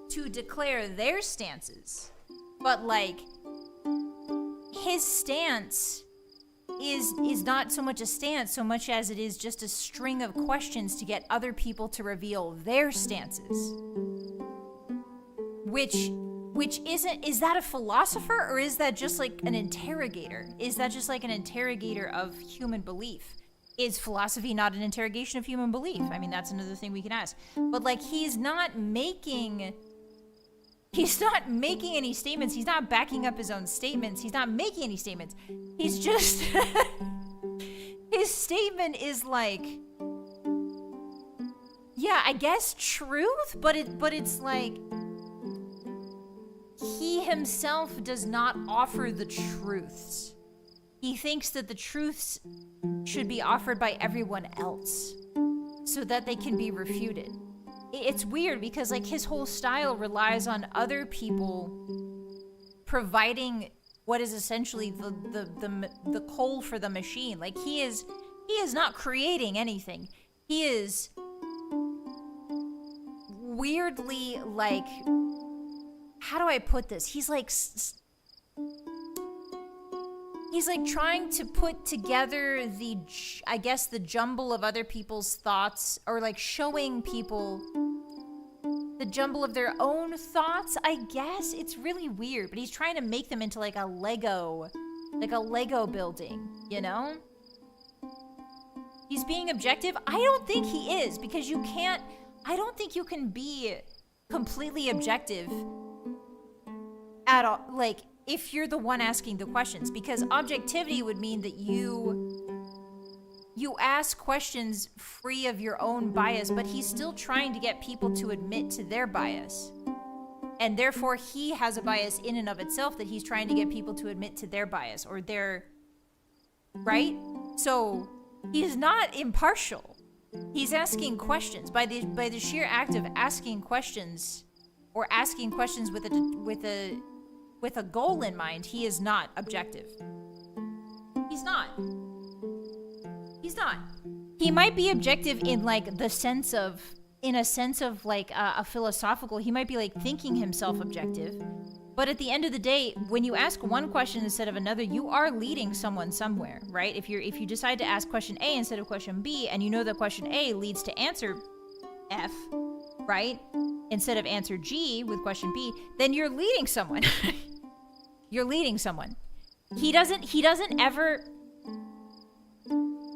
S1: to declare their stances, but like his stance is not so much a stance so much as it is just a string of questions to get other people to reveal their stances. Which is that a philosopher, or is that just like an interrogator? Is that just like an interrogator of human belief? Is philosophy not an interrogation of human belief? I mean, that's another thing we can ask. But like, he's not making any statements. He's not backing up his own statements. He's not making any statements. He's just his statement is like, yeah, I guess truth, but it's like he himself does not offer the truths. He thinks that the truths should be offered by everyone else so that they can be refuted. It's weird because like his whole style relies on other people providing what is essentially the coal for the machine. Like he is not creating anything. He is weirdly like, how do I put this? He's like trying to put together the jumble of other people's thoughts, or like showing people the jumble of their own thoughts, I guess. It's really weird, but he's trying to make them into like a Lego building, you know? He's being objective. I don't think he is, because I don't think you can be completely objective at all, like, if you're the one asking the questions, because objectivity would mean that you ask questions free of your own bias, but he's still trying to get people to admit to their bias. And therefore he has a bias in and of itself that he's trying to get people to admit to their bias or their, right? So he's not impartial. He's asking questions by the sheer act of asking questions, or asking questions with a goal in mind. He is not objective. He's not. He might be objective in like in a sense of like a philosophical, he might be like thinking himself objective. But at the end of the day, when you ask one question instead of another, you are leading someone somewhere, right? If you decide to ask question A instead of question B, and you know that question A leads to answer F, right? Instead of answer G with question B, then you're leading someone. You're leading someone. He doesn't ever.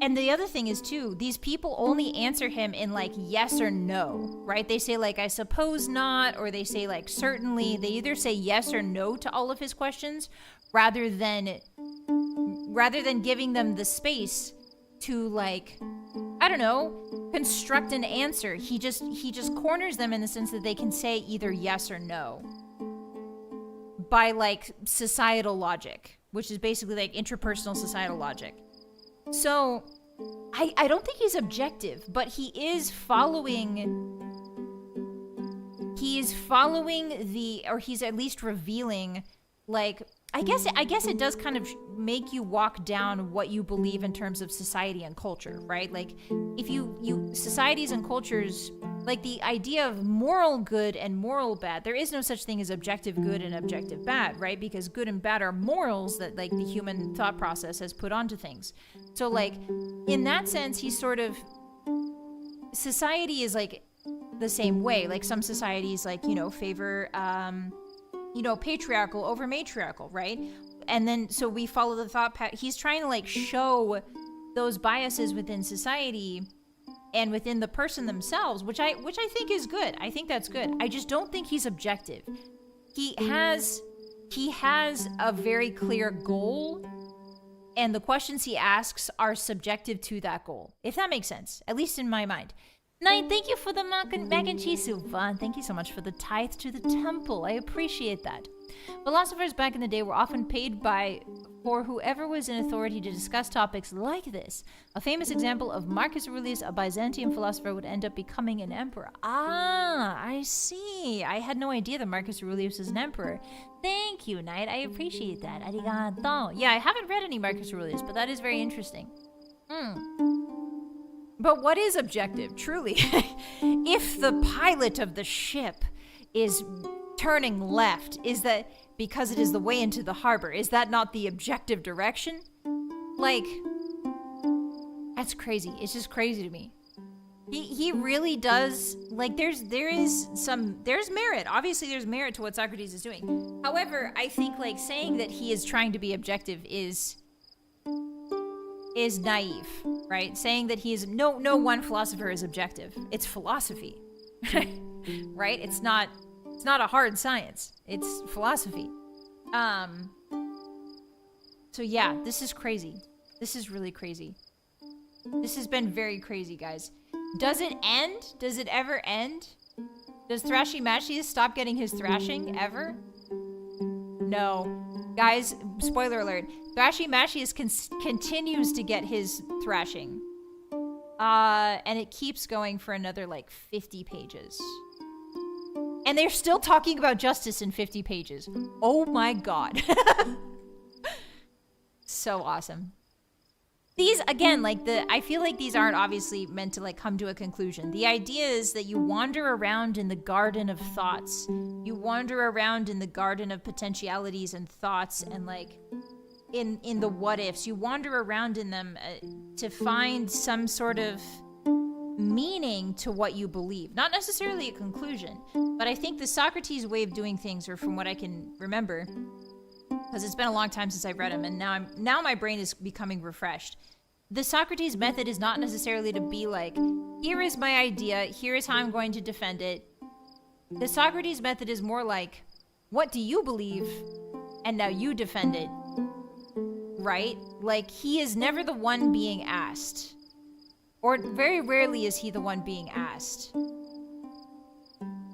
S1: And the other thing is too, these people only answer him in like yes or no, right? They say like, I suppose not, or they say like certainly. They either say yes or no to all of his questions rather than giving them the space to like, I don't know, construct an answer. He just corners them in the sense that they can say either yes or no by like societal logic, which is basically like interpersonal societal logic. So I don't think he's objective, but he's at least revealing like I guess it does kind of make you walk down what you believe in terms of society and culture, right? Like if you societies and cultures, like the idea of moral good and moral bad, there is no such thing as objective good and objective bad, right? Because good and bad are morals that like the human thought process has put onto things. So like in that sense, he's sort of, society is like the same way. Like some societies like, favor patriarchal over matriarchal, right? And then so we follow the thought path. He's trying to like show those biases within society and within the person themselves, which I think is good. I think that's good. I just don't think he's objective. He has a very clear goal, and the questions he asks are subjective to that goal, if that makes sense, at least in my mind. Knight, thank you for the mac and cheese soup. Vaughn, thank you so much for the tithe to the temple. I appreciate that. Philosophers back in the day were often paid for whoever was in authority to discuss topics like this. A famous example of Marcus Aurelius, a Byzantine philosopher, would end up becoming an emperor. Ah, I see. I had no idea that Marcus Aurelius was an emperor. Thank you, Knight. I appreciate that. Arigato. Yeah, I haven't read any Marcus Aurelius, but that is very interesting. But what is objective, truly? If the pilot of the ship is turning left, is that because it is the way into the harbor? Is that not the objective direction? Like, that's crazy. It's just crazy to me. He really does, like, there's merit. Obviously, there's merit to what Socrates is doing. However, I think, like, saying that he is trying to be objective is naive, right? Saying that he is no one philosopher is objective. It's philosophy, right? It's not a hard science. It's philosophy. So yeah, this is crazy. This is really crazy. This has been very crazy, guys. Does it end? Does it ever end? Does Thrashy Mashius stop getting his thrashing ever? No. Guys, spoiler alert. Thrashy Mashius continues to get his thrashing. And it keeps going for another, like, 50 pages. And they're still talking about justice in 50 pages. Oh my god. So awesome. These, again, like, I feel like these aren't obviously meant to, like, come to a conclusion. The idea is that you wander around in the garden of thoughts. You wander around in the garden of potentialities and thoughts and, like, in the what ifs. You wander around in them to find some sort of meaning to what you believe. Not necessarily a conclusion, but I think the Socrates way of doing things, or from what I can remember, because it's been a long time since I've read him, and now my brain is becoming refreshed. The Socrates method is not necessarily to be like, here is my idea, here is how I'm going to defend it. The Socrates method is more like, what do you believe? And now you defend it. Right? Like, he is never the one being asked. Or very rarely is he the one being asked.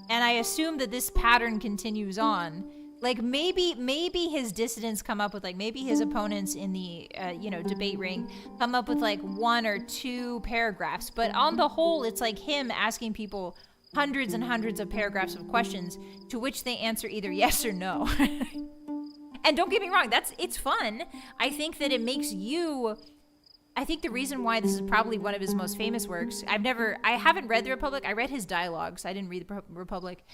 S1: And I assume that this pattern continues on. Like, maybe his dissidents come up with, like, maybe his opponents in the, debate ring come up with, like, 1 or 2 paragraphs. But on the whole, it's like him asking people hundreds and hundreds of paragraphs of questions to which they answer either yes or no. And don't get me wrong, it's fun. I think that it makes you... I think the reason why this is probably one of his most famous works... I haven't read The Republic. I read his dialogues. I didn't read The Republic.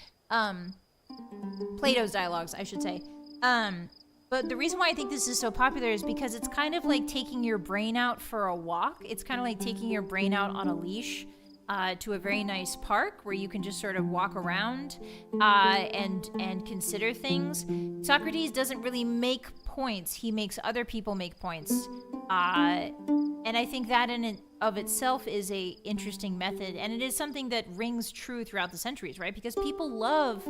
S1: Plato's dialogues, I should say. But the reason why I think this is so popular is because it's kind of like taking your brain out for a walk. It's kind of like taking your brain out on a leash to a very nice park where you can just sort of walk around and consider things. Socrates doesn't really make points. He makes other people make points. And I think that in and of itself is a interesting method, and it is something that rings true throughout the centuries, right? Because people love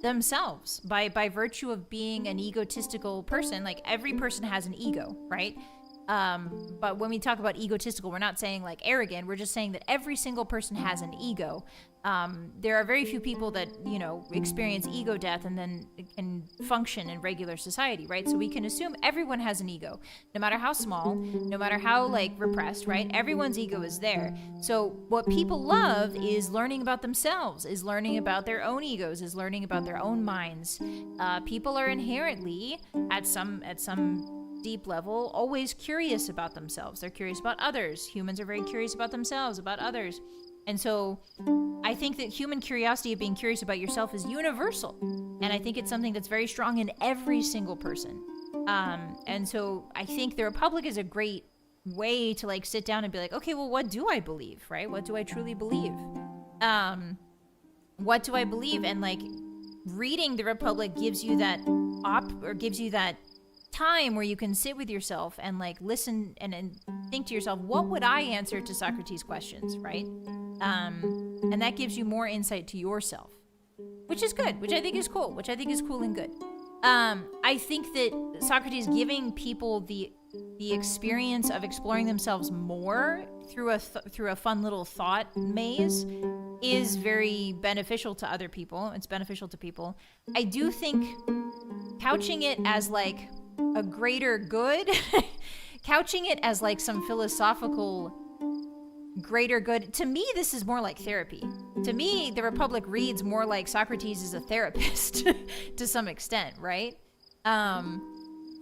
S1: themselves by virtue of being an egotistical person. Like, every person has an ego, right? But when we talk about egotistical, we're not saying like arrogant. We're just saying that every single person has an ego. There are very few people that, you know, experience ego death and then can function in regular society, right? So we can assume everyone has an ego, no matter how small, no matter how like repressed, right? Everyone's ego is there. So what people love is learning about themselves, is learning about their own egos, is learning about their own minds. People are inherently at some deep level always curious about themselves. They're curious about others. Humans are very curious about themselves, about others. And so I think that human curiosity of being curious about yourself is universal. And I think it's something that's very strong in every single person. And so I think the Republic is a great way to like sit down and be like, okay, well, what do I believe, right? What do I truly believe? What do I believe? And like reading the Republic gives you that gives you that time where you can sit with yourself and like listen and think to yourself, what would I answer to Socrates' questions, right? And that gives you more insight to yourself, which is good, which I think is cool and good. I think that Socrates giving people the experience of exploring themselves more through a fun little thought maze is very beneficial to other people. It's beneficial to people. I do think couching it as like a greater good, couching it as like some philosophical greater good, to me this is more like therapy. To me the Republic reads more like Socrates is a therapist to some extent, right?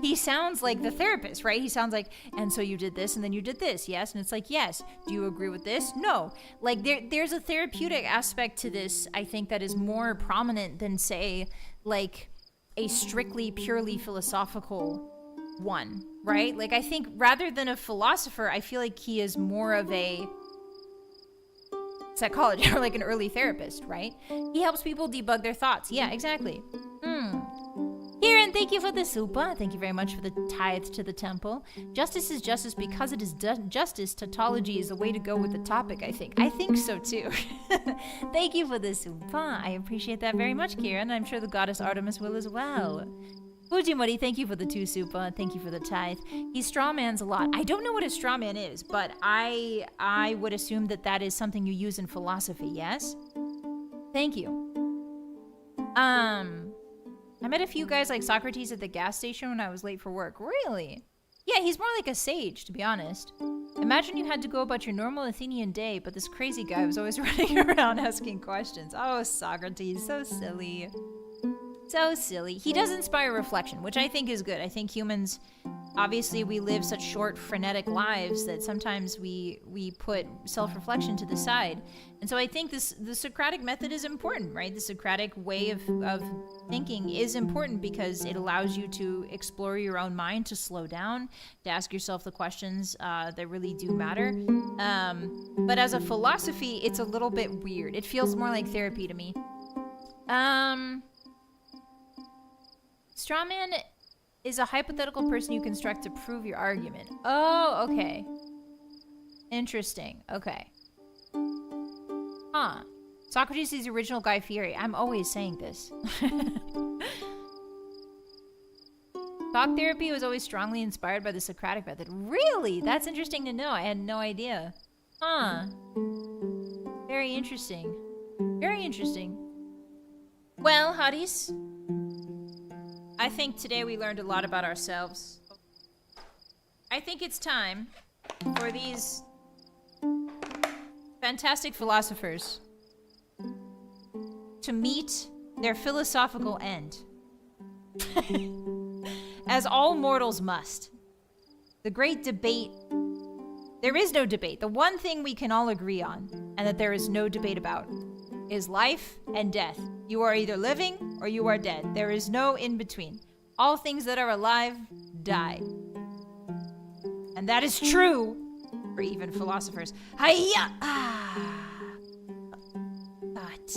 S1: He sounds like the therapist, right? He sounds like, and so you did this and then you did this, yes? And it's like, yes. Do you agree with this? No. Like there's a therapeutic aspect to this, I think, that is more prominent than, say, like a strictly purely philosophical one, right? Like I think rather than a philosopher, I feel like he is more of a psychologist or like an early therapist, right? He helps people debug their thoughts. Yeah, exactly. Kieran, thank you for the super. Thank you very much for the tithe to the temple. Justice is justice because it is justice. Tautology is the way to go with the topic, I think. I think so too. Thank you for the super. I appreciate that very much, Kieran. I'm sure the goddess Artemis will as well. Fujimori, thank you for the 2 super. Thank you for the tithe. He strawmans a lot. I don't know what a strawman is, but I would assume that that is something you use in philosophy, yes? Thank you. I met a few guys like Socrates at the gas station when I was late for work. Really? Yeah, he's more like a sage, to be honest. Imagine you had to go about your normal Athenian day, but this crazy guy was always running around asking questions. Oh, Socrates, so silly. So silly. He does inspire reflection, which I think is good. I think humans, obviously we live such short, frenetic lives that sometimes we put self-reflection to the side. And so I think the Socratic method is important, right? The Socratic way of thinking is important because it allows you to explore your own mind, to slow down, to ask yourself the questions that really do matter. But as a philosophy, it's a little bit weird. It feels more like therapy to me. Strawman is a hypothetical person you construct to prove your argument. Oh, okay. Interesting. Okay. Huh. Socrates is the original Guy Fieri. I'm always saying this. Talk therapy was always strongly inspired by the Socratic method. Really? That's interesting to know. I had no idea. Huh. Very interesting. Very interesting. Well, Hotties, I think today we learned a lot about ourselves. I think it's time for these fantastic philosophers to meet their philosophical end. As all mortals must. The great debate. There is no debate. The one thing we can all agree on, and that there is no debate about, is life and death. You are either living or you are dead. There is no in between. All things that are alive die. And that is true for even philosophers. Hiya! But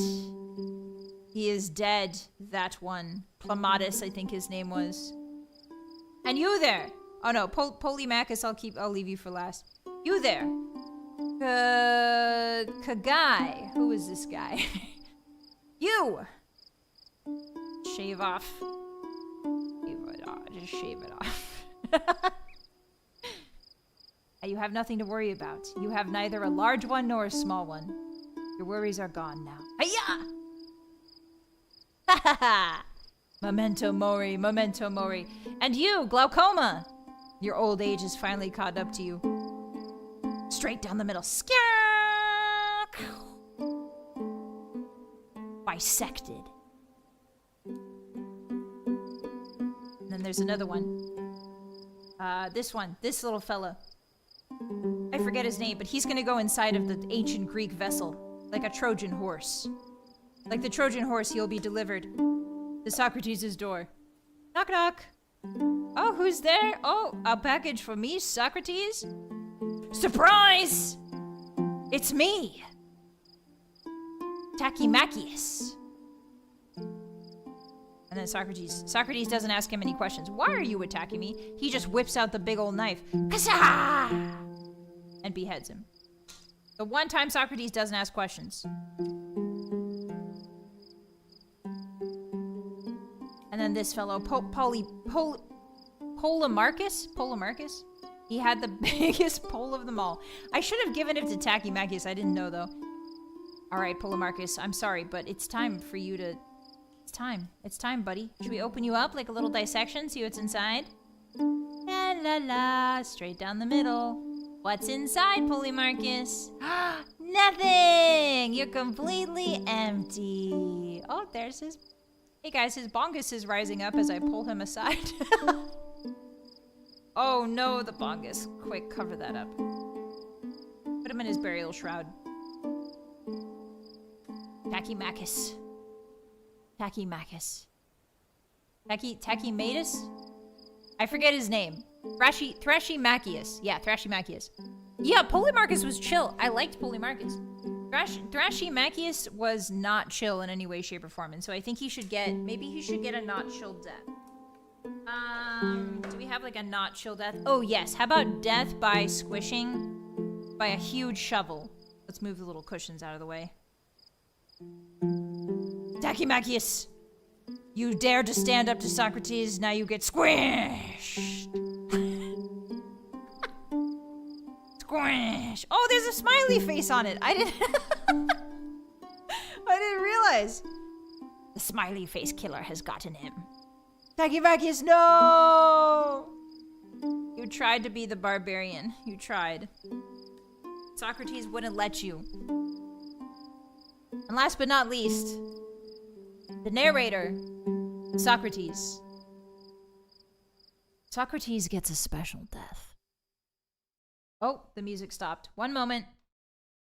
S1: he is dead, that one. Plamatus, I think his name was. And you there. Oh no, Polymachus, I'll leave you for last. You there. Kagai. Who is this guy? You! Shave off. Shave it off. Just shave it off. You have nothing to worry about. You have neither a large one nor a small one. Your worries are gone now. Hiya! Ha ha ha! Memento mori, memento mori. And you, glaucoma! Your old age has finally caught up to you. Straight down the middle. Scack! Bisected. And then there's another one. This little fella. I forget his name, but he's gonna go inside of the ancient Greek vessel, like a Trojan horse. Like the Trojan horse, he'll be delivered to Socrates' door. Knock knock. Oh, who's there? Oh, a package for me, Socrates? Surprise! It's me! Tachymachius. And then Socrates doesn't ask him any questions. Why are you attacking me? He just whips out the big old knife. Kasa! And beheads him. The one time Socrates doesn't ask questions. And then this fellow, Polemarchus? He had the biggest pole of them all. I should have given it to Tachymachius. I didn't know, though. All right, Polemarchus, I'm sorry, but it's time for you to... It's time, buddy. Should we open you up like a little dissection, see what's inside? La la la, straight down the middle. What's inside, Polemarchus? Nothing! You're completely empty. Oh, there's his... Hey guys, his bongus is rising up as I pull him aside. Oh no, the bongus. Quick, cover that up. Put him in his burial shroud. Tachymachius. Tachymachius. Tachymatus? I forget his name. Thrashymachius. Yeah, Thrashymachius. Yeah, Polemarchus was chill. I liked Polemarchus. Thrashymachius was not chill in any way, shape, or form, and so I think he should get... Maybe he should get a not chill death. Do we have like a not chill death? Oh, yes. How about death by squishing by a huge shovel? Let's move the little cushions out of the way. Tachymachius, you dared to stand up to Socrates, now you get squished. Squish. Oh, there's a smiley face on it. I didn't realize. The smiley face killer has gotten him. Tachymachius, no! You tried to be the barbarian. You tried. Socrates wouldn't let you. And last but not least, the narrator, Socrates. Socrates gets a special death. Oh, the music stopped. One moment.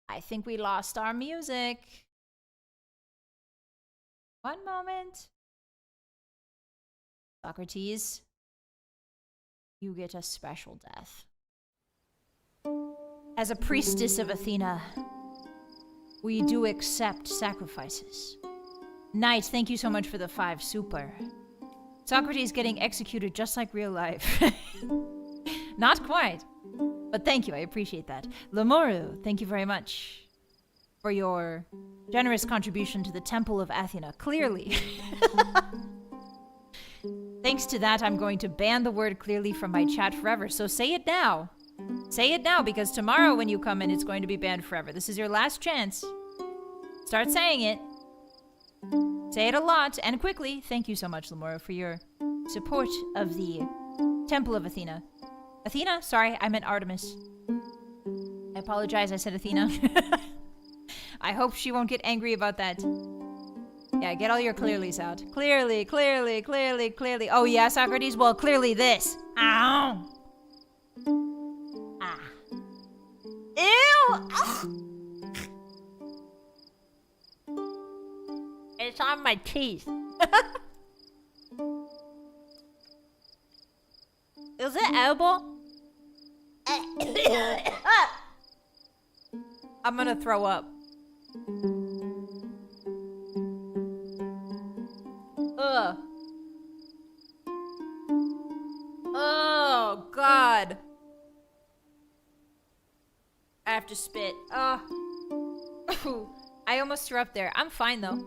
S1: I think we lost our music. One moment. Socrates, you get a special death. As a priestess of Athena, we do accept sacrifices. Knight, thank you so much for the 5 super. Socrates getting executed just like real life. Not quite, but thank you, I appreciate that. Lemoru, thank you very much for your generous contribution to the Temple of Athena. Clearly. Thanks to that, I'm going to ban the word clearly from my chat forever, so say it now. Say it now, because tomorrow when you come in, it's going to be banned forever. This is your last chance. Start saying it. Say it a lot and quickly. Thank you so much, Lamora, for your support of the Temple of Athena. Athena? Sorry, I meant Artemis. I apologize, I said Athena. I hope she won't get angry about that. Yeah, get all your clearlies out. Clearly, clearly, clearly, clearly. Oh yeah, Socrates? Well, clearly this. Ow! Ah. Ew! Ugh. It's on my teeth. Is it edible? I'm gonna throw up. Ugh. Oh, God. I have to spit. Ugh. I almost threw up there. I'm fine, though.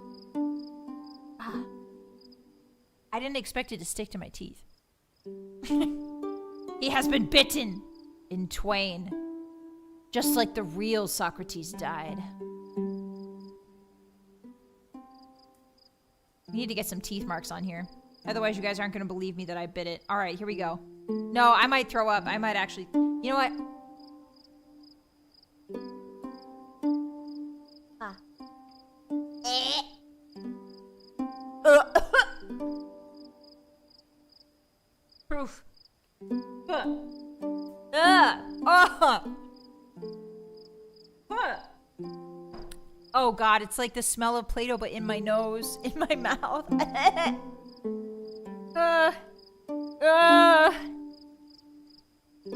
S1: I didn't expect it to stick to my teeth. He has been bitten. in twain. Just like the real Socrates died. We need to get some teeth marks on here. Otherwise, you guys aren't going to believe me that I bit it. All right, here we go. No, I might throw up. I might actually... You know what? Proof. Oh god, it's like the smell of Plato but in my nose, in my mouth.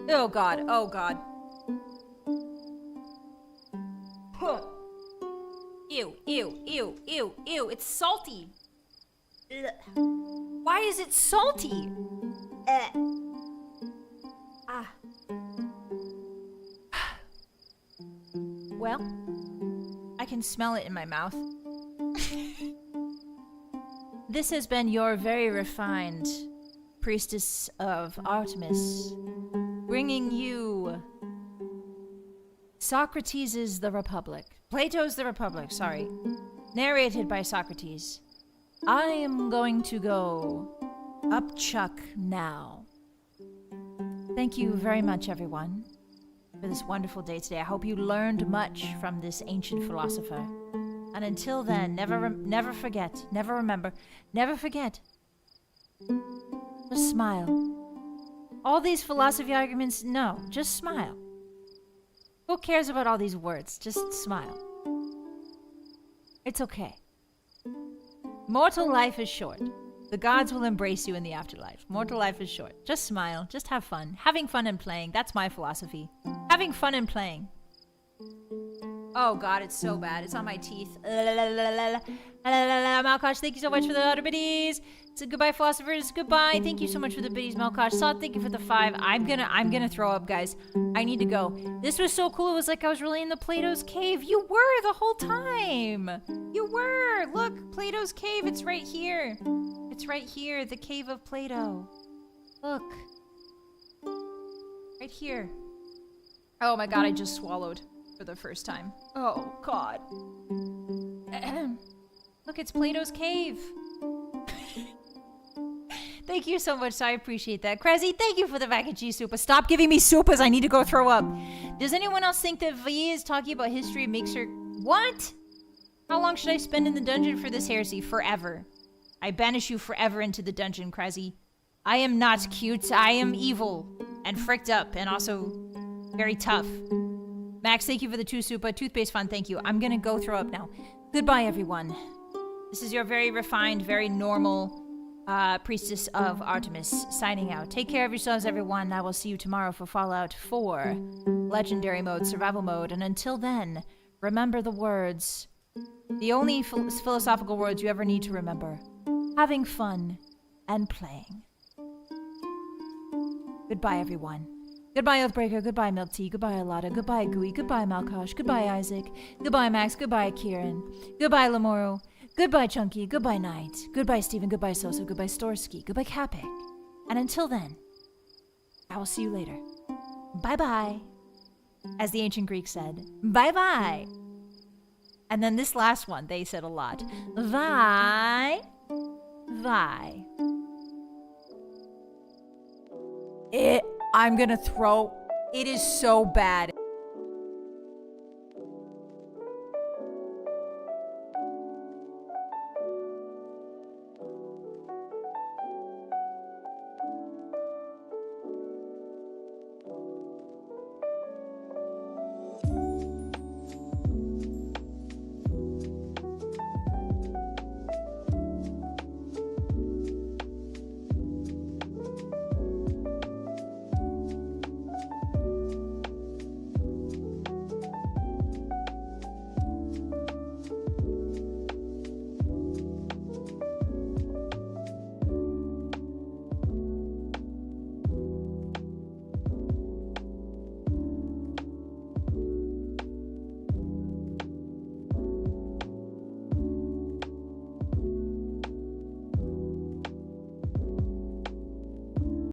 S1: Oh god, oh god. Ew, ew, ew, ew, ew, it's salty. Why is it salty? Well, I can smell it in my mouth. This has been your very refined priestess of Artemis, bringing you Socrates' The Republic. Plato's The Republic, sorry. Narrated by Socrates. I am going to go up Chuck now. Thank you very much, everyone, for this wonderful day today. I hope you learned much from this ancient philosopher. And until then, never forget, never remember, never forget. Just smile. All these philosophy arguments, no, just smile. Who cares about all these words? Just smile. It's okay. Mortal life is short. The gods will embrace you in the afterlife. Mortal life is short. Just smile. Just have fun. Having fun and playing. That's my philosophy. Having fun and playing. Oh god, it's so bad. It's on my teeth. Malkosh, thank you so much for the other biddies. So goodbye, philosophers. Goodbye. Thank you so much for the biddies, Malkosh. Salt, thank you for the 5. I'm gonna throw up, guys. I need to go. This was so cool. It was like I was really in the Plato's cave. You were the whole time. You were. Look, Plato's cave. It's right here. It's right here. The cave of Plato. Look. Right here. Oh my god, I just swallowed for the first time. Oh god. Look, it's Plato's cave. Thank you so much. I appreciate that. Crazy, thank you for the mac and cheese soup. Stop giving me soupas. I need to go throw up. Does anyone else think that Vyhe is talking about history makes her... What? How long should I spend in the dungeon for this heresy? Forever. I banish you forever into the dungeon, Crazy. I am not cute. I am evil. And fricked up. And also very tough. Max, thank you for the 2 soupa. Toothpaste fun, thank you. I'm gonna go throw up now. Goodbye, everyone. This is your very refined, very normal... priestess of Artemis, signing out. Take care of yourselves, everyone. I will see you tomorrow for Fallout 4, Legendary Mode, Survival Mode, and until then, remember the words. The only philosophical words you ever need to remember. Having fun and playing. Goodbye, everyone. Goodbye, Oathbreaker. Goodbye, Milk Tea. Goodbye, Alada. Goodbye, Gooey. Goodbye, Malkosh. Goodbye, Isaac. Goodbye, Max. Goodbye, Kieran. Goodbye, Lamoro. Goodbye, Chunky. Goodbye, Knight. Goodbye, Steven. Goodbye, Sosa. Goodbye, Storsky. Goodbye, Capek. And until then, I will see you later. Bye-bye. As the ancient Greeks said, bye-bye. And then this last one, they said a lot. Vi. I'm gonna throw... It is so bad.